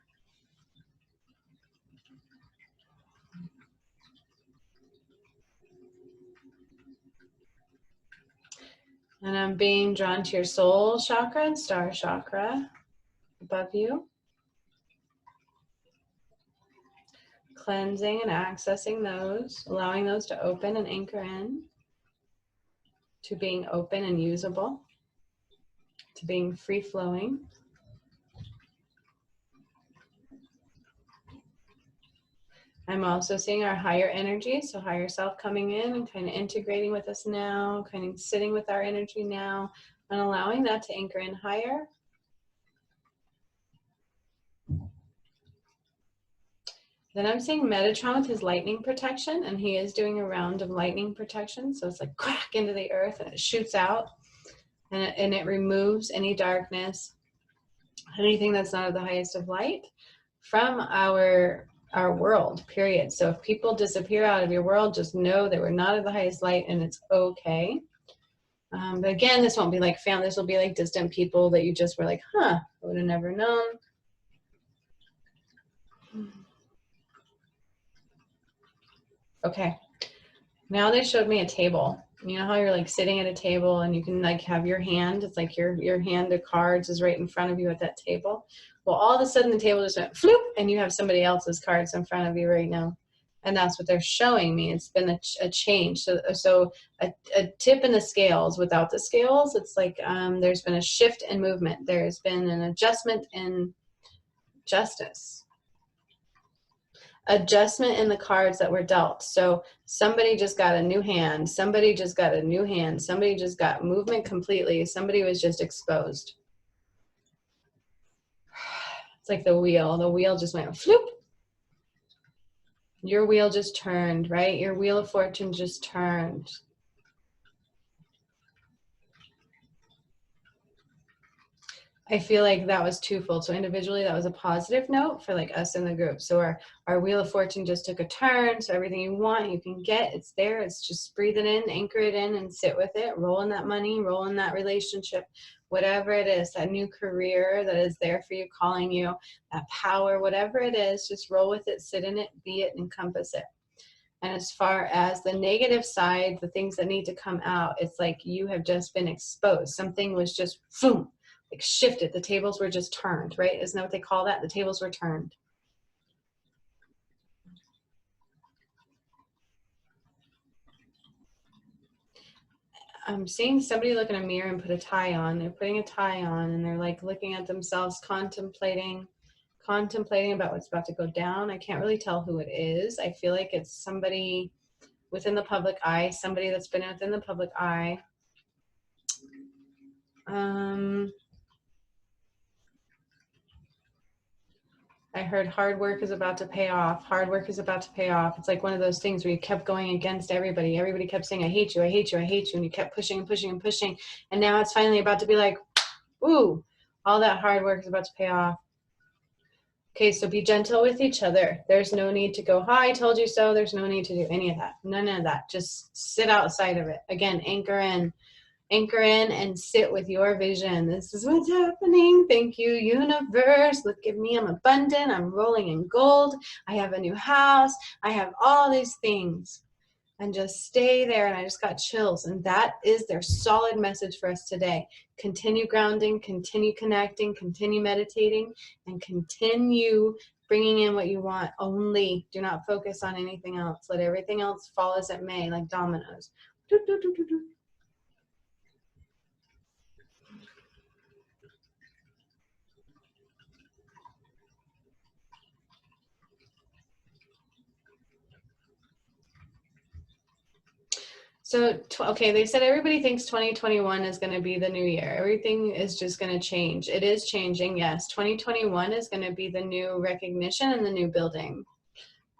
I'm being drawn to your soul chakra and star chakra above you. Cleansing and accessing those, allowing those to open and anchor in to being open and usable, to being free-flowing. I'm also seeing our higher energy, so higher self coming in and kind of integrating with us now, kind of sitting with our energy now, and allowing that to anchor in higher. Then I'm seeing Metatron with his lightning protection, and he is doing a round of lightning protection, so it's like crack into the earth, and it shoots out, and it removes any darkness, anything that's not of the highest of light from our world, period. So if people disappear out of your world, just know they were not of the highest light, and it's okay. But again, this won't be like family. This will be like distant people that you just were like, huh, I would have never known. Okay. Now they showed me a table. You know how you're like sitting at a table and you can like have your hand, it's like your hand of cards is right in front of you at that table. Well, all of a sudden the table just went floop and you have somebody else's cards in front of you right now. And that's what they're showing me. It's been a change. So a tip in the scales. Without the scales, it's like there's been a shift in movement. There's been an adjustment in justice. Adjustment in the cards that were dealt. So somebody just got a new hand. Somebody just got a new hand. Somebody just got movement completely. Somebody was just exposed. It's like the wheel. The wheel just went floop. Your wheel just turned, right? Your wheel of fortune just turned. I feel like that was twofold. So individually, that was a positive note for like us in the group. So our wheel of fortune just took a turn. So everything you want, you can get, it's there. It's just breathe it in, anchor it in and sit with it. Roll in that money, roll in that relationship, whatever it is, that new career that is there for you, calling you, that power, whatever it is, just roll with it, sit in it, be it, encompass it. And as far as the negative side, the things that need to come out, it's like you have just been exposed. Something was just boom. Like shifted, the tables were just turned, right? Isn't that what they call that? The tables were turned. I'm seeing somebody look in a mirror and put a tie on. They're putting a tie on and they're like looking at themselves, contemplating about what's about to go down. I can't really tell who it is. I feel like it's somebody within the public eye, somebody that's been within the public eye. I heard hard work is about to pay off. Hard work is about to pay off. It's like one of those things where you kept going against everybody. Everybody kept saying, I hate you, I hate you, I hate you. And you kept pushing and pushing and pushing. And now it's finally about to be like, ooh, all that hard work is about to pay off. Okay, so be gentle with each other. There's no need to go, hi, I told you so. There's no need to do any of that. None of that. Just sit outside of it. Again, anchor in. Anchor in and sit with your vision. This is what's happening. Thank you, universe. Look at me. I'm abundant. I'm rolling in gold. I have a new house. I have all these things. And just stay there. And I just got chills. And that is their solid message for us today. Continue grounding, continue connecting, continue meditating, and continue bringing in what you want. Only do not focus on anything else. Let everything else fall as it may, like dominoes. Do, do, do, do, do. So, okay, they said everybody thinks 2021 is going to be the new year. Everything is just going to change. It is changing, yes. 2021 is going to be the new recognition and the new building.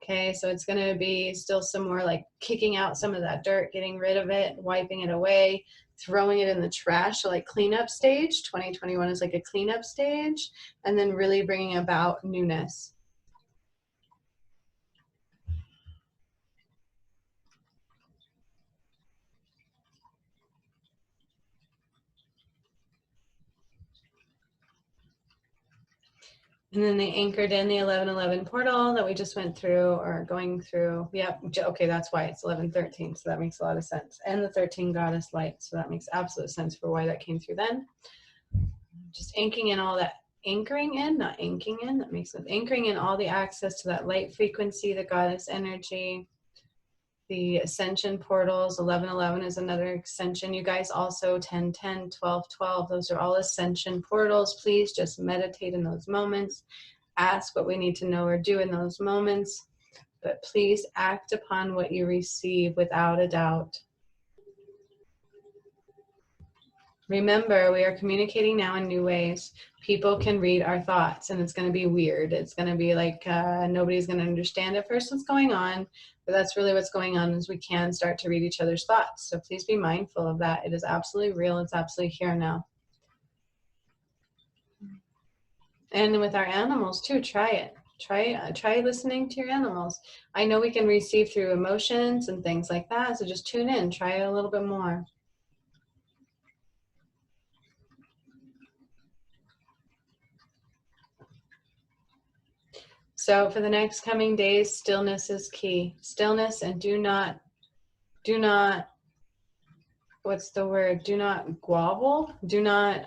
Okay, so it's going to be still some more like kicking out some of that dirt, getting rid of it, wiping it away, throwing it in the trash. So like cleanup stage, 2021 is like a cleanup stage, and then really bringing about newness. And then they anchored in the 1111 portal that we just went through or going through. Yep. Okay, that's why it's 1113. So that makes a lot of sense. And the 13 goddess light. So that makes absolute sense for why that came through then. Just anchoring in all that, anchoring in, not inking in. That makes sense. Anchoring in all the access to that light frequency, the goddess energy, the ascension portals. 1111 is another ascension. You guys also 10, 10, 12, 12. Those are all ascension portals. Please just meditate in those moments. Ask what we need to know or do in those moments. But please act upon what you receive without a doubt. Remember, we are communicating now in new ways. People can read our thoughts, and it's going to be weird. It's going to be like nobody's going to understand at first what's going on, but that's really what's going on is we can start to read each other's thoughts. So please be mindful of that. It is absolutely real. It's absolutely here now. And with our animals too, try it. Try listening to your animals. I know we can receive through emotions and things like that, so just tune in. Try it a little bit more. So for the next coming days, stillness is key. Stillness, and do not, what's the word? Do not grovel. Do not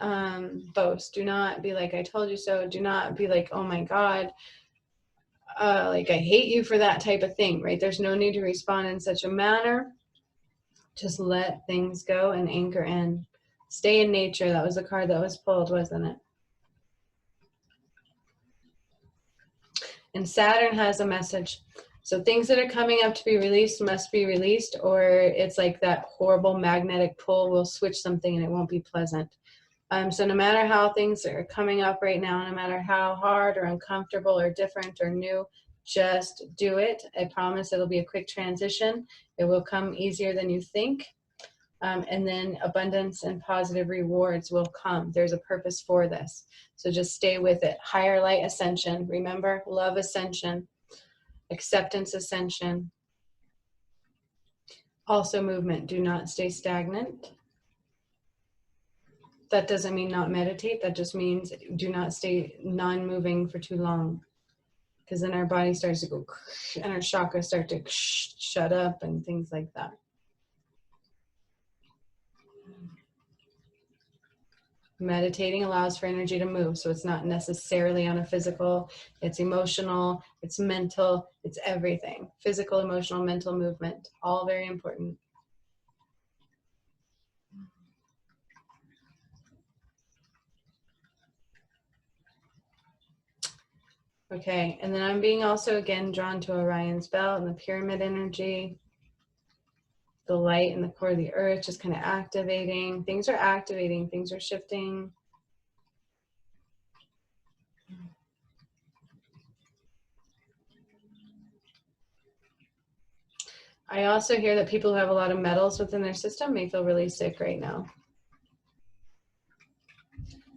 boast. Do not be like, I told you so. Do not be like, oh my God, like I hate you for that type of thing, right? There's no need to respond in such a manner. Just let things go and anchor in. Stay in nature. That was the card that was pulled, wasn't it? And Saturn has a message. So things that are coming up to be released must be released, or it's like that horrible magnetic pull will switch something and it won't be pleasant. So no matter how things are coming up right now, no matter how hard or uncomfortable or different or new, just do it. I promise it'll be a quick transition. It will come easier than you think. And then abundance and positive rewards will come. There's a purpose for this. So just stay with it. Higher light ascension. Remember, love ascension, acceptance ascension. Also movement. Do not stay stagnant. That doesn't mean not meditate. That just means do not stay non-moving for too long. Because then our body starts to go and our chakras start to shut up and things like that. Meditating allows for energy to move, so it's not necessarily on a physical, it's emotional, it's mental, it's everything. Physical, emotional, mental movement, all very important. Okay, and then I'm being also again drawn to Orion's belt and the pyramid energy, the light and the core of the earth, just kind of activating. Things are activating, things are shifting. I also hear that people who have a lot of metals within their system may feel really sick right now.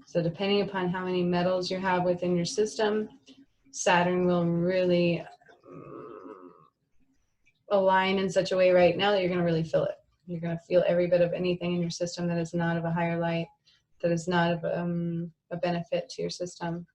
So depending upon how many metals you have within your system, Saturn will really align in such a way right now that you're going to really feel it. You're going to feel every bit of anything in your system that is not of a higher light, that is not of a benefit to your system.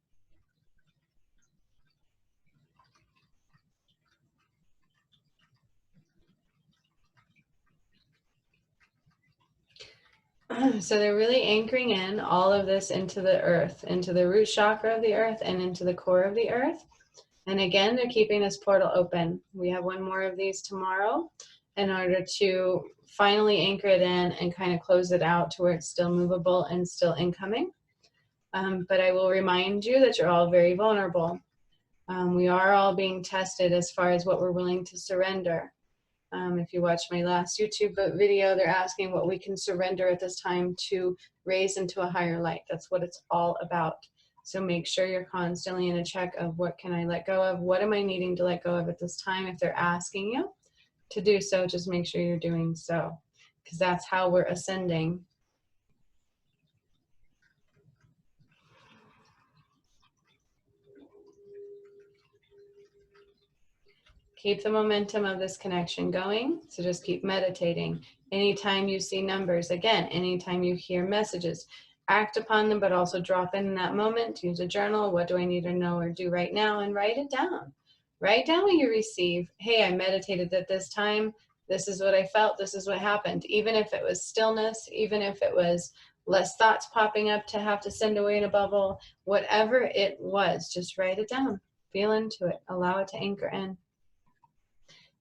So they're really anchoring in all of this into the earth, into the root chakra of the earth and into the core of the earth. And again, they're keeping this portal open. We have one more of these tomorrow in order to finally anchor it in and kind of close it out to where it's still movable and still incoming. But I will remind you that you're all very vulnerable. We are all being tested as far as what we're willing to surrender. If you watch my last YouTube video, they're asking what we can surrender at this time to raise into a higher light. That's what it's all about. So make sure you're constantly in a check of what can I let go of? What am I needing to let go of at this time? If they're asking you to do so, just make sure you're doing so, because that's how we're ascending. Keep the momentum of this connection going. So just keep meditating. Anytime you see numbers, again, anytime you hear messages, act upon them, but also drop in that moment. Use a journal. What do I need to know or do right now? And write it down. Write down what you receive. Hey, I meditated at this time. This is what I felt. This is what happened. Even if it was stillness, even if it was less thoughts popping up to have to send away in a bubble, whatever it was, just write it down. Feel into it. Allow it to anchor in.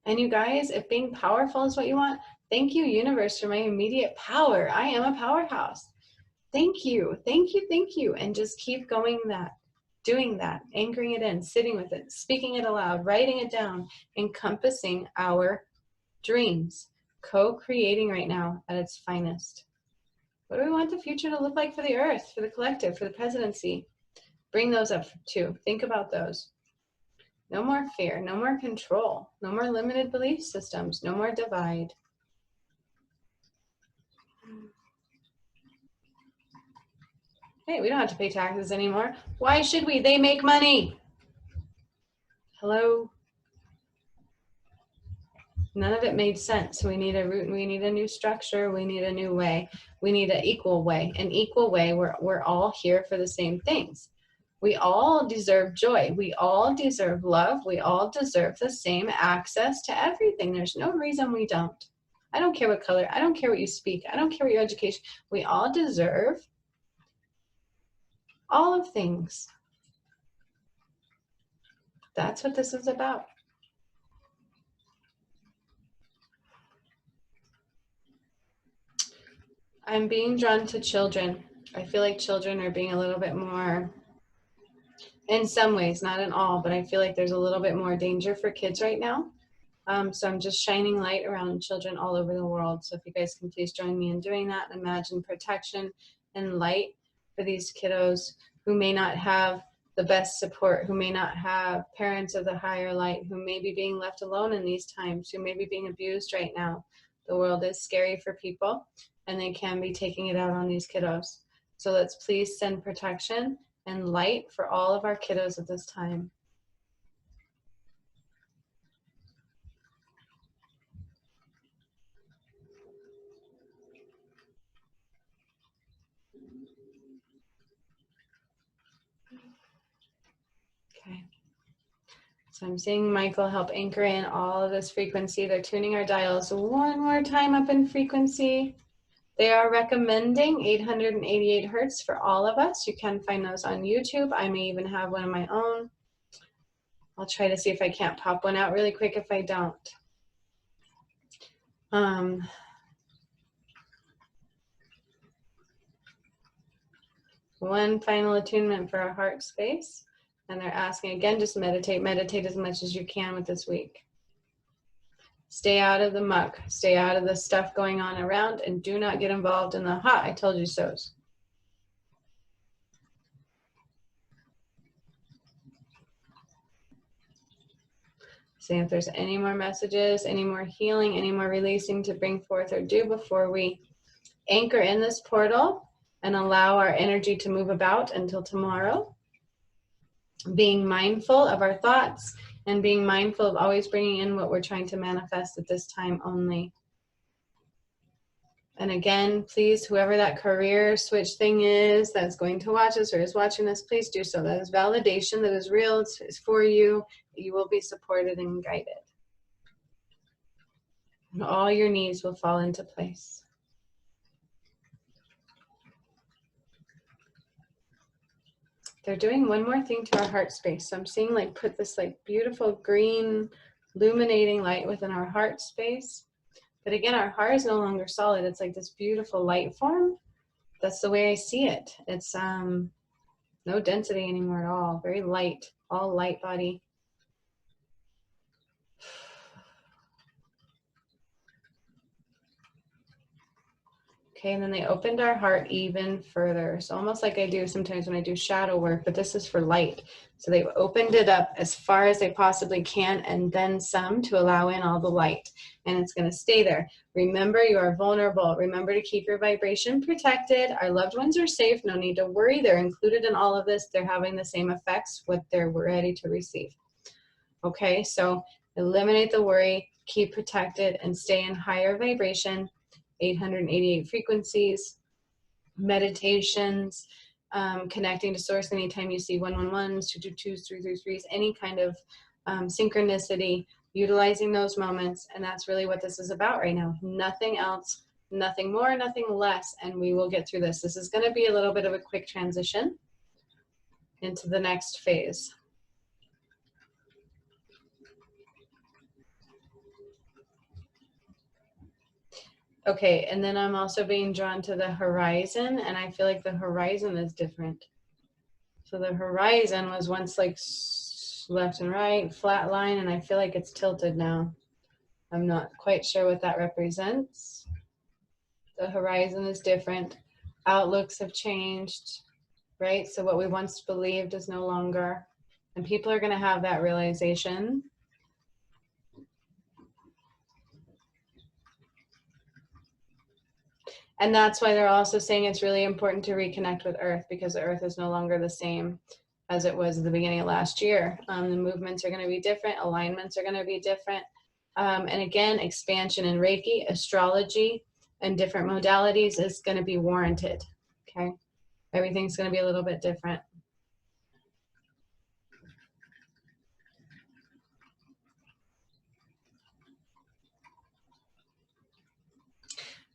And you guys, if being powerful is what you want, thank you, universe, for my immediate power. I am a powerhouse. Thank you, thank you, thank you. And just keep going that, doing that, anchoring it in, sitting with it, speaking it aloud, writing it down, encompassing our dreams, co-creating right now at its finest. What do we want the future to look like for the earth, for the collective, for the presidency? Bring those up too. Think about those. No more fear, no more control, no more limited belief systems, no more divide. Hey, we don't have to pay taxes anymore. Why should we? They make money. Hello? None of it made sense. We need a root, we need a new structure, we need a new way. We need an equal way. An equal way where we're all here for the same things. We all deserve joy. We all deserve love. We all deserve the same access to everything. There's no reason we don't. I don't care what color. I don't care what you speak. I don't care what your education. We all deserve all of things. That's what this is about. I'm being drawn to children. I feel like children are being a little bit more, in some ways, not in all, but I feel like there's a little bit more danger for kids right now. So I'm just shining light around children all over the world. So if you guys can please join me in doing that, imagine protection and light for these kiddos who may not have the best support, who may not have parents of the higher light, who may be being left alone in these times, who may be being abused right now. The world is scary for people, and they can be taking it out on these kiddos. So let's please send protection and light for all of our kiddos at this time. Okay. So I'm seeing Michael help anchor in all of this frequency. They're tuning our dials one more time up in frequency. They are recommending 888 hertz for all of us. You can find those on YouTube. I may even have one of my own. I'll try to see if I can't pop one out really quick if I don't. One final attunement for our heart space. And they're asking again, just meditate. Meditate as much as you can with this week. Stay out of the muck. Stay out of the stuff going on around, and do not get involved in the I told you so's. See if there's any more messages, any more healing, any more releasing to bring forth or do before we anchor in this portal and allow our energy to move about until tomorrow. Being mindful of our thoughts and being mindful of always bringing in what we're trying to manifest at this time only. And again, please, whoever that career switch thing is that's going to watch us or is watching us, please do so. That is validation, that is real, it's for you. You will be supported and guided. And all your needs will fall into place. They're doing one more thing to our heart space. So I'm seeing like put this like beautiful green illuminating light within our heart space. But again, our heart is no longer solid. It's like this beautiful light form. That's the way I see it. It's no density anymore at all. Very light, all light body. Okay, and then they opened our heart even further. So almost like I do sometimes when I do shadow work, but this is for light. So they've opened it up as far as they possibly can and then some to allow in all the light. And it's going to stay there. Remember, you are vulnerable. Remember to keep your vibration protected. Our loved ones are safe. No need to worry. They're included in all of this. They're having the same effects, what they're ready to receive. Okay, so eliminate the worry, keep protected, and stay in higher vibration. 888 frequencies, meditations, connecting to source anytime you see 111s, 222s, 333s, any kind of synchronicity, utilizing those moments. And that's really what this is about right now. Nothing else, nothing more, nothing less. And we will get through this. This is going to be a little bit of a quick transition into the next phase. Okay, and then I'm also being drawn to the horizon, and I feel like the horizon is different. So the horizon was once like left and right, flat line, and I feel like it's tilted now. I'm not quite sure what that represents. The horizon is different. Outlooks have changed, right? So what we once believed is no longer, and people are going to have that realization. And that's why they're also saying it's really important to reconnect with Earth, because the Earth is no longer the same as it was at the beginning of last year. The movements are going to be different. Alignments are going to be different. And again, expansion in Reiki, astrology, and different modalities is going to be warranted. Okay. Everything's going to be a little bit different.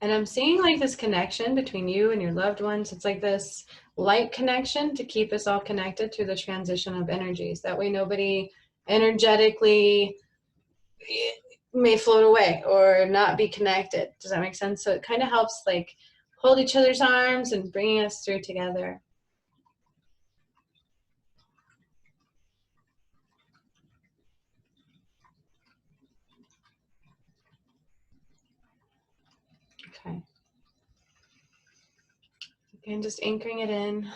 And I'm seeing like this connection between you and your loved ones. It's like this light connection to keep us all connected through the transition of energies. That way nobody energetically may float away or not be connected. Does that make sense? So it kind of helps like hold each other's arms and bringing us through together. Okay. Again, just anchoring it in.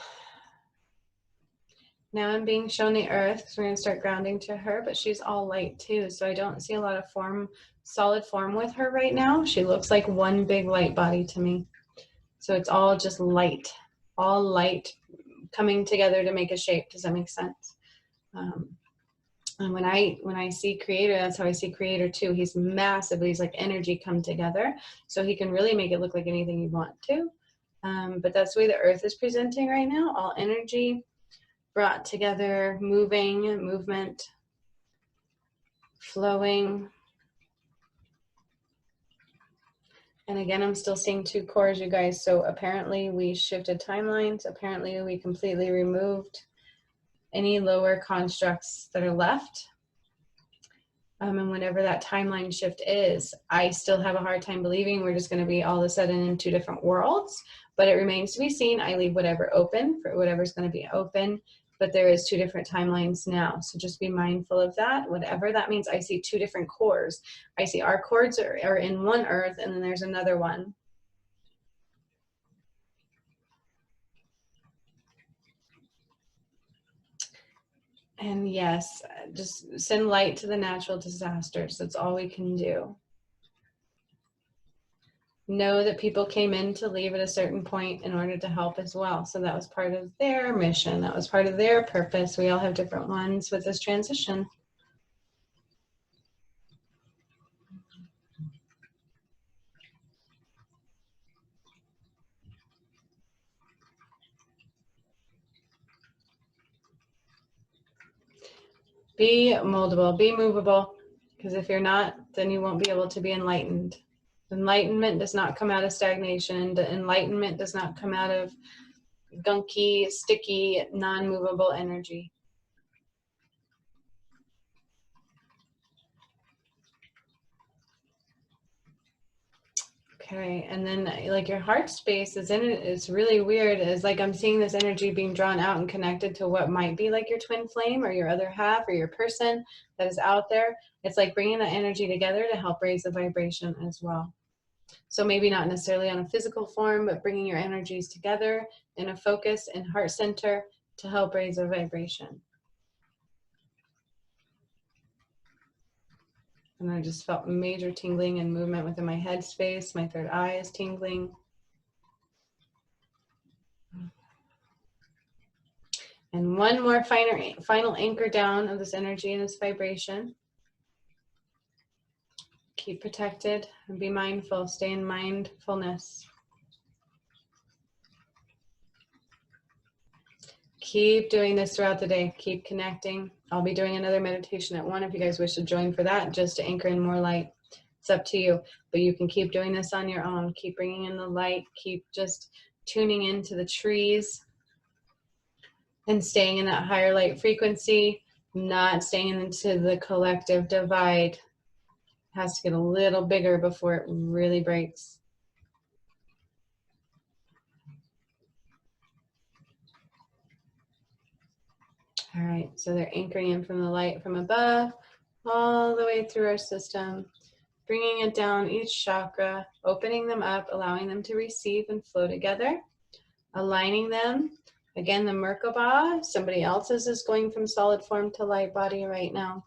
Now I'm being shown the Earth, so we're going to start grounding to her, but she's all light too, so I don't see a lot of form, solid form with her right now. She looks like one big light body to me. So it's all just light, all light coming together to make a shape. Does that make sense? And when I see Creator, that's how I see Creator too. He's massive. He's like energy come together, so he can really make it look like anything you want to. But that's the way the Earth is presenting right now. All energy brought together, moving, movement, flowing. And again, I'm still seeing two cores, you guys. So apparently we shifted timelines. Apparently we completely removed any lower constructs that are left. And whenever that timeline shift is, I still have a hard time believing we're just going to be all of a sudden in two different worlds. But it remains to be seen. I leave whatever open for whatever's going to be open. but there is 2 different timelines now. So just be mindful of that, whatever that means. I see 2 different cores. I see our cores are in one earth, and then there's another one. And yes, just send light to the natural disasters. That's all we can do. Know that people came in to leave at a certain point in order to help as well. So that was part of their mission. That was part of their purpose. We all have different ones with this transition. Be moldable, be movable, because if you're not, then you won't be able to be enlightened. Enlightenment does not come out of stagnation. The enlightenment does not come out of gunky, sticky, non-movable energy. Okay, and then like your heart space is in it. It's really weird. It's like I'm seeing this energy being drawn out and connected to what might be like your twin flame or your other half or your person that is out there. It's like bringing that energy together to help raise the vibration as well. So maybe not necessarily on a physical form, but bringing your energies together in a focus and heart center to help raise the vibration. And I just felt major tingling and movement within my head space. My third eye is tingling. And one more final anchor down of this energy and this vibration. Keep protected and be mindful. Stay in mindfulness. Keep doing this throughout the day. Keep connecting. I'll be doing another meditation at 1 if you guys wish to join for that, just to anchor in more light. It's up to you, but you can keep doing this on your own. Keep bringing in the light. Keep just tuning into the trees and staying in that higher light frequency, not staying into the collective divide. It has to get a little bigger before it really breaks. All right, so they're anchoring in from the light from above, all the way through our system, bringing it down each chakra, opening them up, allowing them to receive and flow together, aligning them. Again, the Merkaba, somebody else's is going from solid form to light body right now.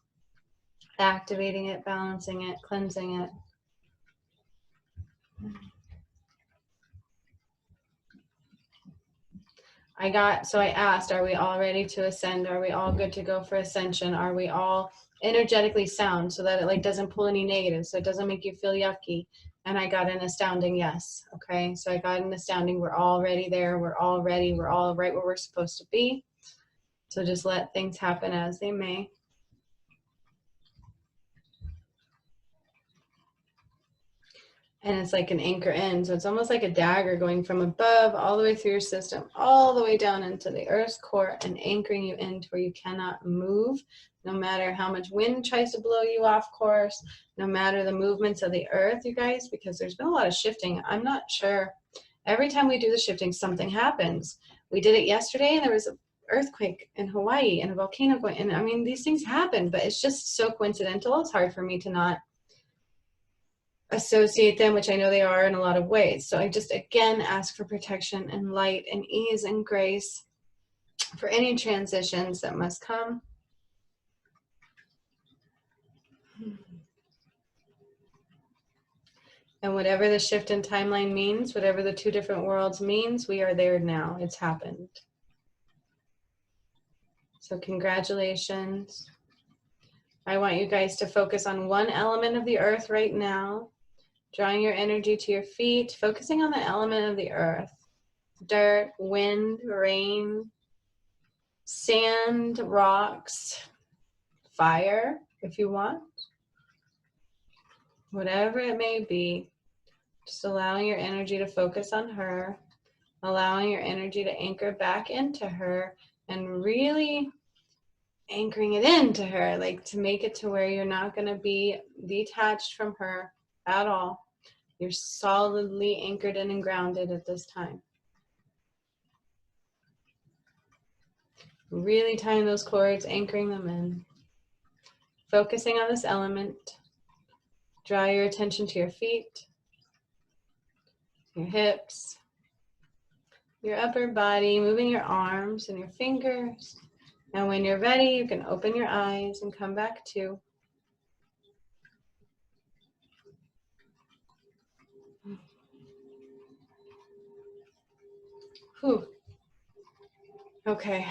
Activating it, balancing it, cleansing it. I asked, are we all ready to ascend? Are we all good to go for ascension? Are we all energetically sound so that it like doesn't pull any negative, so it doesn't make you feel yucky? And I got an astounding yes. Okay, so I got an astounding, we're all ready there, we're all ready, we're all right where we're supposed to be. So just let things happen as they may. And it's like an anchor in, so it's almost like a dagger going from above all the way through your system, all the way down into the earth's core and anchoring you into where you cannot move, no matter how much wind tries to blow you off course, no matter the movements of the earth, you guys, because there's been a lot of shifting. I'm not sure. Every time we do the shifting, something happens. We did it yesterday and there was an earthquake in Hawaii and a volcano going, and I mean, these things happen, but it's just so coincidental. It's hard for me to not associate them, which I know they are in a lot of ways. So I just again ask for protection and light and ease and grace for any transitions that must come. And whatever the shift in timeline means, whatever the 2 different worlds means, we are there now. It's happened. So congratulations. I want you guys to focus on one element of the earth right now. Drawing your energy to your feet, focusing on the element of the earth. Dirt, wind, rain, sand, rocks, fire, if you want. Whatever it may be, just allowing your energy to focus on her, allowing your energy to anchor back into her, and really anchoring it into her, like to make it to where you're not going to be detached from her at all. You're solidly anchored in and grounded at this time. Really tying those cords, anchoring them in. Focusing on this element. Draw your attention to your feet, your hips, your upper body, moving your arms and your fingers. And when you're ready, you can open your eyes and come back to. Whew. Okay.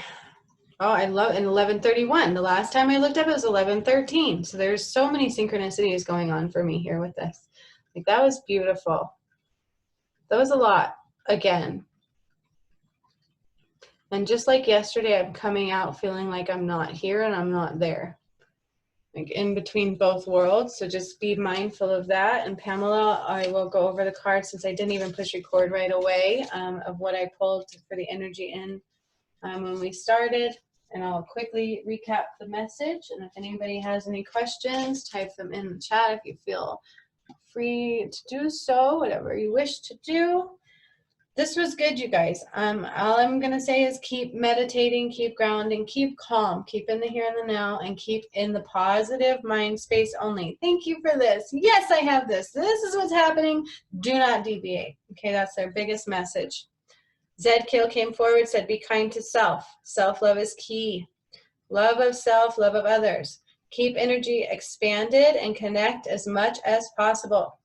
Oh, I love, and 11:31. The last time I looked up, it was 11:13. So there's so many synchronicities going on for me here with this. Like, that was beautiful. That was a lot, again. And just like yesterday, I'm coming out feeling like I'm not here and I'm not there. Like in between both worlds. So just be mindful of that. And Pamela, I will go over the cards since I didn't even push record right away of what I pulled for the energy in when we started. And I'll quickly recap the message. And if anybody has any questions, type them in the chat if you feel free to do so, whatever you wish to do. This was good, you guys. All I'm going to say is keep meditating, keep grounding, keep calm, keep in the here and the now, and keep in the positive mind space only. Thank you for this. Yes, I have this. This is what's happening. Do not deviate. Okay, that's their biggest message. Zed Kill came forward, said, be kind to self. Self-love is key. Love of self, love of others. Keep energy expanded and connect as much as possible.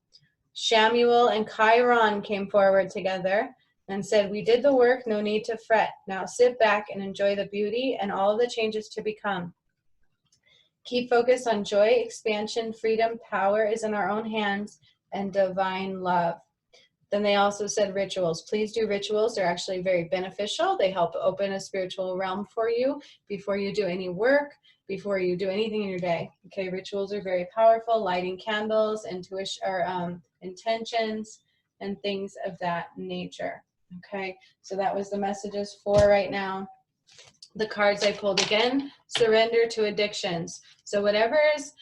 Shamuel and Chiron came forward together and said, we did the work, no need to fret. Now sit back and enjoy the beauty and all the changes to become. Keep focused on joy, expansion, freedom, power is in our own hands, and divine love. Then they also said rituals. Please do rituals. They're actually very beneficial. They help open a spiritual realm for you before you do any work, before you do anything in your day. Okay, rituals are very powerful. Lighting candles, intuition, or intentions, and things of that nature. Okay, so that was the messages for right now. The cards I pulled again, surrender to addictions. So whatever is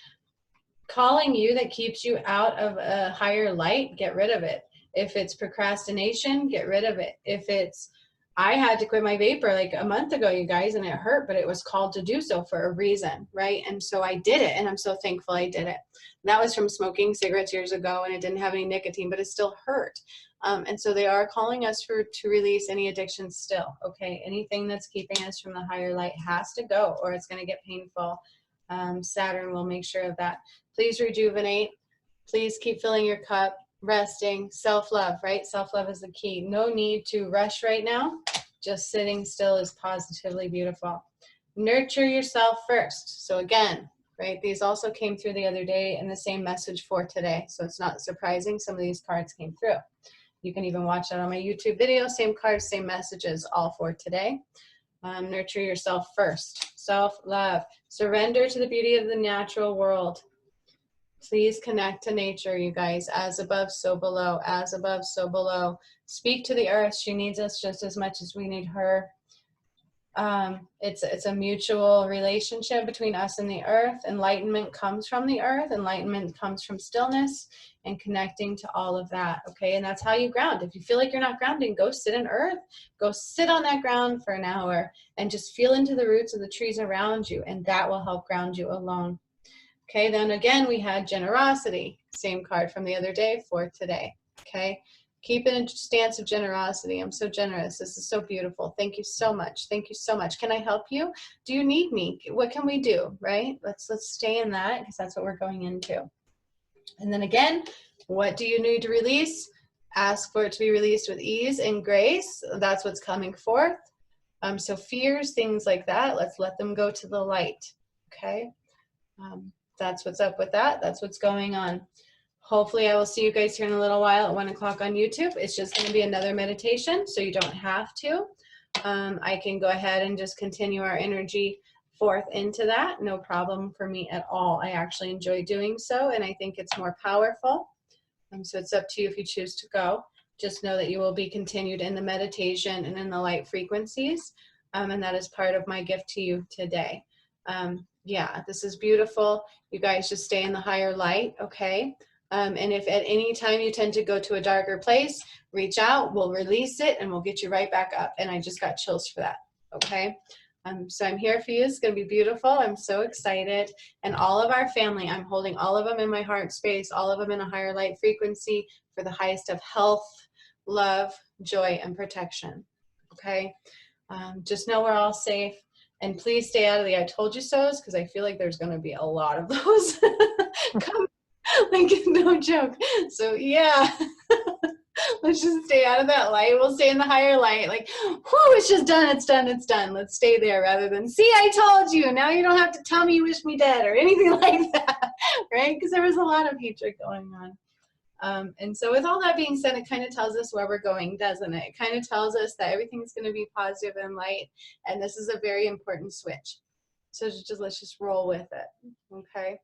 calling you that keeps you out of a higher light, get rid of it. If it's procrastination, get rid of it. If it's, I had to quit my vapor like a month ago, you guys, and it hurt, but it was called to do so for a reason, right? And so I did it, and I'm so thankful I did it. And that was from smoking cigarettes years ago, and it didn't have any nicotine, but it still hurt. And so they are calling us to release any addictions still, okay? Anything that's keeping us from the higher light has to go, or it's going to get painful. Saturn will make sure of that. Please rejuvenate. Please keep filling your cup. Resting, self-love, right? Self-love is the key. No need to rush right now. Just sitting still is positively beautiful. Nurture yourself first. So again, right, these also came through the other day and the same message for today. So it's not surprising some of these cards came through. You can even watch that on my YouTube video. Same cards, same messages, all for today. Nurture yourself first. Self-love. Surrender to the beauty of the natural world. Please connect to nature, you guys. As above, so below. As above, so below. Speak to the earth. She needs us just as much as we need her. It's a mutual relationship between us and the earth. Enlightenment comes from the earth. Enlightenment comes from stillness and connecting to all of that, okay? And that's how you ground. If you feel like you're not grounding, go sit in earth. Go sit on that ground for an hour and just feel into the roots of the trees around you, and that will help ground you alone. Okay, then again, we had generosity. Same card from the other day for today, okay? Keep in a stance of generosity. I'm so generous. This is so beautiful. Thank you so much. Thank you so much. Can I help you? Do you need me? What can we do, right? Let's stay in that because that's what we're going into. And then again, what do you need to release? Ask for it to be released with ease and grace. That's what's coming forth. So fears, things like that, let's let them go to the light, okay? That's what's up with that. That's what's going on. Hopefully I will see you guys here in a little while at 1 o'clock on YouTube. It's just going to be another meditation, so you don't have to. I can go ahead and just continue our energy forth into that. No problem for me at all. I actually enjoy doing so, and I think it's more powerful. So it's up to you if you choose to go. Just know that you will be continued in the meditation and in the light frequencies, and that is part of my gift to you today. Yeah, this is beautiful. You guys just stay in the higher light, okay? And if at any time you tend to go to a darker place, reach out, we'll release it, and we'll get you right back up. And I just got chills for that, okay? So I'm here for you. It's going to be beautiful. I'm so excited. And all of our family, I'm holding all of them in my heart space, all of them in a higher light frequency for the highest of health, love, joy, and protection. Okay? Just know we're all safe. And please stay out of the I told you so's, because I feel like there's going to be a lot of those. Come, like, no joke. So, yeah. Let's just stay out of that light. We'll stay in the higher light. Like, whoo, it's just done. It's done. It's done. Let's stay there rather than, see, I told you. Now you don't have to tell me you wish me dead or anything like that, right? Because there was a lot of hatred going on. And so with all that being said, it kind of tells us where we're going, doesn't it? It kind of tells us that everything's going to be positive and light. And this is a very important switch. So let's just roll with it. Okay.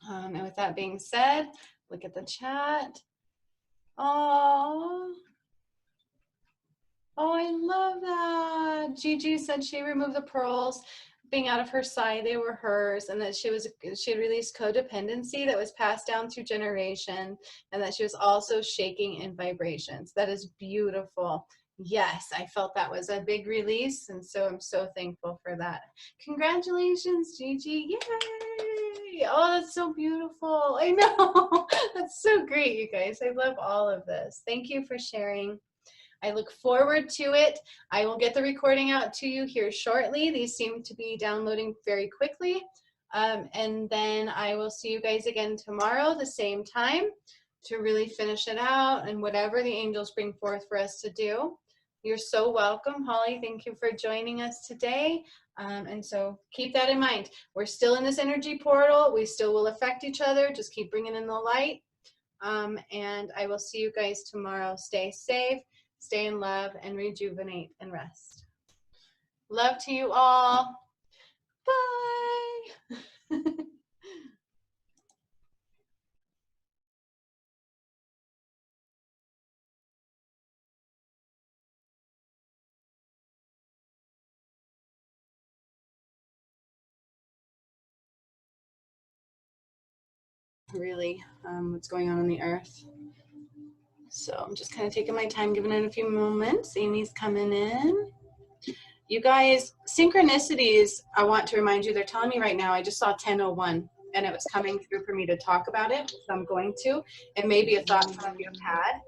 And with that being said, look at the chat. Oh, I love that. Gigi said she removed the pearls being out of her side. They were hers, and that she had released codependency that was passed down through generation, and that she was also shaking in vibrations. That is beautiful. Yes, I felt that was a big release, and so I'm so thankful for that. Congratulations, Gigi. Yay! Oh, that's so beautiful. I know. That's so great, you guys. I love all of this. Thank you for sharing. I look forward to it. I will get the recording out to you here shortly. These seem to be downloading very quickly. And then I will see you guys again tomorrow, the same time, to really finish it out and whatever the angels bring forth for us to do. You're so welcome, Holly. Thank you for joining us today. And so keep that in mind. We're still in this energy portal. We still will affect each other. Just keep bringing in the light. And I will see you guys tomorrow. Stay safe, stay in love, and rejuvenate and rest. Love to you all. Bye. Really, what's going on the earth. So I'm just kind of taking my time, giving it a few moments. Amy's coming in. You guys, synchronicities, I want to remind you, they're telling me right now, I just saw 10:01 and it was coming through for me to talk about it. So I'm going to, and maybe a thought some of you have had.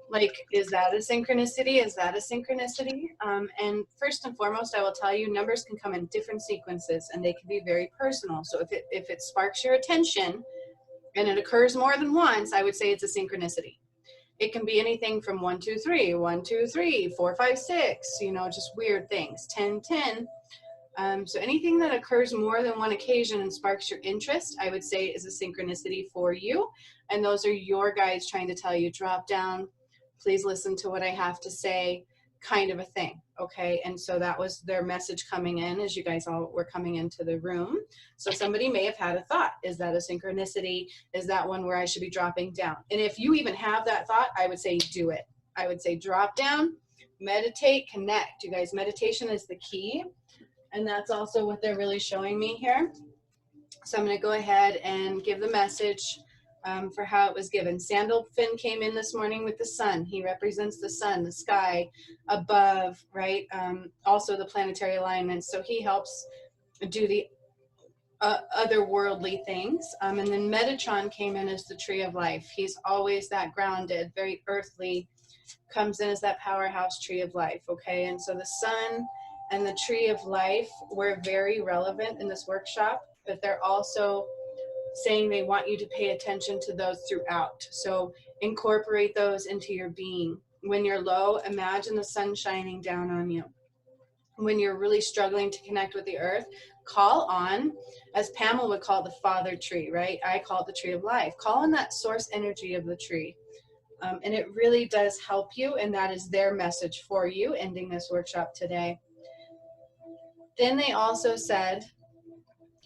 Like, is that a synchronicity? Is that a synchronicity? And first and foremost, I will tell you, numbers can come in different sequences and they can be very personal. So if it sparks your attention and it occurs more than once, I would say it's a synchronicity. It can be anything from 1, 2, 3, 1, 2, 3, 4, 5, 6, you know, just weird things, 10, 10. So anything that occurs more than one occasion and sparks your interest, I would say is a synchronicity for you. And those are your guides trying to tell you, drop down, please listen to what I have to say, kind of a thing, okay? And so that was their message coming in as you guys all were coming into the room. So somebody may have had a thought. Is that a synchronicity? Is that one where I should be dropping down? And if you even have that thought, I would say do it. I would say drop down, meditate, connect. You guys, meditation is the key. And that's also what they're really showing me here. So I'm going to go ahead and give the message for how it was given. Sandalfin came in this morning with the sun. He represents the sun, the sky above, right? Also the planetary alignments. So he helps do the otherworldly things. And then Metatron came in as the tree of life. He's always that grounded, very earthly, comes in as that powerhouse tree of life, okay? And so the sun and the tree of life were very relevant in this workshop, but they're also saying they want you to pay attention to those throughout. So incorporate those into your being. When you're low, imagine the sun shining down on you. When you're really struggling to connect with the earth, call on, as Pamela would call the father tree, right? I call it the tree of life. Call on that source energy of the tree. And it really does help you, and that is their message for you, ending this workshop today. Then they also said,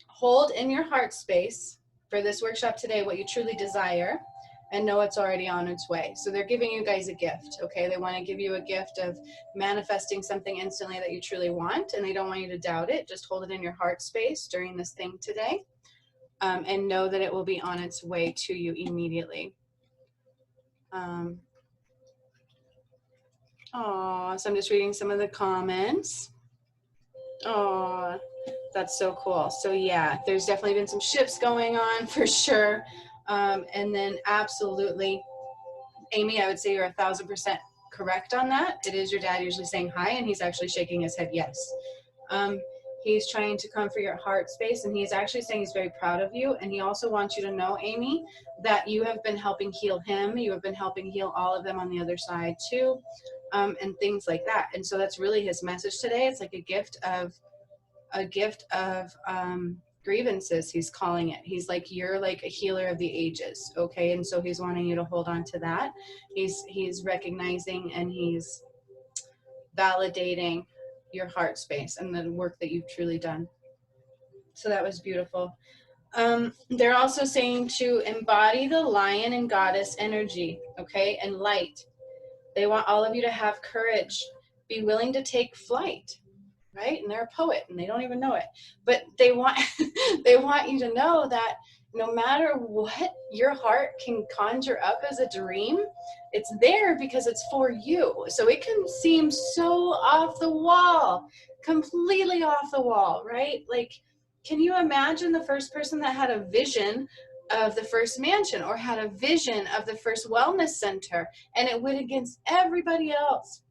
hold in your heart space for this workshop today what you truly desire, and know it's already on its way. So they're giving you guys a gift, okay? They want to give you a gift of manifesting something instantly that you truly want, and they don't want you to doubt it. Just hold it in your heart space during this thing today, and know that it will be on its way to you immediately. So I'm just reading some of the comments. Oh, that's so cool. So yeah, there's definitely been some shifts going on for sure. And then absolutely, Amy, I would say you're 1,000% correct on that. It is your dad usually saying hi, and he's actually shaking his head yes. He's trying to come for your heart space, and he's actually saying he's very proud of you. And he also wants you to know, Amy, that you have been helping heal him. You have been helping heal all of them on the other side too, and things like that. And so that's really his message today. It's like a gift of grievances, he's calling it. He's like, you're like a healer of the ages, okay? And so he's wanting you to hold on to that. He's recognizing and he's validating your heart space and the work that you've truly done. So that was beautiful. They're also saying to embody the lion and goddess energy, okay, and light. They want all of you to have courage, be willing to take flight, right? And they're a poet and they don't even know it, but they want they want you to know that no matter what your heart can conjure up as a dream, it's there because it's for you. So it can seem so off the wall, completely off the wall, right? Like, can you imagine the first person that had a vision of the first mansion or had a vision of the first wellness center, and it went against everybody else?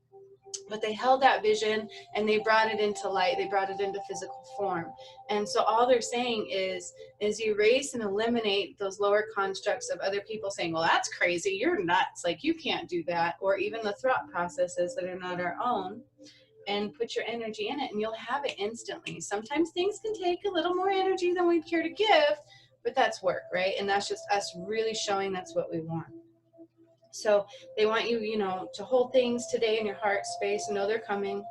But they held that vision and they brought it into light. They brought it into physical form. And so all they're saying is erase and eliminate those lower constructs of other people saying, well, that's crazy, you're nuts, like you can't do that, or even the thought processes that are not our own, and put your energy in it and you'll have it instantly. Sometimes things can take a little more energy than we care to give, but that's work, right? And that's just us really showing that's what we want. So they want you, to hold things today in your heart space, know they're coming.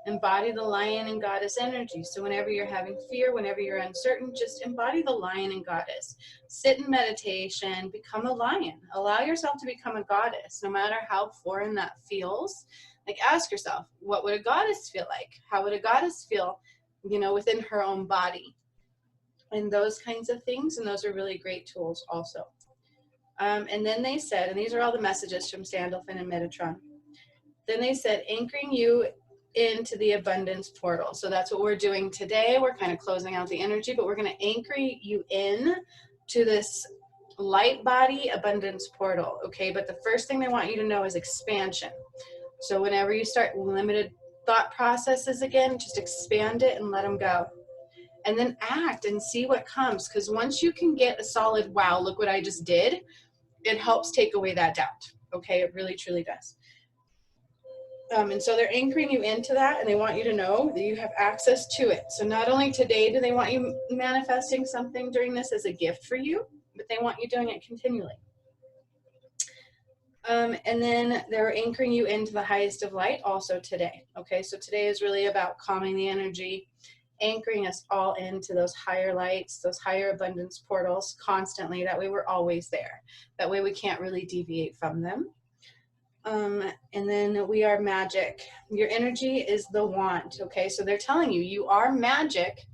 Embody the lion and goddess energy. So whenever you're having fear, whenever you're uncertain, just embody the lion and goddess. Sit in meditation, become a lion. Allow yourself to become a goddess, no matter how foreign that feels. Like, ask yourself, what would a goddess feel like? How would a goddess feel, within her own body? And those kinds of things, and those are really great tools also. And then they said, and these are all the messages from Sandalphon and Metatron. Then they said, anchoring you into the abundance portal. So that's what we're doing today. We're kind of closing out the energy, but we're going to anchor you in to this light body abundance portal. Okay. But the first thing they want you to know is expansion. So whenever you start limited thought processes again, just expand it and let them go. And then act and see what comes. Because once you can get a solid, wow, look what I just did, it helps take away that doubt. Okay, it really, truly does. And so they're anchoring you into that, and they want you to know that you have access to it. So not only today do they want you manifesting something during this as a gift for you, but they want you doing it continually. And then they're anchoring you into the highest of light also today. Okay, so today is really about calming the energy, anchoring us all into those higher lights, those higher abundance portals constantly. That way we're always there. That way we can't really deviate from them. And then we are magic. Your energy is the wand. Okay, so they're telling you, you are magic.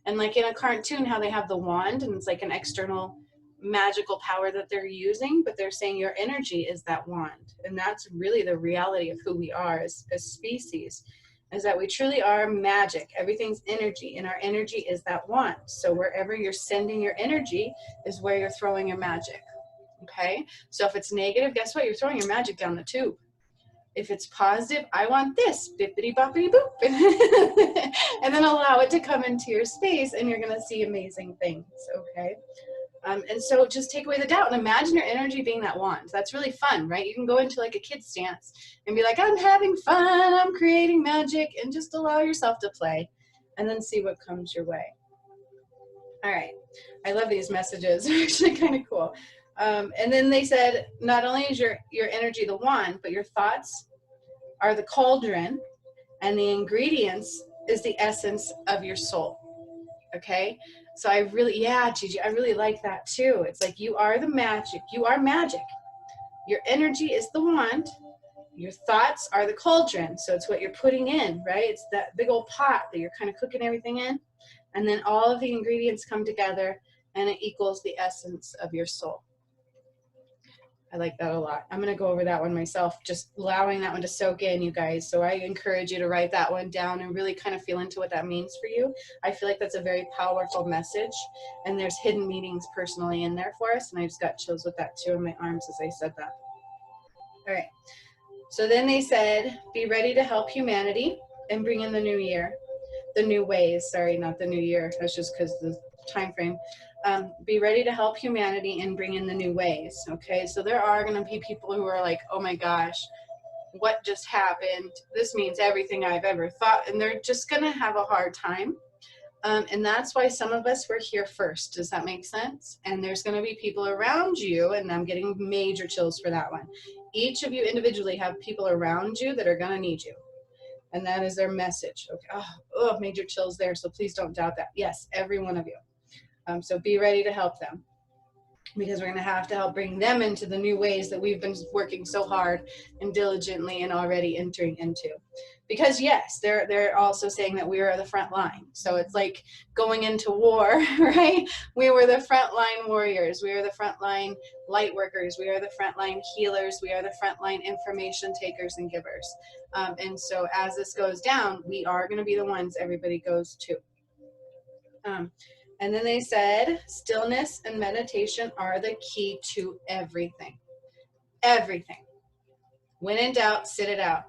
And like in a cartoon, how they have the wand and it's like an external magical power that they're using, but they're saying your energy is that wand. And that's really the reality of who we are as species, is that we truly are magic. Everything's energy, and our energy is that wand. So wherever you're sending your energy is where you're throwing your magic. Okay, so if it's negative, guess what? You're throwing your magic down the tube. If it's positive, I want this, bippity boppity boop, and then allow it to come into your space, and you're going to see amazing things. Okay. And so just take away the doubt and imagine your energy being that wand. That's really fun, right? You can go into like a kid's dance and be like, I'm having fun, I'm creating magic, and just allow yourself to play and then see what comes your way. All right. I love these messages. They're actually kind of cool. And then they said, not only is your energy the wand, but your thoughts are the cauldron, and the ingredients is the essence of your soul. Okay? So I really, Gigi, I really like that too. It's like you are the magic. You are magic. Your energy is the wand. Your thoughts are the cauldron. So it's what you're putting in, right? It's that big old pot that you're kind of cooking everything in. And then all of the ingredients come together and it equals the essence of your soul. I like that a lot. I'm going to go over that one myself, just allowing that one to soak in, you guys. So I encourage you to write that one down and really kind of feel into what that means for you. I feel like that's a very powerful message, and there's hidden meanings personally in there for us. And I just got chills with that too in my arms as I said that. All right. So then they said, be ready to help humanity and bring in the new year, the new ways. Sorry, not the new year. That's just because the time frame. Be ready to help humanity and bring in the new ways. Okay, so there are going to be people who are like, oh my gosh, what just happened? This means everything I've ever thought. And they're just going to have a hard time. And that's why some of us were here first. Does that make sense? And there's going to be people around you, and I'm getting major chills for that one. Each of you individually have people around you that are going to need you. And that is their message. Okay. Oh, major chills there. So please don't doubt that. Yes, every one of you. So be ready to help them, because we're going to help bring them into the new ways that we've been working so hard and diligently and already entering into. Because yes, they're also saying that we are the front line. So it's like going into war, right? We were the frontline warriors. We are the frontline light workers. We are the frontline healers. We are the frontline information takers and givers. And so as this goes down, we are going to be the ones everybody goes to. And then they said, stillness and meditation are the key to everything. Everything. When in doubt, sit it out.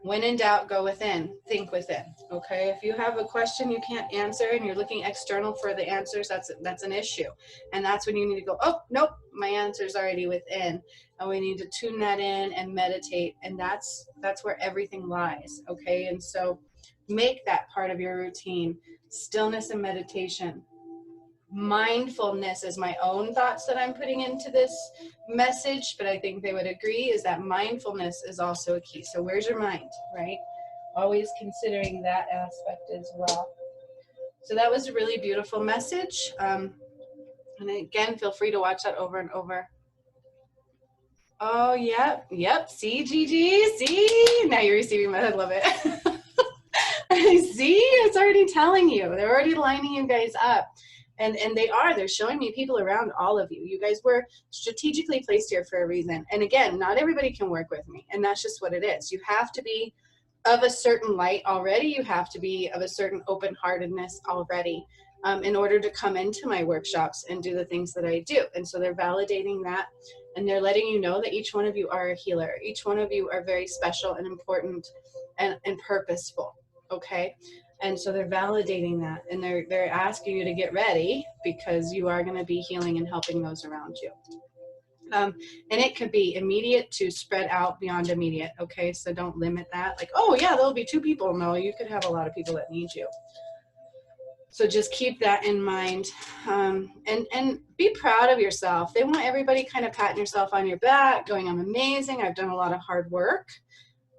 When in doubt, go within. Think within. Okay? If you have a question you can't answer and you're looking external for the answers, that's an issue. And that's when you need to go, oh, nope, my answer's already within. And we need to tune that in and meditate. And that's where everything lies. Okay? And so make that part of your routine. Stillness and meditation. Mindfulness is my own thoughts that I'm putting into this message, but I think they would agree is that mindfulness is also a key. So where's your mind, right? Always considering that aspect as well. So that was a really beautiful message. And again, feel free to watch that over and over. Oh, yep. See, Gigi, see? Now you're receiving that. I love it. See, it's already telling you. They're already lining you guys up. And they're showing me people around all of you. You guys were strategically placed here for a reason. And again, not everybody can work with me. And that's just what it is. You have to be of a certain light already. You have to be of a certain open-heartedness already in order to come into my workshops and do the things that I do. And so they're validating that. And they're letting you know that each one of you are a healer. Each one of you are very special and important and purposeful. Okay? And so they're validating that, and they're asking you to get ready, because you are going to be healing and helping those around you. And it could be immediate to spread out beyond immediate. Okay, so don't limit that. Like, oh yeah, there'll be 2 people. No, you could have a lot of people that need you. So just keep that in mind, and be proud of yourself. They want everybody kind of patting yourself on your back, going, I'm amazing. I've done a lot of hard work.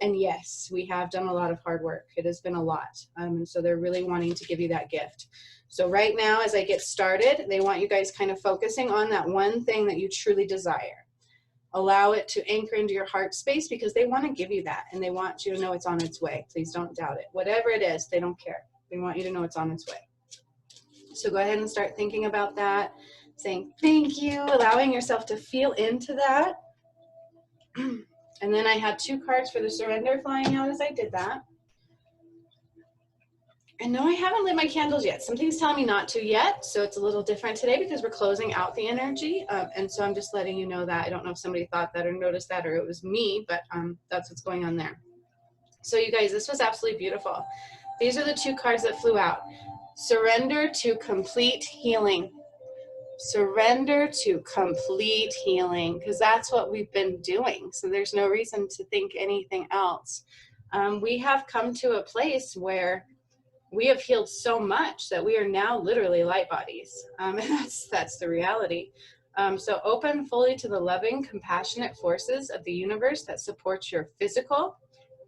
And yes, we have done a lot of hard work. It has been a lot. And so they're really wanting to give you that gift. So right now, as I get started, they want you guys kind of focusing on that one thing that you truly desire. Allow it to anchor into your heart space, because they want to give you that. And they want you to know it's on its way. Please don't doubt it. Whatever it is, they don't care. They want you to know it's on its way. So go ahead and start thinking about that. Saying thank you. Allowing yourself to feel into that. And then I had 2 cards for the surrender flying out as I did that. And no, I haven't lit my candles yet. Something's telling me not to yet. So it's a little different today because we're closing out the energy. And so I'm just letting you know that. I don't know if somebody thought that or noticed that, or it was me, but that's what's going on there. So you guys, this was absolutely beautiful. These are the 2 cards that flew out. Surrender to complete healing. Surrender to complete healing, because that's what we've been doing. So there's no reason to think anything else. We have come to a place where we have healed so much that we are now literally light bodies. And that's the reality. So open fully to the loving, compassionate forces of the universe that supports your physical,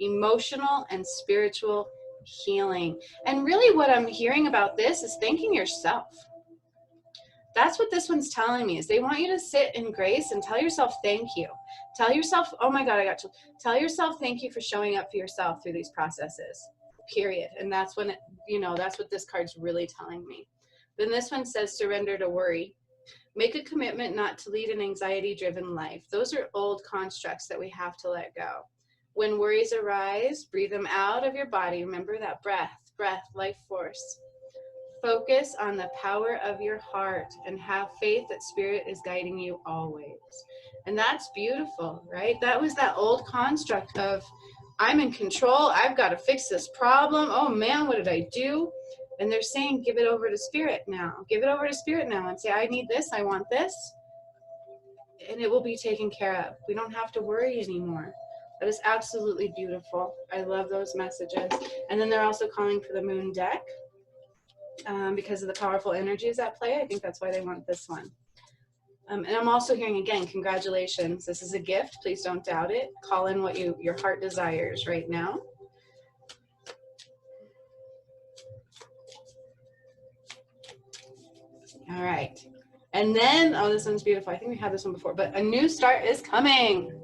emotional, and spiritual healing. And really what I'm hearing about this is thanking yourself. That's what this one's telling me, is they want you to sit in grace and tell yourself thank you. Tell yourself, oh my God, I got you. Tell yourself thank you for showing up for yourself through these processes, period. And that's when, that's what this card's really telling me. Then this one says surrender to worry. Make a commitment not to lead an anxiety-driven life. Those are old constructs that we have to let go. When worries arise, breathe them out of your body. Remember that breath, life force. Focus on the power of your heart and have faith that Spirit is guiding you always. And that's beautiful, right? That was that old construct of, I'm in control, I've got to fix this problem. Oh man, what did I do? And they're saying, give it over to Spirit now. Give it over to Spirit now and say, I need this, I want this. And it will be taken care of. We don't have to worry anymore. That is absolutely beautiful. I love those messages. And then they're also calling for the moon deck because of the powerful energies at play. I think that's why they want this one. And I'm also hearing again, congratulations. This is a gift. Please don't doubt it. Call in what your heart desires right now. All right. And then, oh, this one's beautiful. I think we had this one before, but a new start is coming.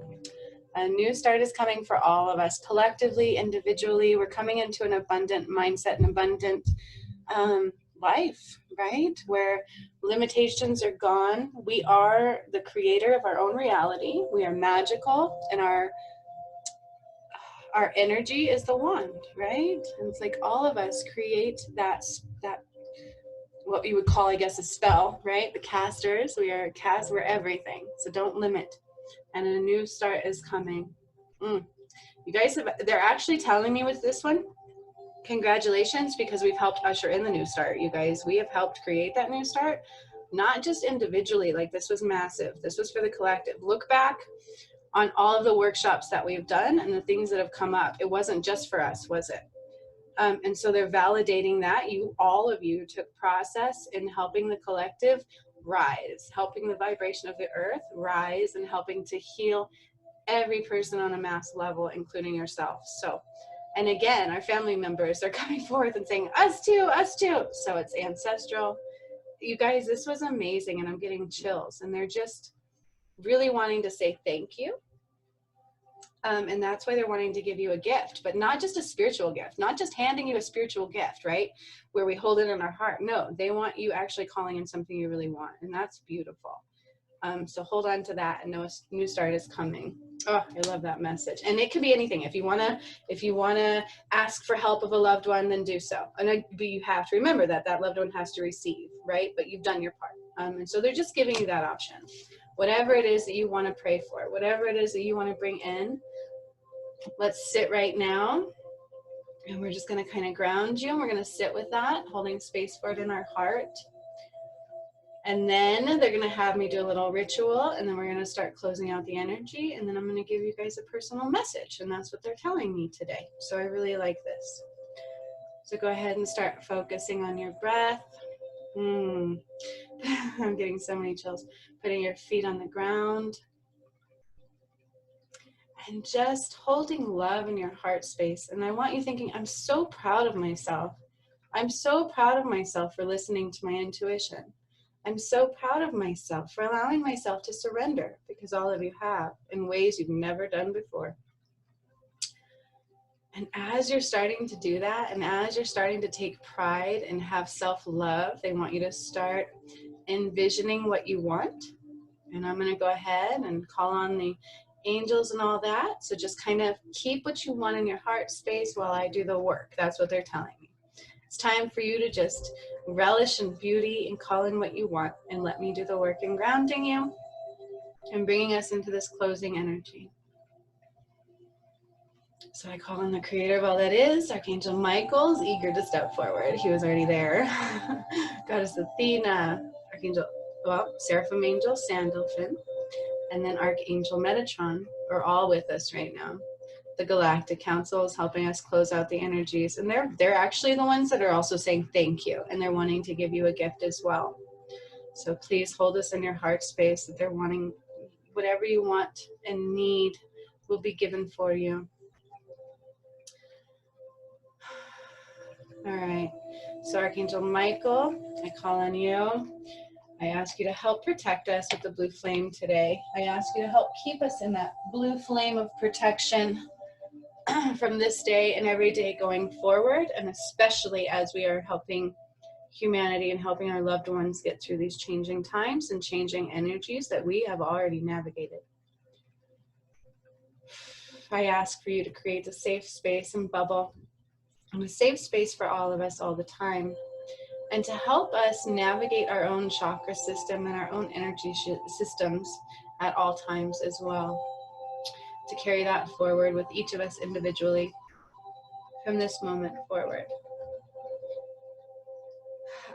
A new start is coming for all of us, collectively, individually. We're coming into an abundant mindset, an abundant life, right? Where limitations are gone. We are the creator of our own reality. We are magical, and our energy is the wand, right? And it's like all of us create that what you would call, I guess, a spell, right? The casters. We're everything. So don't limit. And a new start is coming. You guys they're actually telling me with this one, congratulations, because we've helped usher in the new start, you guys. We have helped create that new start, not just individually. Like, this was massive. This was for the collective. Look back on all of the workshops that we've done and the things that have come up. It wasn't just for us, was it? And so they're validating that all of you took process in helping the collective rise, helping the vibration of the earth rise, and helping to heal every person on a mass level, including yourself. So, and again, our family members are coming forth and saying, us too, us too. So it's ancestral. You guys, this was amazing, and I'm getting chills, and they're just really wanting to say thank you. And that's why they're wanting to give you a gift, but not just a spiritual gift, not just handing you a spiritual gift, right? Where we hold it in our heart. No, they want you actually calling in something you really want. And that's beautiful. So hold on to that, and know a new start is coming. Oh, I love that message. And it could be anything. If you wanna ask for help of a loved one, then do so. But you have to remember that loved one has to receive, right? But you've done your part. And so they're just giving you that option. Whatever it is that you want to pray for, whatever it is that you want to bring in, let's sit right now. And we're just going to kind of ground you, and we're going to sit with that, holding space for it in our heart. And then they're going to have me do a little ritual, and then we're going to start closing out the energy, and then I'm going to give you guys a personal message, and that's what they're telling me today. So I really like this. So go ahead and start focusing on your breath. I'm getting so many chills. Putting your feet on the ground. And just holding love in your heart space. And I want you thinking, I'm so proud of myself. I'm so proud of myself for listening to my intuition. I'm so proud of myself for allowing myself to surrender, because all of you have, in ways you've never done before. And as you're starting to do that, and as you're starting to take pride and have self-love, they want you to start envisioning what you want. And I'm going to go ahead and call on the angels and all that. So just kind of keep what you want in your heart space while I do the work. That's what they're telling me. It's time for you to just relish in beauty and call in what you want, and let me do the work in grounding you and bringing us into this closing energy. So I call on the creator of all that is, Archangel Michael's eager to step forward. He was already there. Goddess Athena, Seraphim Angel Sandalphon, and then Archangel Metatron are all with us right now. The Galactic Council is helping us close out the energies, and they're actually the ones that are also saying thank you, and they're wanting to give you a gift as well. So please hold this in your heart space, that they're wanting whatever you want and need will be given for you. All right, so Archangel Michael, I call on you. I ask you to help protect us with the blue flame today. I ask you to help keep us in that blue flame of protection from this day and every day going forward, and especially as we are helping humanity and helping our loved ones get through these changing times and changing energies that we have already navigated. I ask for you to create a safe space and bubble, and a safe space for all of us all the time, and to help us navigate our own chakra system and our own energy systems at all times as well, to carry that forward with each of us individually from this moment forward.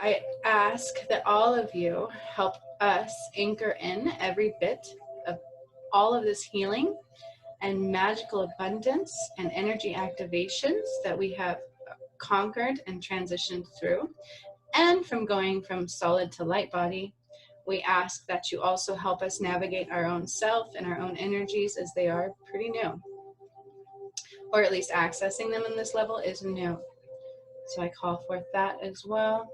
I ask that all of you help us anchor in every bit of all of this healing and magical abundance and energy activations that we have conquered and transitioned through. And from going from solid to light body, we ask that you also help us navigate our own self and our own energies, as they are pretty new, or at least accessing them in this level is new. So I call forth that as well.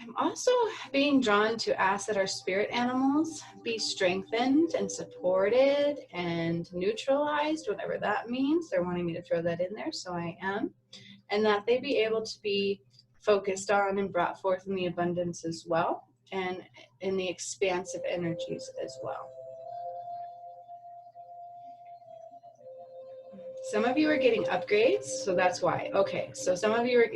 I'm also being drawn to ask that our spirit animals be strengthened and supported and neutralized, whatever that means. They're wanting me to throw that in there, so I am. And that they be able to be focused on and brought forth in the abundance as well, and in the expansive energies as well. Some of you are getting upgrades, so that's why. Okay, so some of you are,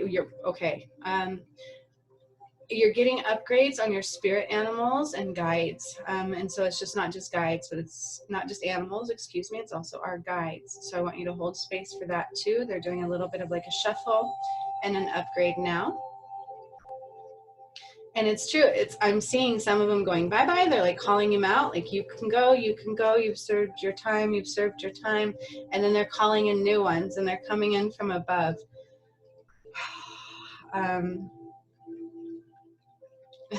you're getting upgrades on your spirit animals and guides. And so it's just not just guides, but it's not just animals, excuse me, it's also our guides. So I want you to hold space for that too. They're doing a little bit of like a shuffle and an upgrade now. And it's true, I'm seeing some of them going bye-bye. They're like calling him out, like you can go, you've served your time, And then they're calling in new ones, and they're coming in from above.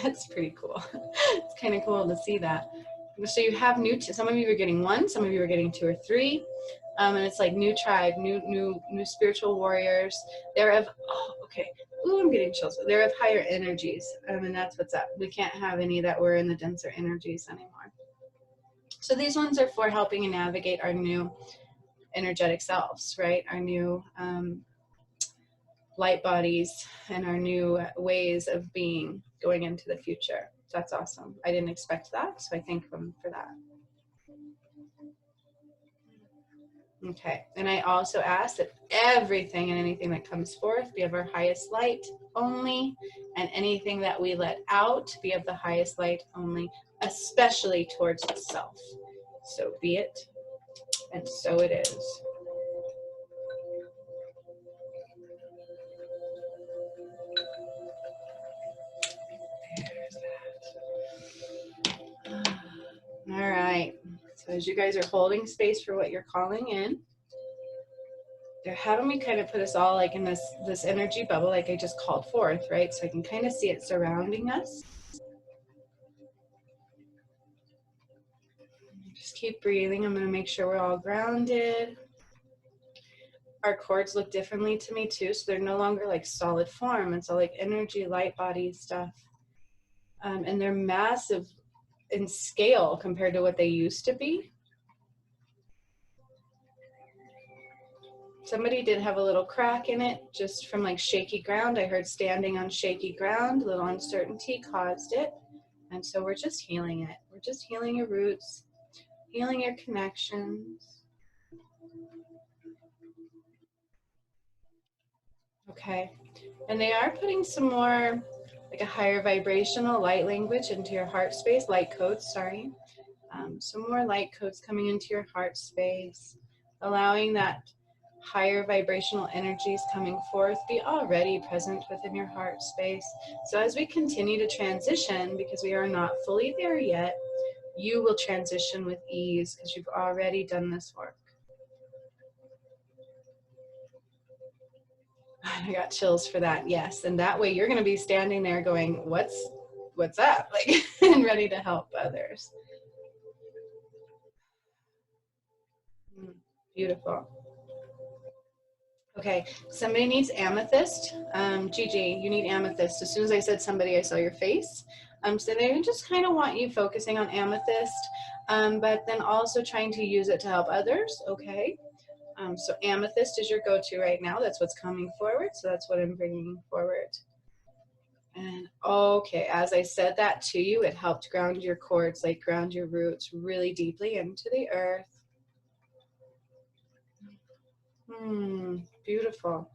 That's pretty cool. It's kind of cool to see that. So you have some of you are getting 1, some of you are getting 2 or 3. And it's like new tribe, new spiritual warriors. They're of, ooh, I'm getting chills. They're of higher energies, and that's what's up. We can't have any that were in the denser energies anymore. So these ones are for helping and navigate our new energetic selves, right? Our new light bodies and our new ways of being going into the future. That's awesome. I didn't expect that, so I thank them for that. Okay, and I also ask that everything and anything that comes forth be of our highest light only, and anything that we let out be of the highest light only, especially towards the self. So be it, and so it is. There's that. All right, so as you guys are holding space for what you're calling in, they're having me kind of put us all like in this energy bubble like I just called forth, right? So I can kind of see it surrounding us. Just keep breathing. I'm going to make sure we're all grounded. Our cords look differently to me too, so they're no longer like solid form. It's all like energy, light body stuff. And they're massive in scale compared to what they used to be. Somebody did have a little crack in it just from like shaky ground. I heard standing on shaky ground, a little uncertainty caused it. And so we're just healing it. We're just healing your roots, healing your connections. Okay. And they are putting some more, like a higher vibrational light language into your heart space, light codes, sorry. Some more light codes coming into your heart space, allowing that higher vibrational energies coming forth be already present within your heart space. So as we continue to transition, because we are not fully there yet, you will transition with ease because you've already done this work. I got chills for that, yes. And that way you're going to be standing there going, what's up? Like, and ready to help others. Beautiful. Okay, somebody needs amethyst. Gigi, you need amethyst. As soon as I said somebody, I saw your face. So they just kind of want you focusing on amethyst, but then also trying to use it to help others, okay? So amethyst is your go-to right now. That's what's coming forward. So that's what I'm bringing forward. And okay, as I said that to you, it helped ground your cords, like ground your roots really deeply into the earth. Beautiful.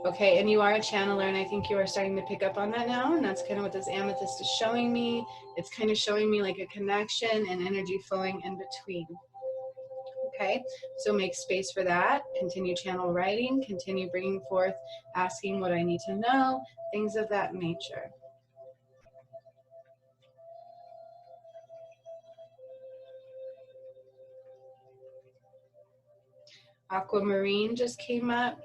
Okay, and you are a channeler, and I think you are starting to pick up on that now, and that's kind of what this amethyst is showing me. It's kind of showing me like a connection and energy flowing in between. Okay, so make space for that. Continue channel writing, continue bringing forth, asking what I need to know, things of that nature. Aquamarine just came up.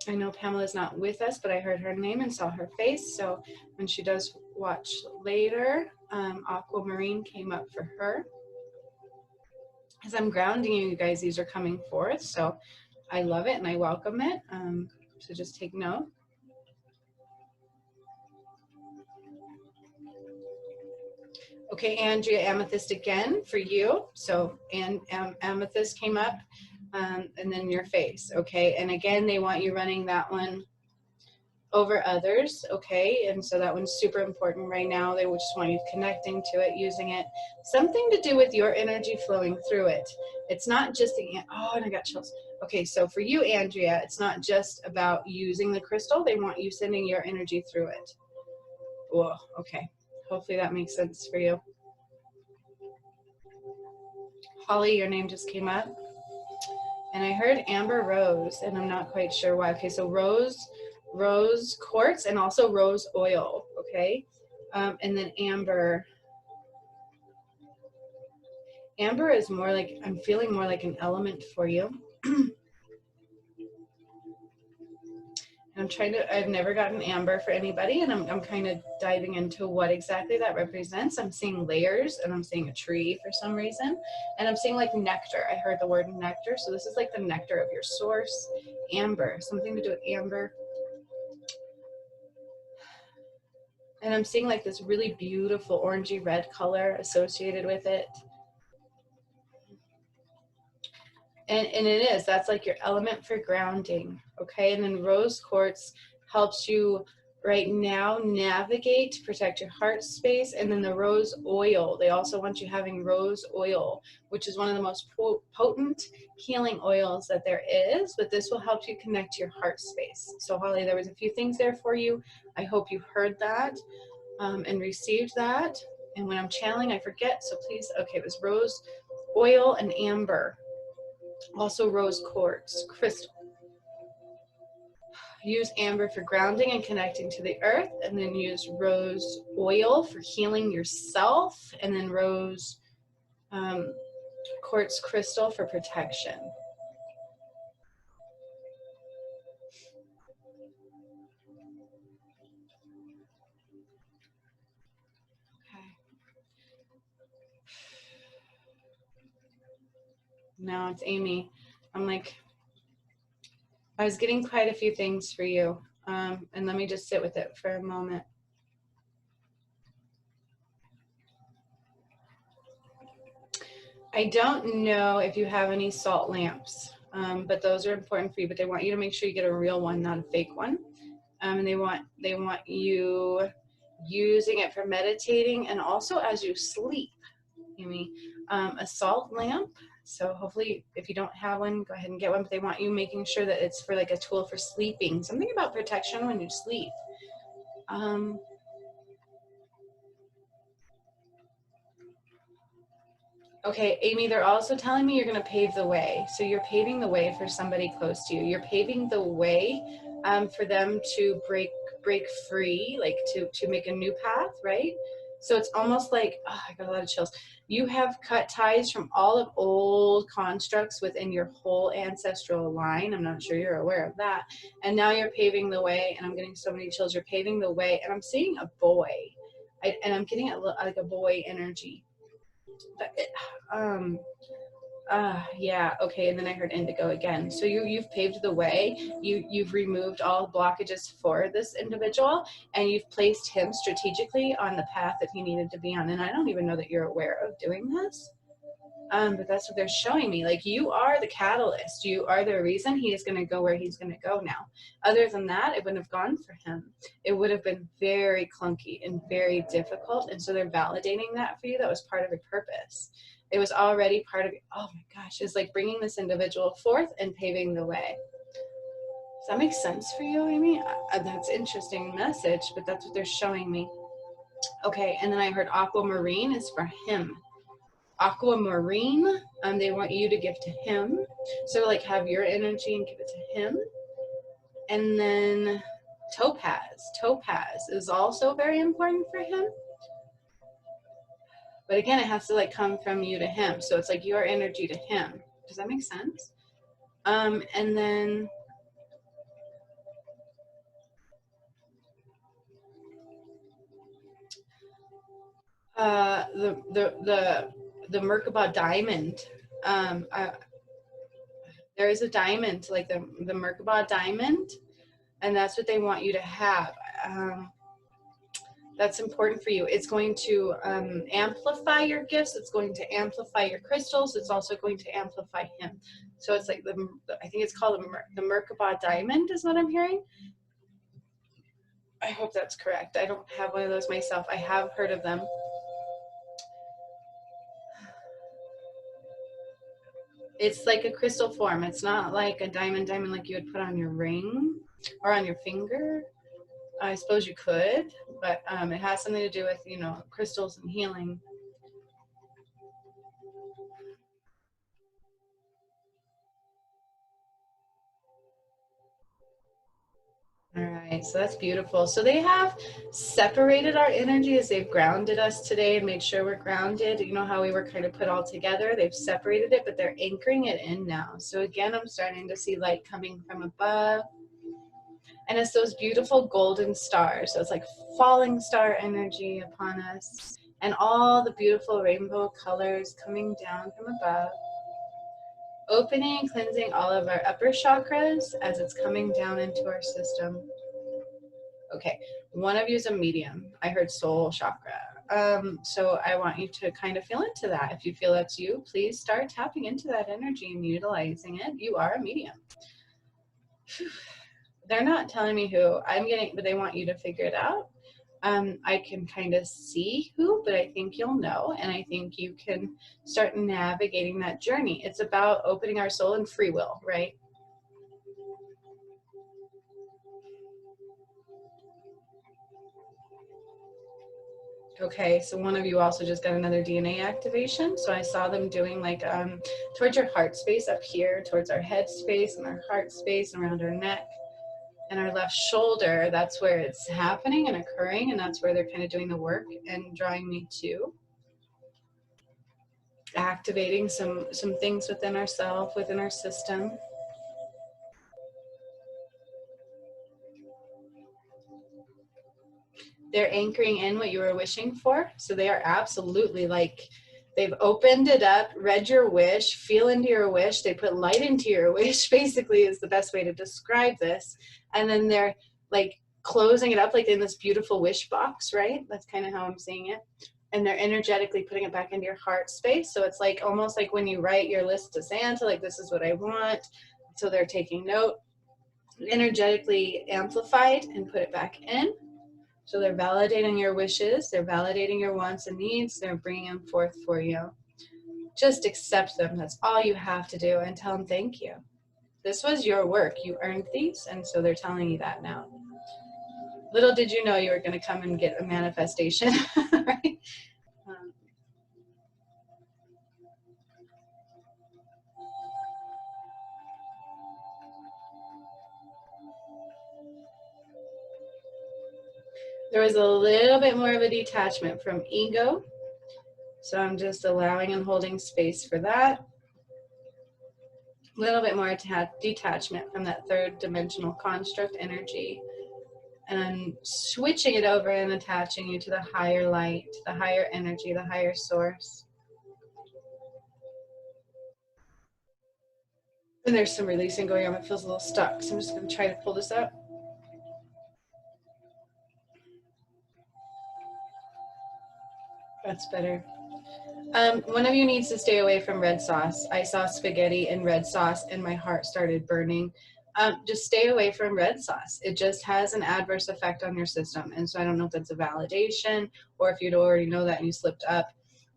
I know Pamela's not with us, but I heard her name and saw her face. So when she does watch later, Aquamarine came up for her. As I'm grounding you guys, these are coming forth. So I love it and I welcome it. So just take note. Okay, Andrea, amethyst again for you. So and amethyst came up. And then your face, okay? And again, they want you running that one over others, okay? And so that one's super important right now. They just want you connecting to it, using it. Something to do with your energy flowing through it. It's not just the, oh, and I got chills. Okay, so for you, Andrea, it's not just about using the crystal. They want you sending your energy through it. Whoa, okay. Hopefully that makes sense for you. Holly, your name just came up. And I heard amber rose, and I'm not quite sure why. Okay, so rose quartz and also rose oil, okay? And then amber. Amber is more like, I'm feeling more like an element for you. I'm trying to, I've never gotten amber for anybody, and I'm kind of diving into what exactly that represents. I'm seeing layers, and I'm seeing a tree for some reason, and I'm seeing like nectar. I heard the word nectar, so this is like the nectar of your source. Amber, something to do with amber. And I'm seeing like this really beautiful orangey red color associated with it. And it is, that's like your element for grounding, okay? And then rose quartz helps you right now navigate to protect your heart space. And then the rose oil, they also want you having rose oil, which is one of the most potent healing oils that there is, but this will help you connect to your heart space. So Holly, there was a few things there for you. I hope you heard that and received that. And when I'm channeling, I forget, so please, okay, it was rose oil and amber. Also rose quartz crystal. Use amber for grounding and connecting to the earth, and then use rose oil for healing yourself, and then rose quartz crystal for protection. Okay. Now it's Amy. I'm like, I was getting quite a few things for you, and let me just sit with it for a moment. I don't know if you have any salt lamps, but those are important for you, but they want you to make sure you get a real one, not a fake one. And they want you using it for meditating and also as you sleep, Amy. A salt lamp. So hopefully if you don't have one, go ahead and get one, but they want you making sure that it's for like a tool for sleeping. Something about protection when you sleep. Okay, Amy, they're also telling me you're going to pave the way. So you're paving the way for somebody close to you. You're paving the way for them to break free, like to make a new path, right? So it's almost like, oh, I got a lot of chills. You have cut ties from all of old constructs within your whole ancestral line. I'm not sure you're aware of that. And now you're paving the way, and I'm getting so many chills. You're paving the way, and I'm seeing a boy, and I'm getting like a boy energy. But yeah, okay, and then I heard indigo again. So you've paved the way. You've removed all blockages for this individual, and you've placed him strategically on the path that he needed to be on. And I don't even know that you're aware of doing this. But that's what they're showing me. Like, you are the catalyst. You are the reason he is going to go where he's going to go now. Other than that, it wouldn't have gone for him. It would have been very clunky and very difficult. And so they're validating that for you. That was part of your purpose. It was already part of, oh my gosh, it's like bringing this individual forth and paving the way. Does that make sense for you, Amy? That's an interesting message, but that's what they're showing me. Okay, and then I heard aquamarine is for him. Aquamarine, they want you to give to him. So like have your energy and give it to him. And then topaz. Topaz is also very important for him. But again, it has to like come from you to him. So it's like your energy to him. Does that make sense? And then the Merkaba diamond. There is a diamond, like the Merkaba diamond, and that's what they want you to have. That's important for you. It's going to amplify your gifts. It's going to amplify your crystals. It's also going to amplify him. So it's like I think it's called the Merkaba diamond is what I'm hearing. I hope that's correct. I don't have one of those myself. I have heard of them. It's like a crystal form. It's not like a diamond like you would put on your ring or on your finger. I suppose you could, but it has something to do with, you know, crystals and healing. All right, so that's beautiful. So they have separated our energy as they've grounded us today and made sure we're grounded. You know how we were kind of put all together? They've separated it, but they're anchoring it in now. So again, I'm starting to see light coming from above. And it's those beautiful golden stars. So it's like falling star energy upon us. And all the beautiful rainbow colors coming down from above. Opening and cleansing all of our upper chakras as it's coming down into our system. Okay, one of you is a medium. I heard soul chakra. So I want you to kind of feel into that. If you feel that's you, please start tapping into that energy and utilizing it. You are a medium. They're not telling me who I'm getting, but they want you to figure it out. I can kind of see who, but I think you'll know, and I think you can start navigating that journey. It's about opening our soul and free will, right? Okay, so one of you also just got another DNA activation. So I saw them doing like towards your heart space up here, towards our head space and our heart space and around our neck. And our left shoulder, that's where it's happening and occurring, and that's where they're kind of doing the work and drawing me to. Activating some things within ourselves, within our system. They're anchoring in what you were wishing for. So they are absolutely like, they've opened it up, read your wish, feel into your wish. They put light into your wish, basically, is the best way to describe this. And then they're like closing it up like in this beautiful wish box, right? That's kind of how I'm seeing it. And they're energetically putting it back into your heart space. So it's like almost like when you write your list to Santa, like this is what I want. So they're taking note, energetically amplified and put it back in. So they're validating your wishes, they're validating your wants and needs, they're bringing them forth for you. Just accept them. That's all you have to do, and tell them thank you. This was your work. You earned these, and so they're telling you that now. Little did you know you were going to come and get a manifestation, right? There was a little bit more of a detachment from ego. So I'm just allowing and holding space for that. A little bit more detachment from that third dimensional construct energy. And switching it over and attaching you to the higher light, the higher energy, the higher source. And there's some releasing going on. It feels a little stuck. So I'm just going to try to pull this out. That's better. One of you needs to stay away from red sauce. I saw spaghetti and red sauce and my heart started burning. Just stay away from red sauce. It just has an adverse effect on your system. And so I don't know if that's a validation or if you'd already know that and you slipped up.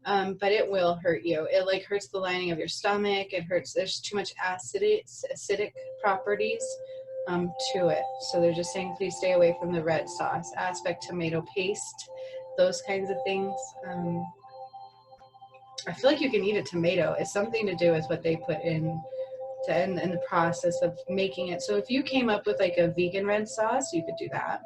But it will hurt you. It like hurts the lining of your stomach. It hurts. There's too much acidic properties to it. So they're just saying, please stay away from the red sauce aspect, tomato paste, those kinds of things. I feel like you can eat a tomato. It's something to do with what they put in the process of making it. So if you came up with like a vegan red sauce, you could do that.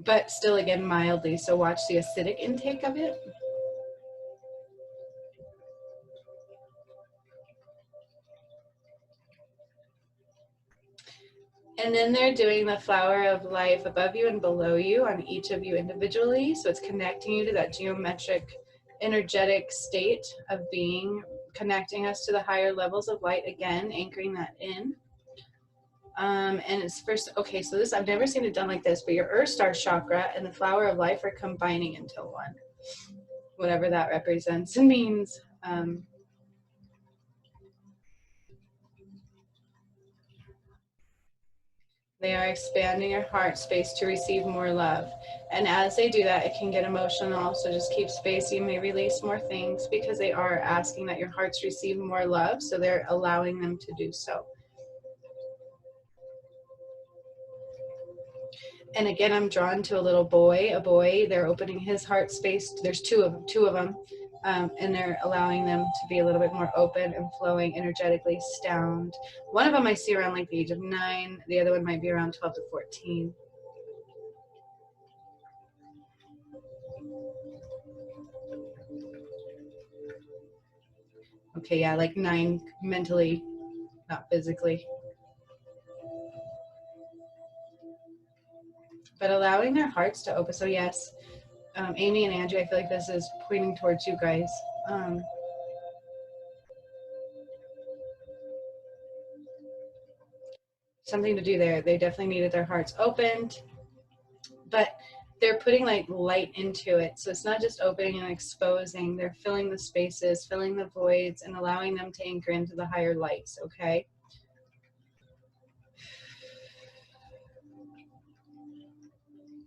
But still, again, mildly. So watch the acidic intake of it. And then they're doing the flower of life above you and below you on each of you individually. So it's connecting you to that geometric, energetic state of being, connecting us to the higher levels of light again, anchoring that in. And it's first, okay, so this, I've never seen it done like this, but your Earth Star chakra and the flower of life are combining into one, whatever that represents and means. They are expanding your heart space to receive more love. And as they do that, it can get emotional. So just keep space. You may release more things because they are asking that your hearts receive more love. So they're allowing them to do so. And again, I'm drawn to a little boy, they're opening his heart space. There's two of them. And they're allowing them to be a little bit more open and flowing energetically sound. One of them I see around like the age of 9. The other one might be around 12 to 14. Okay, yeah, like 9 mentally, not physically. But allowing their hearts to open. So yes, Amy and Angie, I feel like this is pointing towards you guys. Something to do there. They definitely needed their hearts opened, but they're putting like light into it. So it's not just opening and exposing. They're filling the spaces, filling the voids, and allowing them to anchor into the higher lights, okay?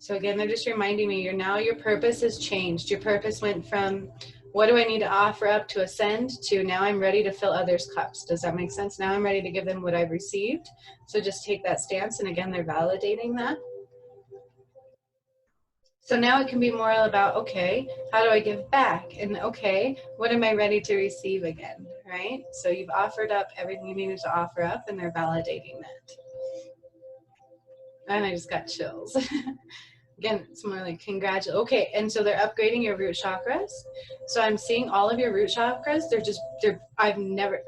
So again, they're just reminding me, your purpose has changed. Your purpose went from, what do I need to offer up to ascend, to now I'm ready to fill others' cups. Does that make sense? Now I'm ready to give them what I've received. So just take that stance. And again, they're validating that. So now it can be more about, okay, how do I give back? And okay, what am I ready to receive again, right? So you've offered up everything you needed to offer up, and they're validating that. And I just got chills. Again, it's more like congratulate. Okay, and so they're upgrading your root chakras. So I'm seeing all of your root chakras.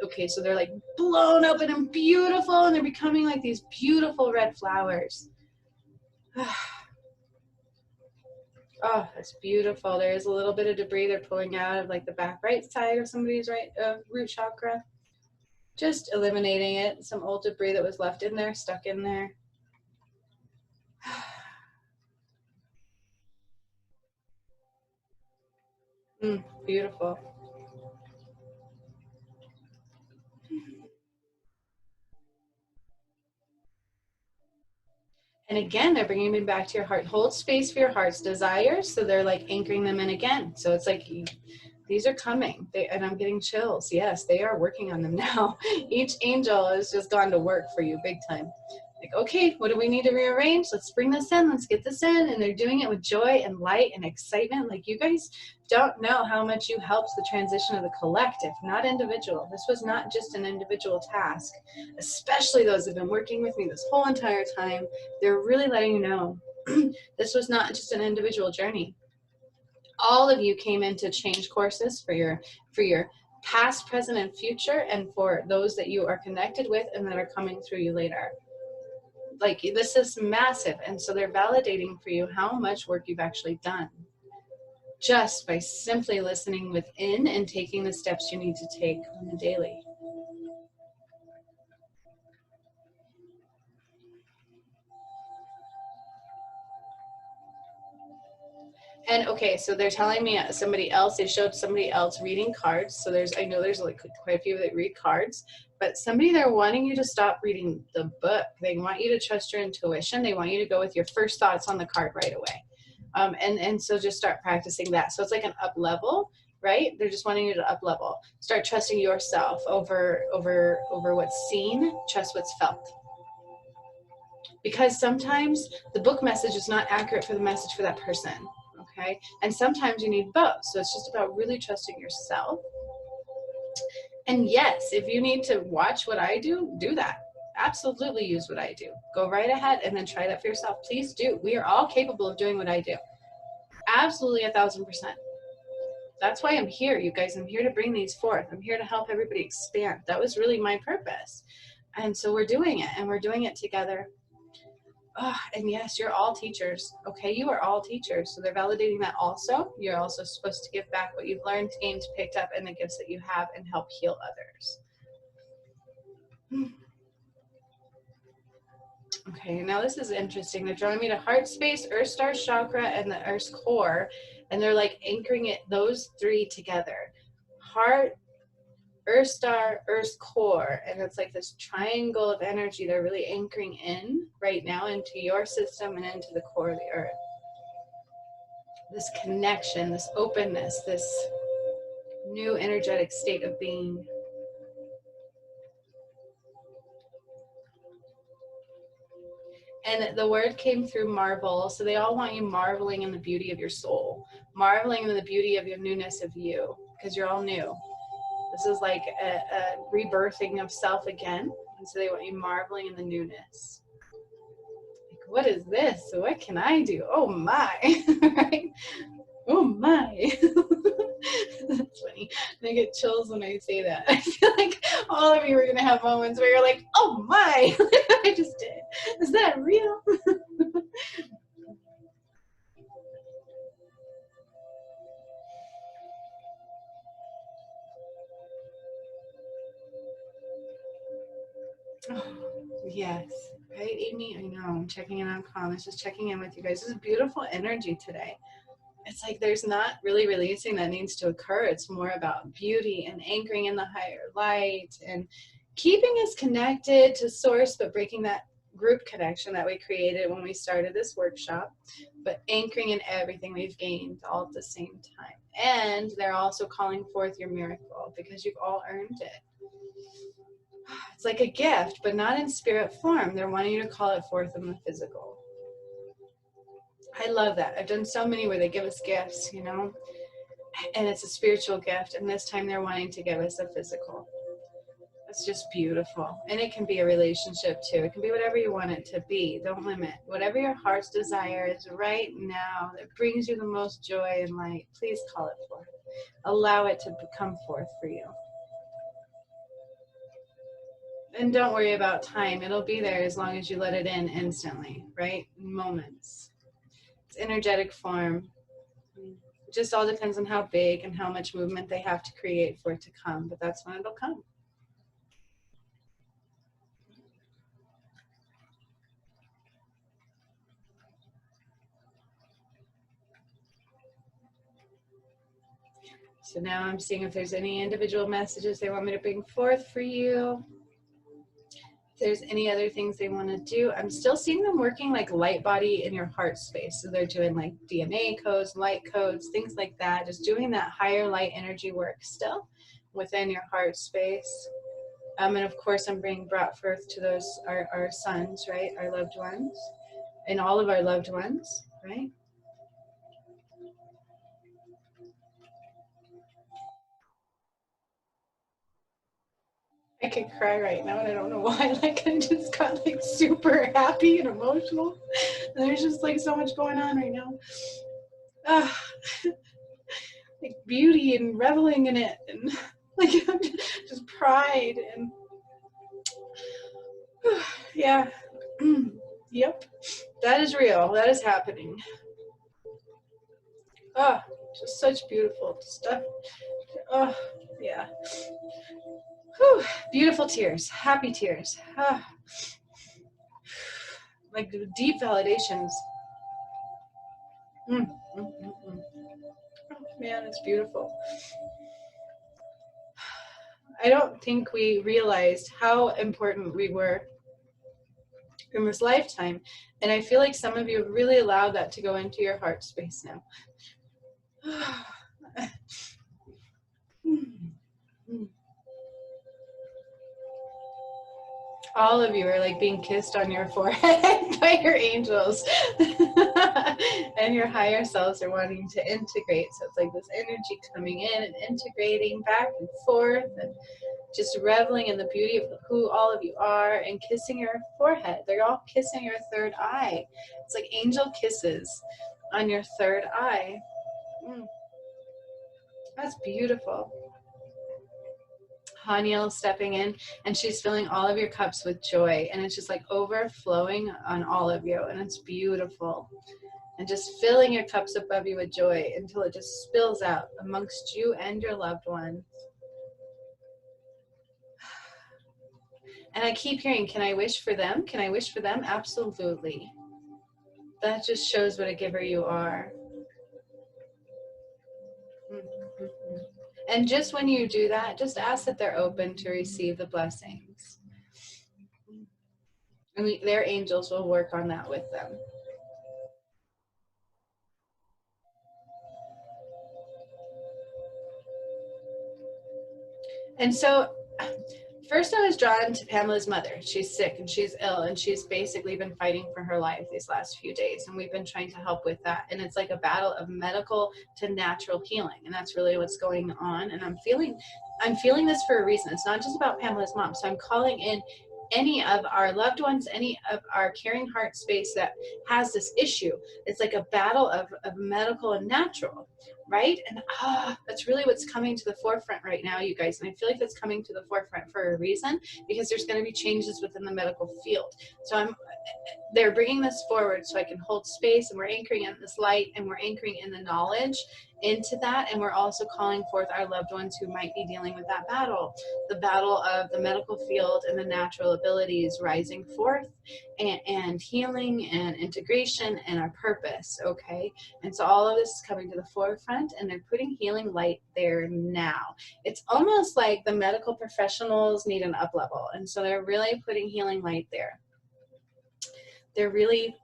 Okay, so they're like blown open and beautiful, and they're becoming like these beautiful red flowers. Oh, that's beautiful. There's a little bit of debris they're pulling out of like the back right side of somebody's root chakra. Just eliminating it. Some old debris that was left in there, stuck in there. Beautiful. And again, they're bringing me back to your heart. Hold space for your heart's desires. So they're like anchoring them in again. So it's like, these are coming. And I'm getting chills. Yes, they are working on them now. Each angel has just gone to work for you big time. Like, okay, what do we need to rearrange? Let's bring this in. Let's get this in. And they're doing it with joy and light and excitement. Like, you guys don't know how much you helped the transition of the collective, not individual. This was not just an individual task, especially those who've been working with me this whole entire time. They're really letting you know this was not just an individual journey. All of you came in to change courses for your past, present, and future, and for those that you are connected with and that are coming through you later. Like, this is massive. And so they're validating for you how much work you've actually done just by simply listening within and taking the steps you need to take on the daily. And okay, so they're telling me somebody else, they showed somebody else reading cards. So I know there's like quite a few that read cards, but somebody, they're wanting you to stop reading the book. They want you to trust your intuition. They want you to go with your first thoughts on the card right away. And so just start practicing that. So it's like an up level, right? They're just wanting you to up level. Start trusting yourself over what's seen. Trust what's felt. Because sometimes the book message is not accurate for the message for that person. Okay, and sometimes you need both. So it's just about really trusting yourself. And yes, if you need to watch what I do, do that. Absolutely use what I do. Go right ahead and then try that for yourself. Please do. We are all capable of doing what I do. Absolutely 1000%. That's why I'm here, you guys. I'm here to bring these forth. I'm here to help everybody expand. That was really my purpose. And so we're doing it, and we're doing it together. Oh, and yes, you're all teachers. Okay, you are all teachers. So they're validating that also. You're also supposed to give back what you've learned, gained, picked up, and the gifts that you have, and help heal others. Okay, now this is interesting. They're drawing me to heart space, earth star chakra, and the earth's core. And they're like anchoring it, those three together. Heart, earth star, earth's core, and it's like this triangle of energy they're really anchoring in right now into your system and into the core of the earth. This connection, this openness, this new energetic state of being. And the word came through marvel, so they all want you marveling in the beauty of your soul, marveling in the beauty of your newness of you, because you're all new. This is like a rebirthing of self again. And so they want you marveling in the newness. Like, what is this? What can I do? Oh my, right? Oh my. That's funny. I get chills when I say that. I feel like all of you are going to have moments where you're like, oh my, I just did. Is that real? Oh, yes. Right, Amy? I know. I'm checking in on comments, just checking in with you guys. This is beautiful energy today. It's like there's not really releasing that needs to occur. It's more about beauty and anchoring in the higher light and keeping us connected to source, but breaking that group connection that we created when we started this workshop, but anchoring in everything we've gained all at the same time. And they're also calling forth your miracle because you've all earned it. It's like a gift, but not in spirit form. They're wanting you to call it forth in the physical. I love that. I've done so many where they give us gifts, you know, and it's a spiritual gift. And this time they're wanting to give us a physical. It's just beautiful. And it can be a relationship too. It can be whatever you want it to be. Don't limit. Whatever your heart's desire is right now that brings you the most joy and light, please call it forth. Allow it to come forth for you. And don't worry about time. It'll be there as long as you let it in instantly, right? In moments. It's energetic form. It just all depends on how big and how much movement they have to create for it to come, but that's when it'll come. So now I'm seeing if there's any individual messages they want me to bring forth for you. If there's any other things they want to do. I'm still seeing them working like light body in your heart space. So they're doing like DNA codes, light codes, things like that. Just doing that higher light energy work still within your heart space. And of course, I'm being brought forth to those, our sons, right? Our loved ones. And all of our loved ones, right? I could cry right now and I don't know why. Like I just got like super happy and emotional. And there's just like so much going on right now. Like beauty and reveling in it and like just pride and yeah. Yep. That is real. That is happening. Just such beautiful stuff. Yeah. Whew. Beautiful tears, happy tears. Like deep validations. Mm, mm, mm, mm. Oh, man, it's beautiful. I don't think we realized how important we were in this lifetime. And I feel like some of you have really allowed that to go into your heart space now. All of you are like being kissed on your forehead by your angels. And your higher selves are wanting to integrate. So it's like this energy coming in and integrating back and forth and just reveling in the beauty of who all of you are and kissing your forehead. They're all kissing your third eye. It's like angel kisses on your third eye. That's beautiful. Haniel stepping in, and she's filling all of your cups with joy, and it's just like overflowing on all of you, and it's beautiful. And just filling your cups above you with joy until it just spills out amongst you and your loved ones. And I keep hearing, can I wish for them? Can I wish for them? Absolutely. That just shows what a giver you are. And just when you do that, just ask that they're open to receive the blessings. And their angels will work on that with them. And so first I was drawn to Pamela's mother. She's sick and she's ill and she's basically been fighting for her life these last few days. And we've been trying to help with that. And it's like a battle of medical to natural healing. And that's really what's going on. And I'm feeling this for a reason. It's not just about Pamela's mom. So I'm calling in any of our loved ones, any of our caring heart space that has this issue. It's like a battle of medical and natural, right? And that's really what's coming to the forefront right now, you guys. And I feel like that's coming to the forefront for a reason, because there's going to be changes within the medical field. So they're bringing this forward so I can hold space, and we're anchoring in this light, and we're anchoring in the knowledge into that. And we're also calling forth our loved ones who might be dealing with that battle, the battle of the medical field and the natural abilities rising forth, and healing and integration and our purpose. Okay. And so all of this is coming to the forefront, and they're putting healing light there now. It's almost like the medical professionals need an up level. And so they're really putting healing light there. They're really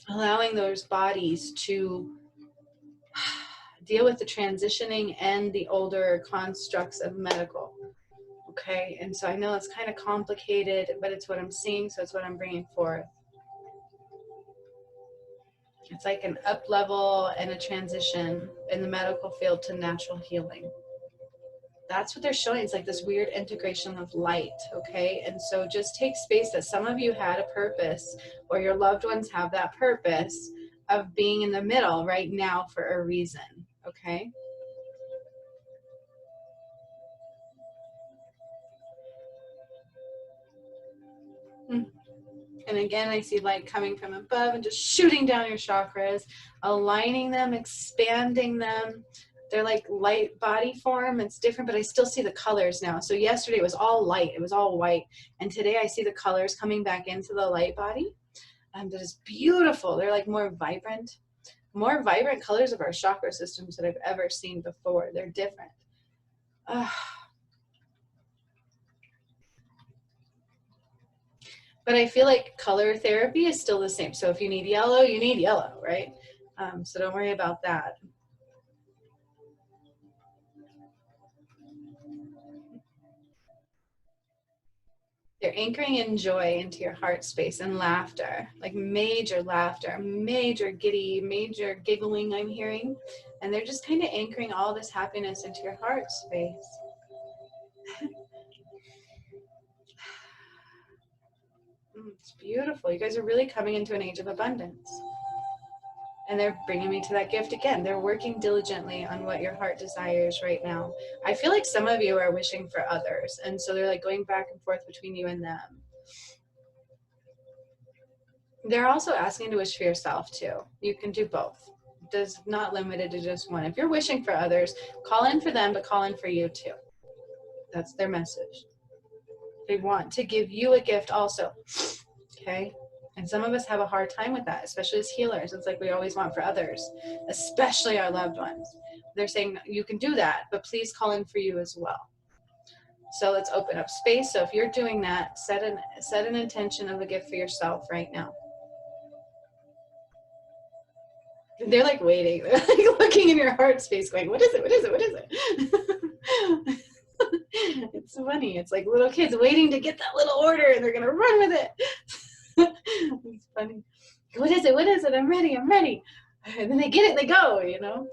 allowing those bodies to deal with the transitioning and the older constructs of medical. Okay, and so I know it's kind of complicated, but it's what I'm seeing, so it's what I'm bringing forth. It's like an up level and a transition in the medical field to natural healing. That's what they're showing. It's like this weird integration of light, okay? And so just take space that some of you had a purpose, or your loved ones have that purpose of being in the middle right now for a reason, okay? And again, I see light coming from above and just shooting down your chakras, aligning them, expanding them. They're like light body form. It's different, but I still see the colors now. So yesterday it was all light. It was all white. And today I see the colors coming back into the light body. That is beautiful. They're like more vibrant colors of our chakra systems that I've ever seen before. They're different. But I feel like color therapy is still the same. So if you need yellow, you need yellow, right? So don't worry about that. They're anchoring in joy into your heart space and laughter, like major laughter, major giddy, major giggling I'm hearing. And they're just kind of anchoring all this happiness into your heart space. It's beautiful. You guys are really coming into an age of abundance. And they're bringing me to that gift again. They're working diligently on what your heart desires right now. I feel like some of you are wishing for others. And so they're like going back and forth between you and them. They're also asking to wish for yourself too. You can do both. It's not limited to just one. If you're wishing for others, call in for them, but call in for you too. That's their message. They want to give you a gift also. Okay? And some of us have a hard time with that, especially as healers. It's like we always want for others, especially our loved ones. They're saying, you can do that, but please call in for you as well. So let's open up space. So if you're doing that, set an intention of a gift for yourself right now. They're like waiting. They're like looking in your heart space going, what is it? What is it? What is it? It's funny. It's like little kids waiting to get that little order and they're going to run with it. It's funny. What is it? What is it? I'm ready. I'm ready. And then they get it. They go, you know.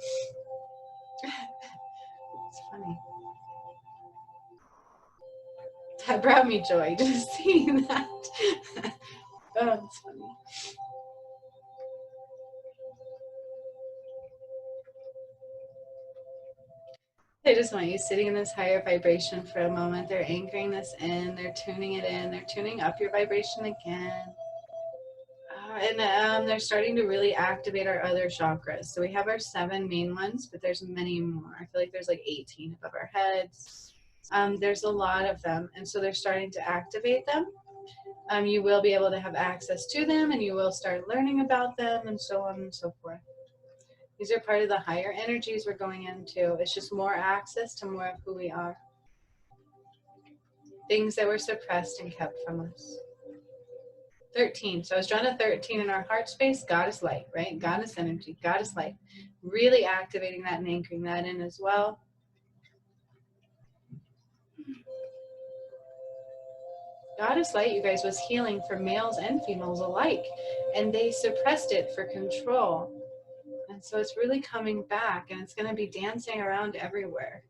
It's funny. That brought me joy just seeing that. Oh, it's funny. I just want you sitting in this higher vibration for a moment. They're anchoring this in. They're tuning it in. They're tuning up your vibration again. And they're starting to really activate our other chakras. So we have our 7 main ones, but there's many more. I feel like there's like 18 above our heads. There's a lot of them. And so they're starting to activate them. You will be able to have access to them, and you will start learning about them, and so on and so forth. These are part of the higher energies we're going into. It's just more access to more of who we are. Things that were suppressed and kept from us. 13. So I was drawn to 13 in our heart space. Goddess light, right? Goddess energy, goddess light. Really activating that and anchoring that in as well. Goddess light, you guys, was healing for males and females alike. And they suppressed it for control. And so it's really coming back, and it's going to be dancing around everywhere.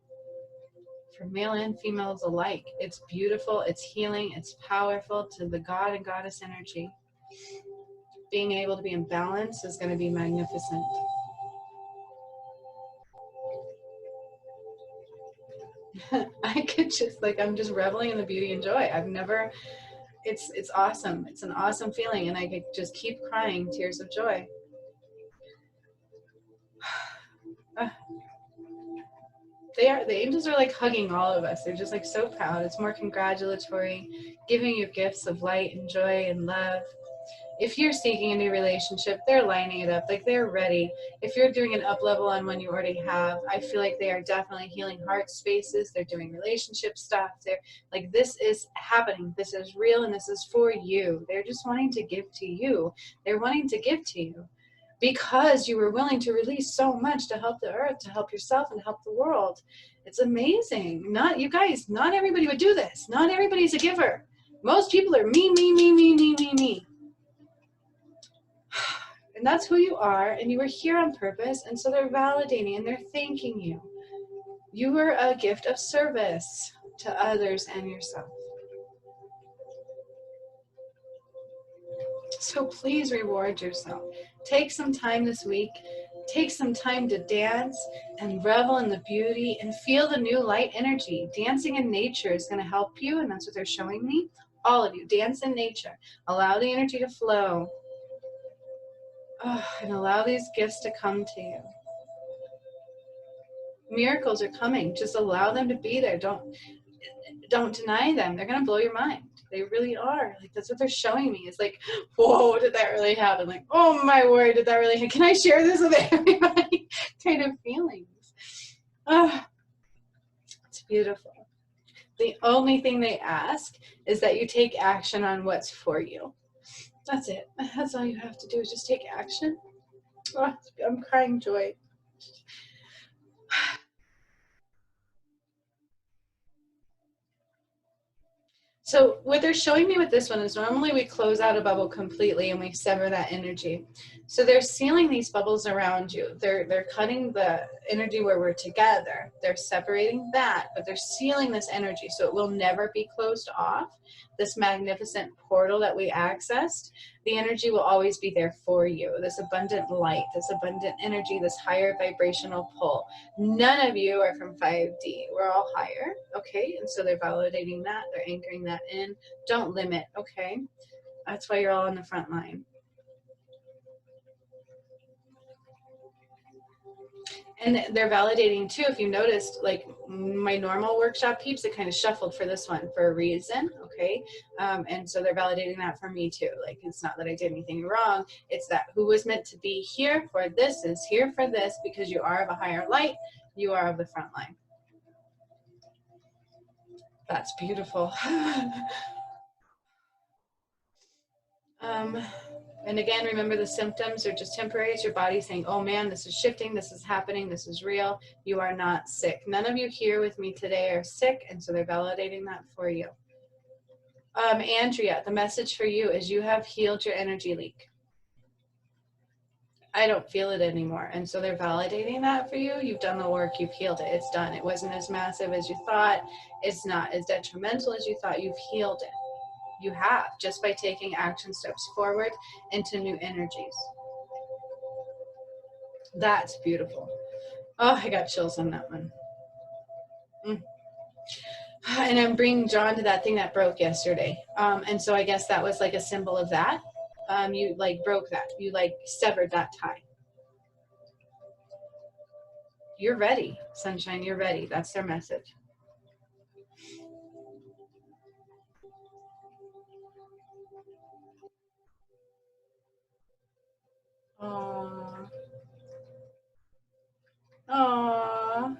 For male and females alike. It's beautiful, it's healing, it's powerful to the God and Goddess energy. Being able to be in balance is going to be magnificent. I could just, like, I'm just reveling in the beauty and joy. I've never, it's awesome. It's an awesome feeling, and I could just keep crying tears of joy. The angels are like hugging all of us. They're just like so proud. It's more congratulatory, giving you gifts of light and joy and love. If you're seeking a new relationship, they're lining it up, like they're ready. If you're doing an up level on one you already have, I feel like they are definitely healing heart spaces. They're doing relationship stuff. They're like, this is happening. This is real, and this is for you. They're just wanting to give to you. They're wanting to give to you because you were willing to release so much to help the earth, to help yourself, and help the world. It's amazing. You guys, not everybody would do this. Not everybody's a giver. Most people are me, me, me, me, me, me, me. And that's who you are, and you were here on purpose, and so they're validating and they're thanking you. You were a gift of service to others and yourself. So please reward yourself. Take some time this week. Take some time to dance and revel in the beauty and feel the new light energy. Dancing in nature is going to help you, and that's what they're showing me. All of you, dance in nature. Allow the energy to flow. And allow these gifts to come to you. Miracles are coming. Just allow them to be there. Don't deny them. They're going to blow your mind. They really are. Like, that's what they're showing me. It's like, whoa, did that really happen? Like, oh my word, did that really happen? Can I share this with everybody? Kind of feelings. It's beautiful. The only thing they ask is that you take action on what's for you. That's it. That's all you have to do is just take action. I'm crying joy. So what they're showing me with this one is normally we close out a bubble completely and we sever that energy. So they're sealing these bubbles around you. They're cutting the energy where we're together. They're separating that, but they're sealing this energy so it will never be closed off. This magnificent portal that we accessed, the energy will always be there for you. This abundant light, this abundant energy, this higher vibrational pull. None of you are from 5D. We're all higher, okay? And so they're validating that. They're anchoring that in. Don't limit, okay? That's why you're all on the front line. And they're validating too, if you noticed, like my normal workshop peeps, it kind of shuffled for this one for a reason, okay? And so they're validating that for me too. Like, it's not that I did anything wrong, it's that who was meant to be here for this is here for this, because you are of a higher light, you are of the front line. That's beautiful. And again, remember, the symptoms are just temporary. It's your body saying, oh man, this is shifting, this is happening, this is real. You are not sick. None of you here with me today are sick, and so they're validating that for you. Andrea, the message for you is you have healed your energy leak. I don't feel it anymore. And so they're validating that for you. You've done the work, you've healed it. It's done. It wasn't as massive as you thought. It's not as detrimental as you thought. You've healed it. You have, just by taking action steps forward into new energies. That's beautiful. Oh, I got chills on that one. And I'm bringing John to that thing that broke yesterday. And so I guess that was like a symbol of that. You like broke that. You like severed that tie. You're ready, sunshine, you're ready. That's their message. Aww. Aww.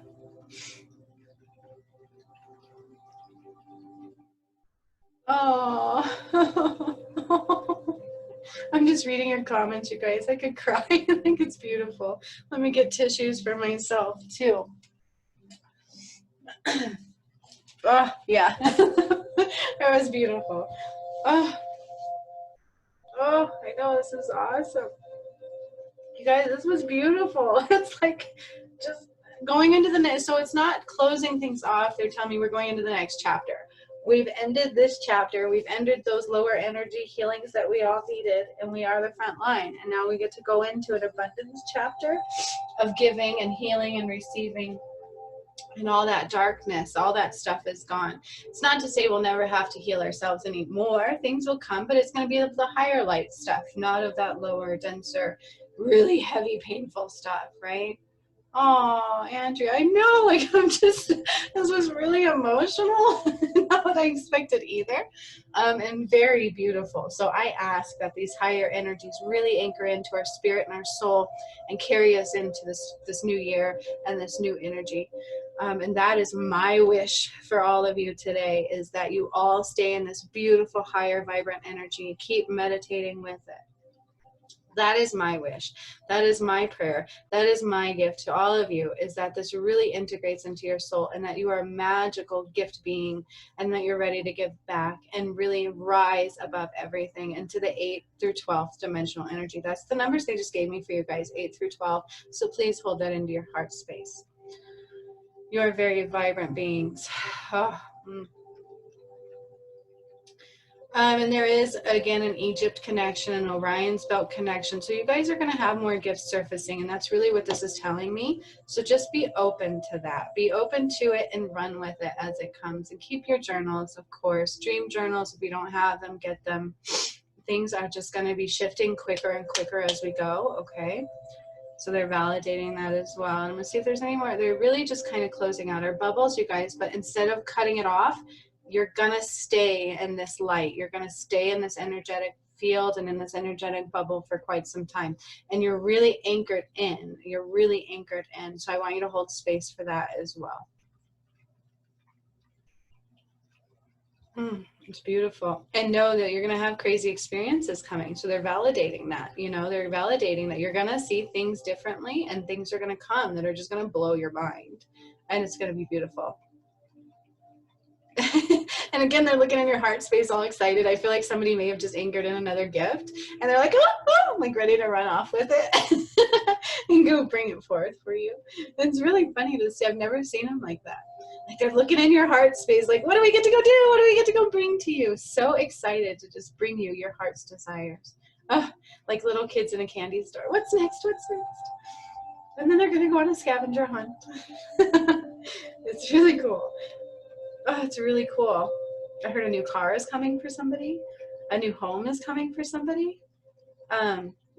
Oh, I'm just reading your comments, you guys. I could cry. I think it's beautiful. Let me get tissues for myself, too. Oh, yeah. That was beautiful. Oh, I know. This is awesome. You guys, this was beautiful. It's like just going into the next. So it's not closing things off. They're telling me we're going into the next chapter. We've ended this chapter. We've ended those lower energy healings that we all needed, and we are the front line. And now we get to go into an abundance chapter of giving and healing and receiving, and all that darkness, all that stuff is gone. It's not to say we'll never have to heal ourselves anymore. Things will come, but it's going to be of the higher light stuff, not of that lower, denser, really heavy, painful stuff, right? Oh, Andrea, I know, like, I'm just, this was really emotional, not what I expected either, and very beautiful. So I ask that these higher energies really anchor into our spirit and our soul and carry us into this new year and this new energy. And that is my wish for all of you today, is that you all stay in this beautiful, higher, vibrant energy. Keep meditating with it. That is my wish. That is my prayer. That is my gift to all of you, is that this really integrates into your soul, and that you are a magical gift being, and that you're ready to give back and really rise above everything into the 8th through 12th dimensional energy. That's the numbers they just gave me for you guys, 8 through 12. So please hold that into your heart space. You are very vibrant beings. Oh, and there is, again, an Egypt connection, an Orion's belt connection. So you guys are going to have more gifts surfacing, and that's really what this is telling me. So just be open to that. Be open to it and run with it as it comes. And keep your journals, of course. Dream journals, if you don't have them, get them. Things are just going to be shifting quicker and quicker as we go, okay? So they're validating that as well. And I'm going to see if there's any more. They're really just kind of closing out our bubbles, you guys. But instead of cutting it off, you're going to stay in this light. You're going to stay in this energetic field and in this energetic bubble for quite some time. And you're really anchored in. You're really anchored in. So I want you to hold space for that as well. It's beautiful. And know that you're going to have crazy experiences coming. So they're validating that, you know, they're validating that you're going to see things differently, and things are going to come that are just going to blow your mind. And it's going to be beautiful. And again, they're looking in your heart space all excited. I feel like somebody may have just anchored in another gift, and they're like, oh, like ready to run off with it and go bring it forth for you. It's really funny to see. I've never seen them like that. Like, they're looking in your heart space like, what do we get to go do? What do we get to go bring to you? So excited to just bring you your heart's desires. Oh, like little kids in a candy store. What's next? What's next? And then they're going to go on a scavenger hunt. It's really cool. Oh, it's really cool. I heard a new car is coming for somebody. A new home is coming for somebody.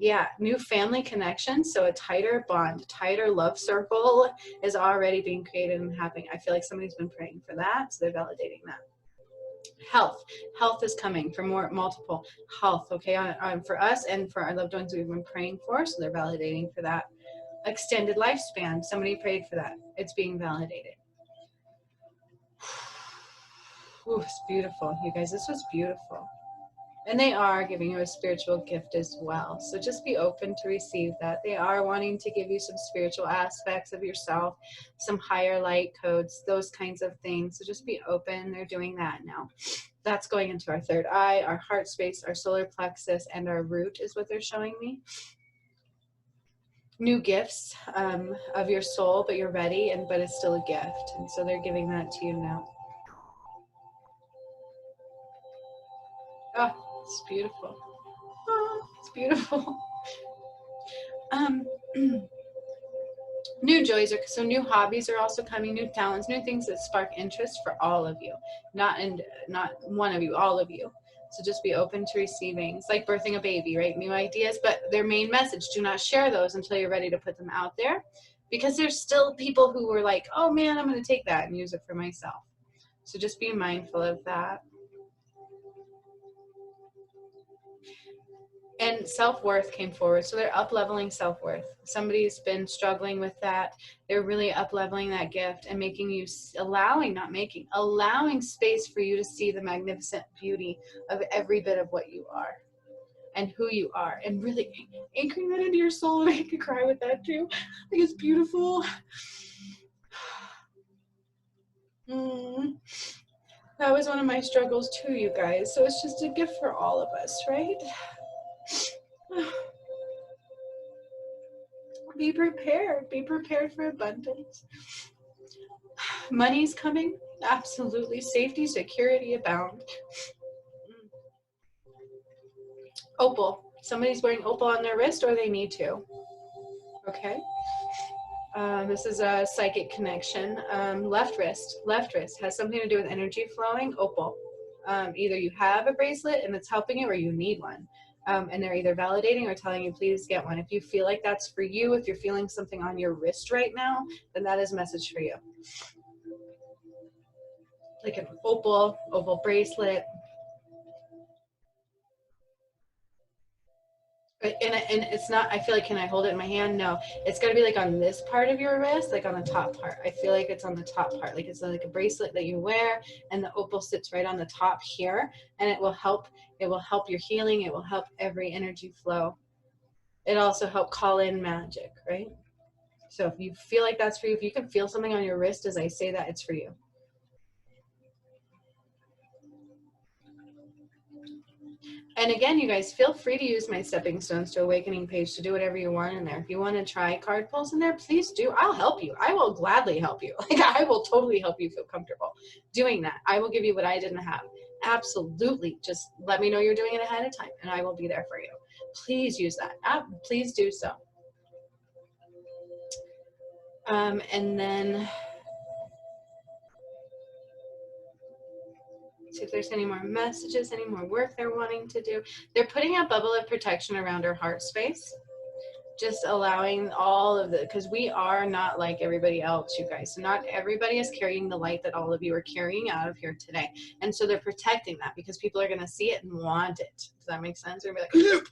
Yeah, new family connections. So a tighter bond, tighter love circle is already being created and happening. I feel like somebody's been praying for that, so they're validating that. Health is coming for more multiple health, okay, for us and for our loved ones we've been praying for, so they're validating for that. Extended lifespan, somebody prayed for that, it's being validated. Ooh, it's beautiful, you guys, this was beautiful. And they are giving you a spiritual gift as well. So just be open to receive that. They are wanting to give you some spiritual aspects of yourself, some higher light codes, those kinds of things. So just be open. They're doing that now. That's going into our third eye, our heart space, our solar plexus, and our root is what they're showing me. New gifts of your soul, but you're ready, but it's still a gift. And so they're giving that to you now. Oh, it's beautiful. Oh, it's beautiful. New joys are, so new hobbies are also coming, new talents, new things that spark interest for all of you, not one of you, all of you. So just be open to receiving. It's like birthing a baby, right? New ideas, but their main message, do not share those until you're ready to put them out there, because there's still people who were like, oh man, I'm going to take that and use it for myself. So just be mindful of that. And self-worth came forward, so they're up-leveling self-worth. Somebody's been struggling with that. They're really up-leveling that gift and making you, allowing space for you to see the magnificent beauty of every bit of what you are and who you are, and really anchoring that into your soul. And I could cry with that too. I think it's beautiful. That was one of my struggles too, you guys. So it's just a gift for all of us, right? Be prepared. Be prepared for abundance. Money's coming. Absolutely. Safety, security abound. Opal. Somebody's wearing opal on their wrist, or they need to. Okay. This is a psychic connection. Left wrist has something to do with energy flowing. Opal. Either you have a bracelet and it's helping you, or you need one. And they're either validating or telling you, please get one. If you feel like that's for you, if you're feeling something on your wrist right now, then that is a message for you. Like an opal bracelet. And it's not, I feel like, can I hold it in my hand? No, it's got to be like on this part of your wrist, like on the top part. I feel like it's on the top part, like it's like a bracelet that you wear, and the opal sits right on the top here, and it will help your healing. It will help every energy flow. It also help call in magic, right? So if you feel like that's for you, if you can feel something on your wrist as I say that, it's for you. And again, you guys, feel free to use my Stepping Stones to Awakening page to do whatever you want in there. If you want to try card pulls in there, please do. I'll help you. I will gladly help you. Like, I will totally help you feel comfortable doing that. I will give you what I didn't have. Absolutely. Just let me know you're doing it ahead of time, and I will be there for you. Please use that. Please do so. And then see if there's any more messages, any more work they're wanting to do. They're putting a bubble of protection around our heart space, just allowing all of the, because we are not like everybody else, you guys. So not everybody is carrying the light that all of you are carrying out of here today. And so they're protecting that, because people are going to see it and want it. Does that make sense? They're going to be like,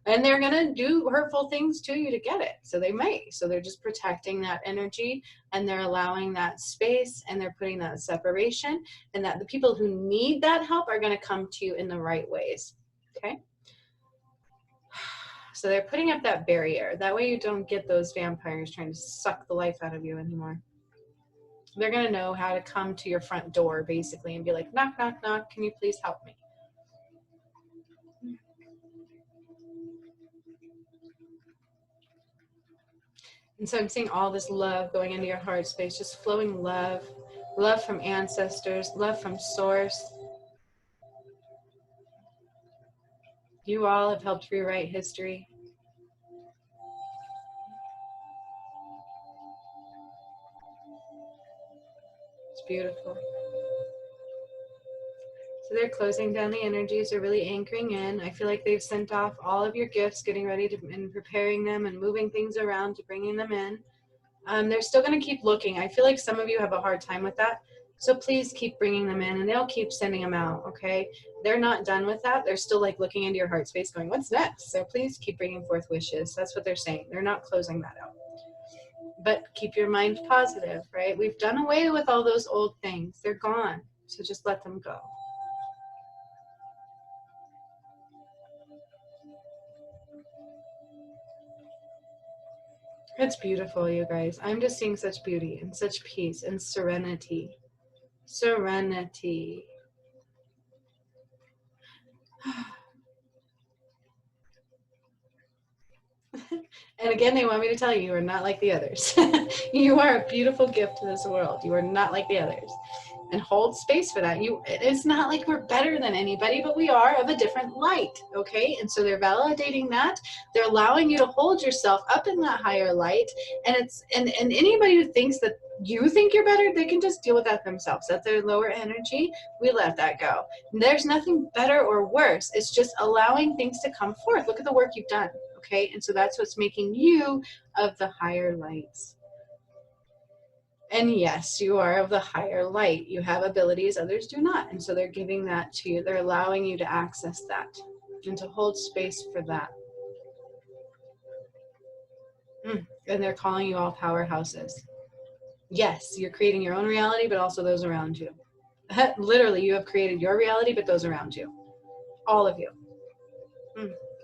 and they're going to do hurtful things to you to get it. So they might. So they're just protecting that energy, and they're allowing that space, and they're putting that separation, and that the people who need that help are going to come to you in the right ways. Okay. So they're putting up that barrier. That way you don't get those vampires trying to suck the life out of you anymore. They're going to know how to come to your front door, basically, and be like, knock, knock, knock, can you please help me? And so I'm seeing all this love going into your heart space, just flowing love, love from ancestors, love from source. You all have helped rewrite history. It's beautiful. So they're closing down the energies. They're really anchoring in. I feel like they've sent off all of your gifts, getting ready to and preparing them and moving things around to bringing them in. They're still going to keep looking. I feel like some of you have a hard time with that. So please keep bringing them in and they'll keep sending them out, okay? They're not done with that. They're still like looking into your heart space going, what's next? So please keep bringing forth wishes. That's what they're saying. They're not closing that out. But keep your mind positive, right? We've done away with all those old things. They're gone. So just let them go. It's beautiful, you guys. I'm just seeing such beauty and such peace and serenity. Serenity. And again, they want me to tell you, you are not like the others. You are a beautiful gift to this world. You are not like the others. And hold space for that. It's not like we're better than anybody, but we are of a different light, okay? And so they're validating that. They're allowing you to hold yourself up in that higher light. And and anybody who thinks that you think you're better, they can just deal with that themselves. That's their lower energy. We let that go. There's nothing better or worse. It's just allowing things to come forth. Look at the work you've done, okay? And so that's what's making you of the higher lights. And yes, you are of the higher light. You have abilities others do not. And so they're giving that to you. They're allowing you to access that and to hold space for that. And they're calling you all powerhouses. Yes, you're creating your own reality, but also those around you. Literally, you have created your reality, but those around you. All of you.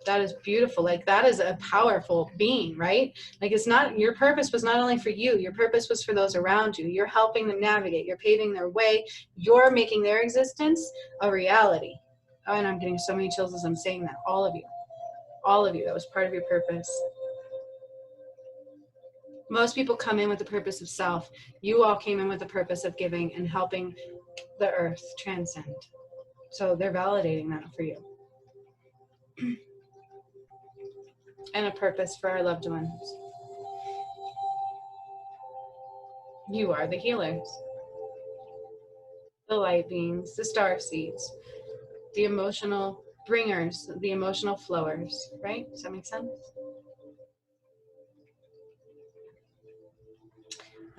That is beautiful. Like, that is a powerful being, right? Like, it's not, your purpose was not only for you, your purpose was for those around you. You're helping them navigate. You're paving their way. You're making their existence a reality. Oh, and I'm getting so many chills as I'm saying that. All of you. All of you. That was part of your purpose. Most people come in with the purpose of self. You all came in with the purpose of giving and helping the earth transcend. So they're validating that for you. And a purpose for our loved ones. You are the healers, the light beings, the star seeds, the emotional bringers, the emotional flowers, right? Does that make sense?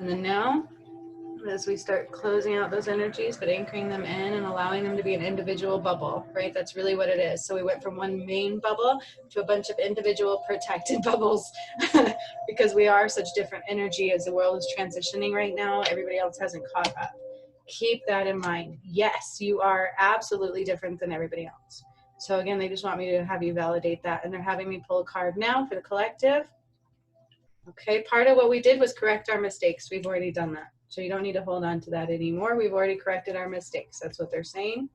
And then now, as we start closing out those energies, but anchoring them in and allowing them to be an individual bubble, right? That's really what it is. So we went from one main bubble to a bunch of individual protected bubbles because we are such different energy as the world is transitioning right now. Everybody else hasn't caught up. Keep that in mind. Yes, you are absolutely different than everybody else. So again, they just want me to have you validate that. And they're having me pull a card now for the collective. Okay, part of what we did was correct our mistakes. We've already done that. So you don't need to hold on to that anymore. We've already corrected our mistakes. That's what they're saying.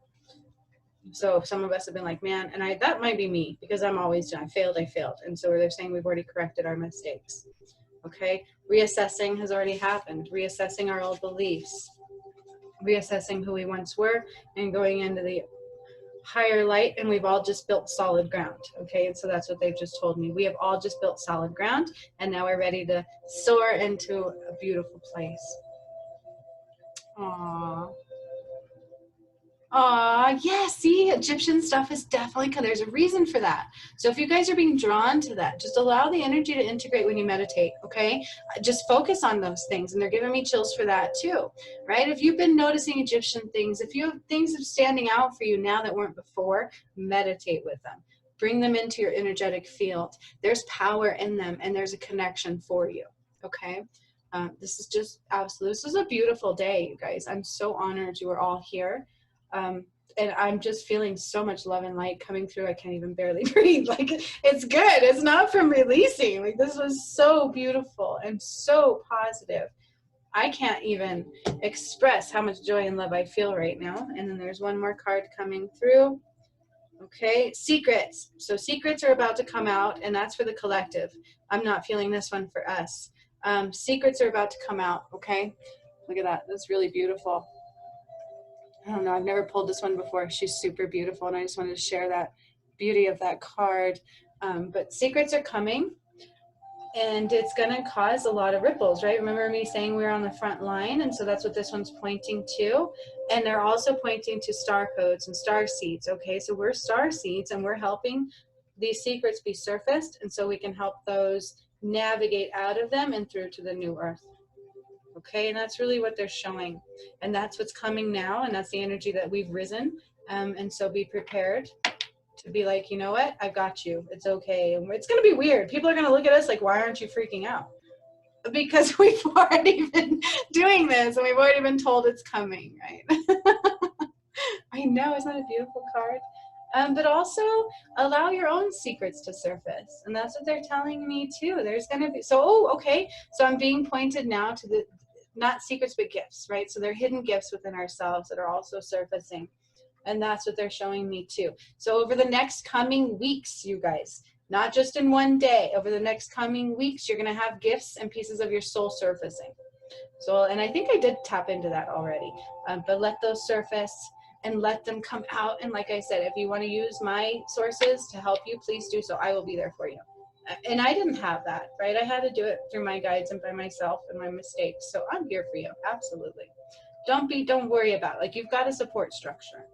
So some of us have been like, man, and that might be me because I'm always done. I failed. And so they're saying we've already corrected our mistakes. Okay, reassessing has already happened. Reassessing our old beliefs. Reassessing who we once were and going into the higher light, and we've all just built solid ground. Okay, and so that's what they've just told me. We have all just built solid ground, and now we're ready to soar into a beautiful place. Aww. Yeah, see, Egyptian stuff is definitely, there's a reason for that. So if you guys are being drawn to that, just allow the energy to integrate when you meditate, okay? Just focus on those things, and they're giving me chills for that too, right? If you've been noticing Egyptian things, if you have things that are standing out for you now that weren't before, meditate with them. Bring them into your energetic field. There's power in them, and there's a connection for you, okay? This is just absolute. This is a beautiful day, you guys. I'm so honored you are all here. And I'm just feeling so much love and light coming through. I can't even barely breathe. Like, it's good. It's not from releasing. Like, this was so beautiful and so positive. I can't even express how much joy and love I feel right now. And then there's one more card coming through. Okay, secrets. So secrets are about to come out, and that's for the collective. I'm not feeling this one for us. Secrets are about to come out, okay? Look at that. That's really beautiful. I don't know. I've never pulled this one before. She's super beautiful, and I just wanted to share that beauty of that card. But secrets are coming, And it's going to cause a lot of ripples, right? Remember me saying we were on the front line? And so that's what this one's pointing to. And they're also pointing to star codes and star seeds, okay? So we're star seeds and we're helping these secrets be surfaced. And so we can help those navigate out of them and through to the new earth. Okay, and that's really what they're showing. And that's what's coming now. And that's the energy that we've risen. And so be prepared to be like, you know what, I've got you. It's okay. And it's going to be weird. People are going to look at us like, why aren't you freaking out? Because we've already been doing this and we've already been told it's coming, right? I know, isn't that a beautiful card? But also allow your own secrets to surface. And that's what they're telling me too. There's going to be, so, oh, okay. So I'm being pointed now to the, not secrets, but gifts, right? So they're hidden gifts within ourselves that are also surfacing. And that's what they're showing me too. So over the next coming weeks, you guys, not just in one day, over the next coming weeks, you're going to have gifts and pieces of your soul surfacing. So, and I think I did tap into that already, but let those surface and let them come out. And like I said, if you want to use my sources to help you, please do so. I will be there for you. And I didn't have that, right? I had to do it through my guides and by myself and my mistakes. So I'm here for you. Absolutely. Don't worry about it. Like, you've got a support structure.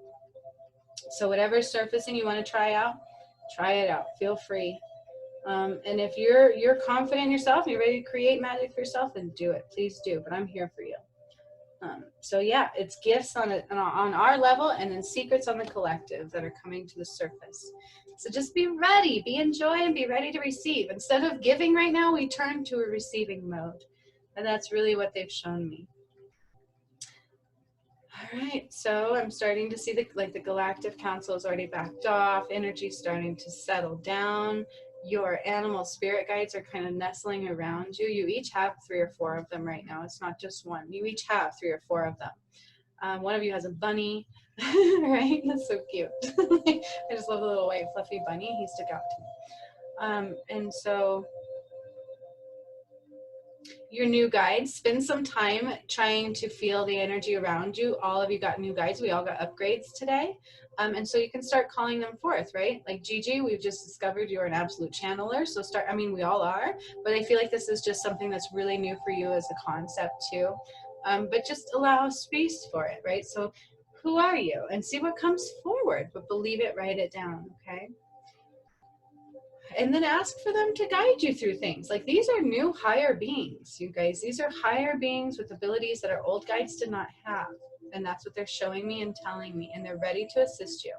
So whatever's surfacing you want to try it out. Feel free. And if you're confident in yourself and you're ready to create magic for yourself, then do it. Please do. But I'm here for you. So yeah, it's gifts on our level, and then secrets on the collective that are coming to the surface. So just be ready, be in joy, and be ready to receive. Instead of giving right now, we turn to a receiving mode. And that's really what they've shown me. All right, so I'm starting to see the Galactic Council is already backed off. Energy's starting to settle down. Your animal spirit guides are kind of nestling around you. You each have 3 or 4 of them right now. It's not just one. You each have 3 or 4 of them. One of you has a bunny, right? That's so cute. I just love the little white fluffy bunny. He stuck out to me. And so your new guides, spend some time trying to feel the energy around you. All of you got new guides. We all got upgrades today. And so you can start calling them forth, right? Like Gigi, we've just discovered you're an absolute channeler. So we all are, but I feel like this is just something that's really new for you as a concept too. But just allow space for it, right? So who are you? And see what comes forward, but believe it, write it down, okay? And then ask for them to guide you through things. Like, these are new higher beings, you guys. These are higher beings with abilities that our old guides did not have. And that's what they're showing me and telling me. And they're ready to assist you.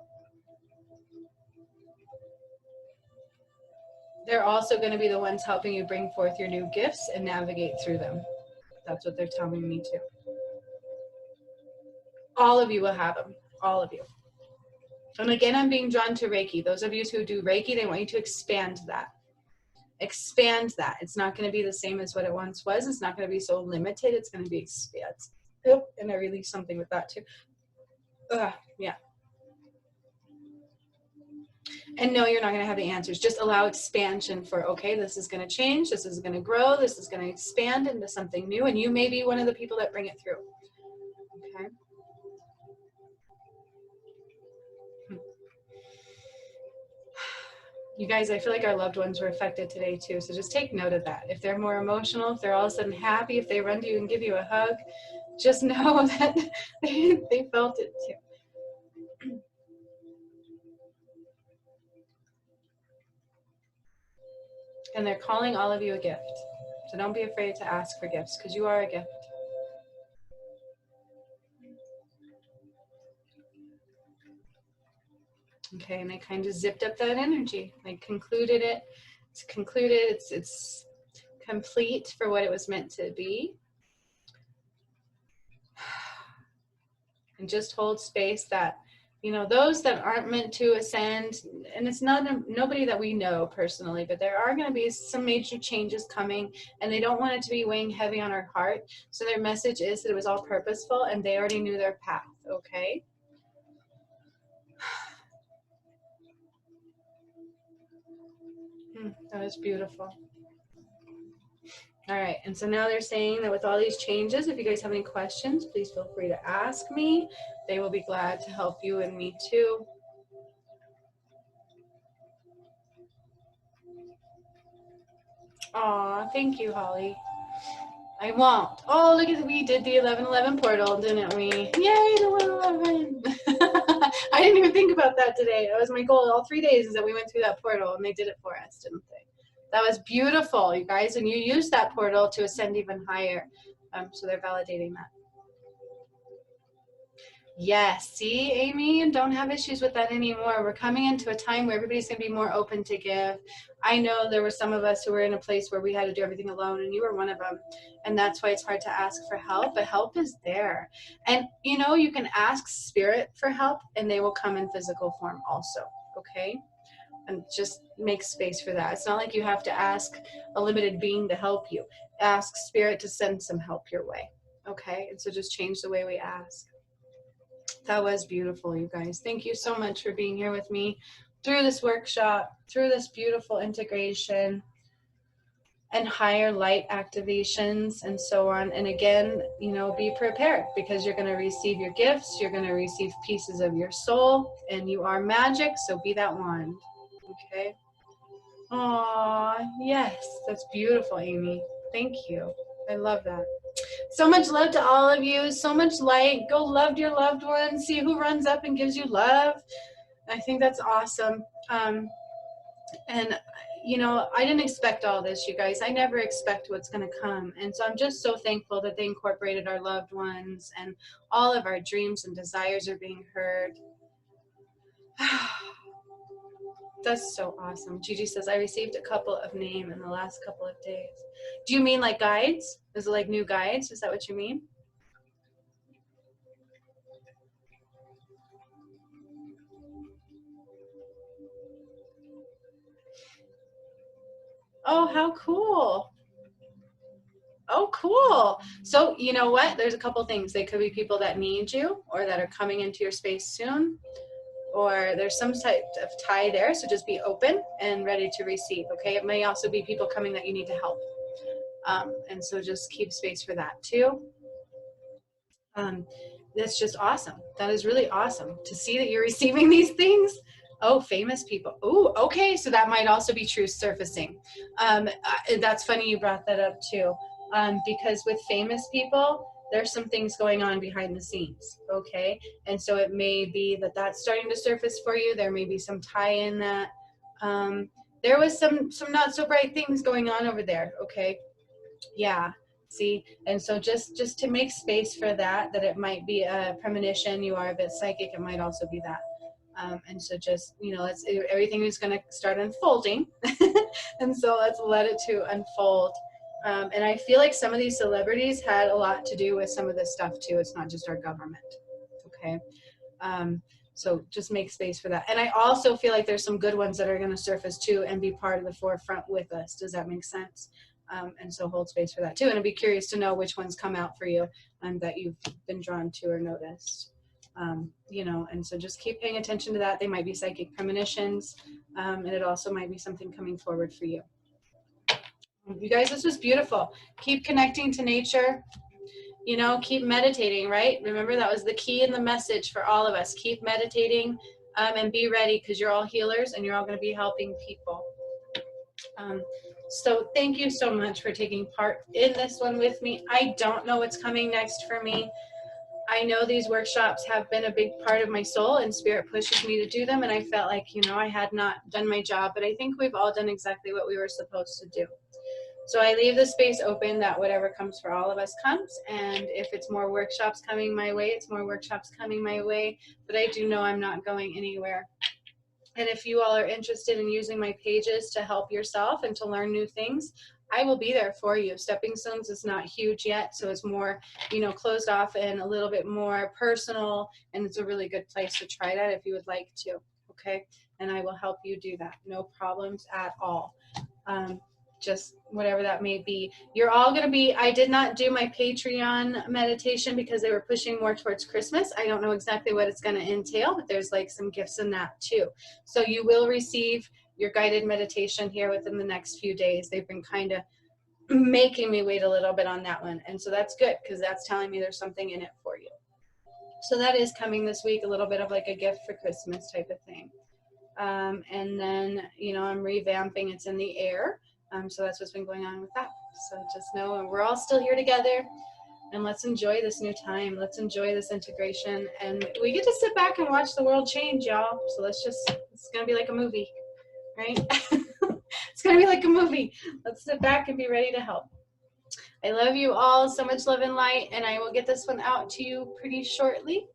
They're also going to be the ones helping you bring forth your new gifts and navigate through them. That's what they're telling me too. All of you will have them. All of you. And again, I'm being drawn to Reiki. Those of you who do Reiki, they want you to expand that. Expand that. It's not going to be the same as what it once was. It's not going to be so limited. It's going to be expanded. Yep. And I release something with that too. Yeah. And no, you're not going to have the answers. Just allow expansion for, okay, this is going to change. This is going to grow. This is going to expand into something new. And you may be one of the people that bring it through. Okay. You guys, I feel like our loved ones were affected today too. So just take note of that. If they're more emotional, if they're all of a sudden happy, if they run to you and give you a hug, just know that they felt it too. And they're calling all of you a gift. So don't be afraid to ask for gifts, because you are a gift. Okay, and they kind of zipped up that energy. They concluded it. It's concluded. It's complete for what it was meant to be. And just hold space that, you know, those that aren't meant to ascend, and it's nobody that we know personally, but there are going to be some major changes coming, and they don't want it to be weighing heavy on our heart. So their message is that it was all purposeful, and they already knew their path, okay? That was beautiful. All right, and so now they're saying that with all these changes, if you guys have any questions, please feel free to ask me. They will be glad to help you and me too. Aw, thank you, Holly. I won't. Oh, look at, we did the 1111 portal, didn't we? Yay, the 111. I didn't even think about that today. That was my goal all 3 days, is that we went through that portal, and they did it for us, didn't they? That was beautiful, you guys, and you used that portal to ascend even higher. So they're validating that. Yes, see, Amy, and don't have issues with that anymore. We're coming into a time where everybody's going to be more open to give. I know there were some of us who were in a place where we had to do everything alone, and you were one of them. And that's why it's hard to ask for help, but help is there. And, you know, you can ask spirit for help, and they will come in physical form also, okay? And just make space for that. It's not like you have to ask a limited being to help you. Ask spirit to send some help your way, okay? And so just change the way we ask. That was beautiful, you guys. Thank you so much for being here with me through this workshop, through this beautiful integration and higher light activations and so on. And again, you know, be prepared, because you're going to receive your gifts. You're going to receive pieces of your soul, and you are magic. So be that wand. Okay. Aw, yes. That's beautiful, Amy. Thank you. I love that. So much love to all of you. So much light. Go love your loved ones. See who runs up and gives you love. I think that's awesome. And, you know, I didn't expect all this, you guys. I never expect what's going to come. And so I'm just so thankful that they incorporated our loved ones, and all of our dreams and desires are being heard. That's so awesome. Gigi says, I received a couple of names in the last couple of days. Do you mean like guides? Is it like new guides? Is that what you mean? Oh, how cool. Oh, cool. So you know what? There's a couple things. They could be people that need you, or that are coming into your space soon, or there's some type of tie there. So just be open and ready to receive. Okay. It may also be people coming that you need to help. And so just keep space for that too. That's just awesome. That is really awesome to see that you're receiving these things. Oh, famous people. Oh, okay. So that might also be truth surfacing. That's funny you brought that up too, because with famous people, there's some things going on behind the scenes. Okay. And so it may be that that's starting to surface for you. There may be some tie in that. There was some not so bright things going on over there. Okay. Yeah. See, and so just to make space for that it might be a premonition. You are a bit psychic. It might also be that. And so just, you know, everything is going to start unfolding. And so let's let it to unfold. And I feel like some of these celebrities had a lot to do with some of this stuff too. It's not just our government. Okay. So just make space for that. And I also feel like there's some good ones that are going to surface too and be part of the forefront with us. Does that make sense? And so hold space for that too. And I'd be curious to know which ones come out for you that you've been drawn to or noticed. You know, and so just keep paying attention to that. They might be psychic premonitions, and it also might be something coming forward for you. You guys, this was beautiful. Keep connecting to nature. You know, keep meditating, right? Remember, that was the key in the message for all of us. Keep meditating and be ready, because you're all healers and you're all going to be helping people. So thank you so much for taking part in this one with me. I don't know what's coming next for me. I know these workshops have been a big part of my soul, and spirit pushes me to do them. And I felt like, you know, I had not done my job, but I think we've all done exactly what we were supposed to do. So I leave the space open that whatever comes for all of us comes. And if it's more workshops coming my way, it's more workshops coming my way. But I do know I'm not going anywhere. And if you all are interested in using my pages to help yourself and to learn new things, I will be there for you. Stepping Stones is not huge yet, so it's more, you know, closed off and a little bit more personal, and it's a really good place to try that if you would like to, okay? And I will help you do that. No problems at all. Just whatever that may be. You're all going to be, I did not do my Patreon meditation because they were pushing more towards Christmas. I don't know exactly what it's going to entail, but there's like some gifts in that too. So you will receive your guided meditation here within the next few days. They've been kind of making me wait a little bit on that one. And so that's good, because that's telling me there's something in it for you. So that is coming this week, a little bit of like a gift for Christmas type of thing. And then, you know, I'm revamping It's in the Air. So that's what's been going on with that. So just know we're all still here together, and let's enjoy this new time. Let's enjoy this integration, and we get to sit back and watch the world change, y'all. So it's gonna be like a movie, right? It's gonna be like a movie. Let's sit back and be ready to help. I love you all. So much love and light, and I will get this one out to you pretty shortly.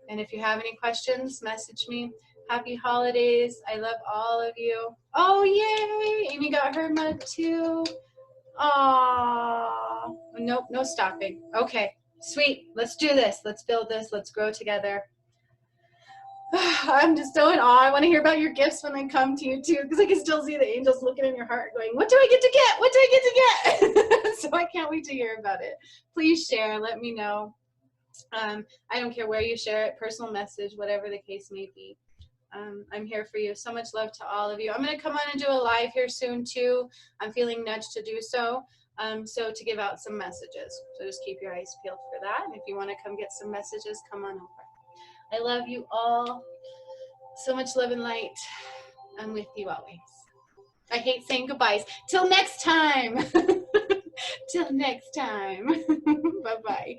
And if you have any questions, message me. Happy holidays. I love all of you. Oh, yay. Amy got her mug too. Aww. Nope, no stopping. Okay, sweet. Let's do this. Let's build this. Let's grow together. I'm just so in awe. I want to hear about your gifts when they come to you too, because I can still see the angels looking in your heart going, what do I get to get? What do I get to get? So I can't wait to hear about it. Please share. Let me know. I don't care where you share it, personal message, whatever the case may be. I'm here for you. So much love to all of you. I'm going to come on and do a live here soon too. I'm feeling nudged to do so. So to give out some messages. So just keep your eyes peeled for that. And if you want to come get some messages, come on over. I love you all. So much love and light. I'm with you always. I hate saying goodbyes. Till next time. Till next time. Bye-bye.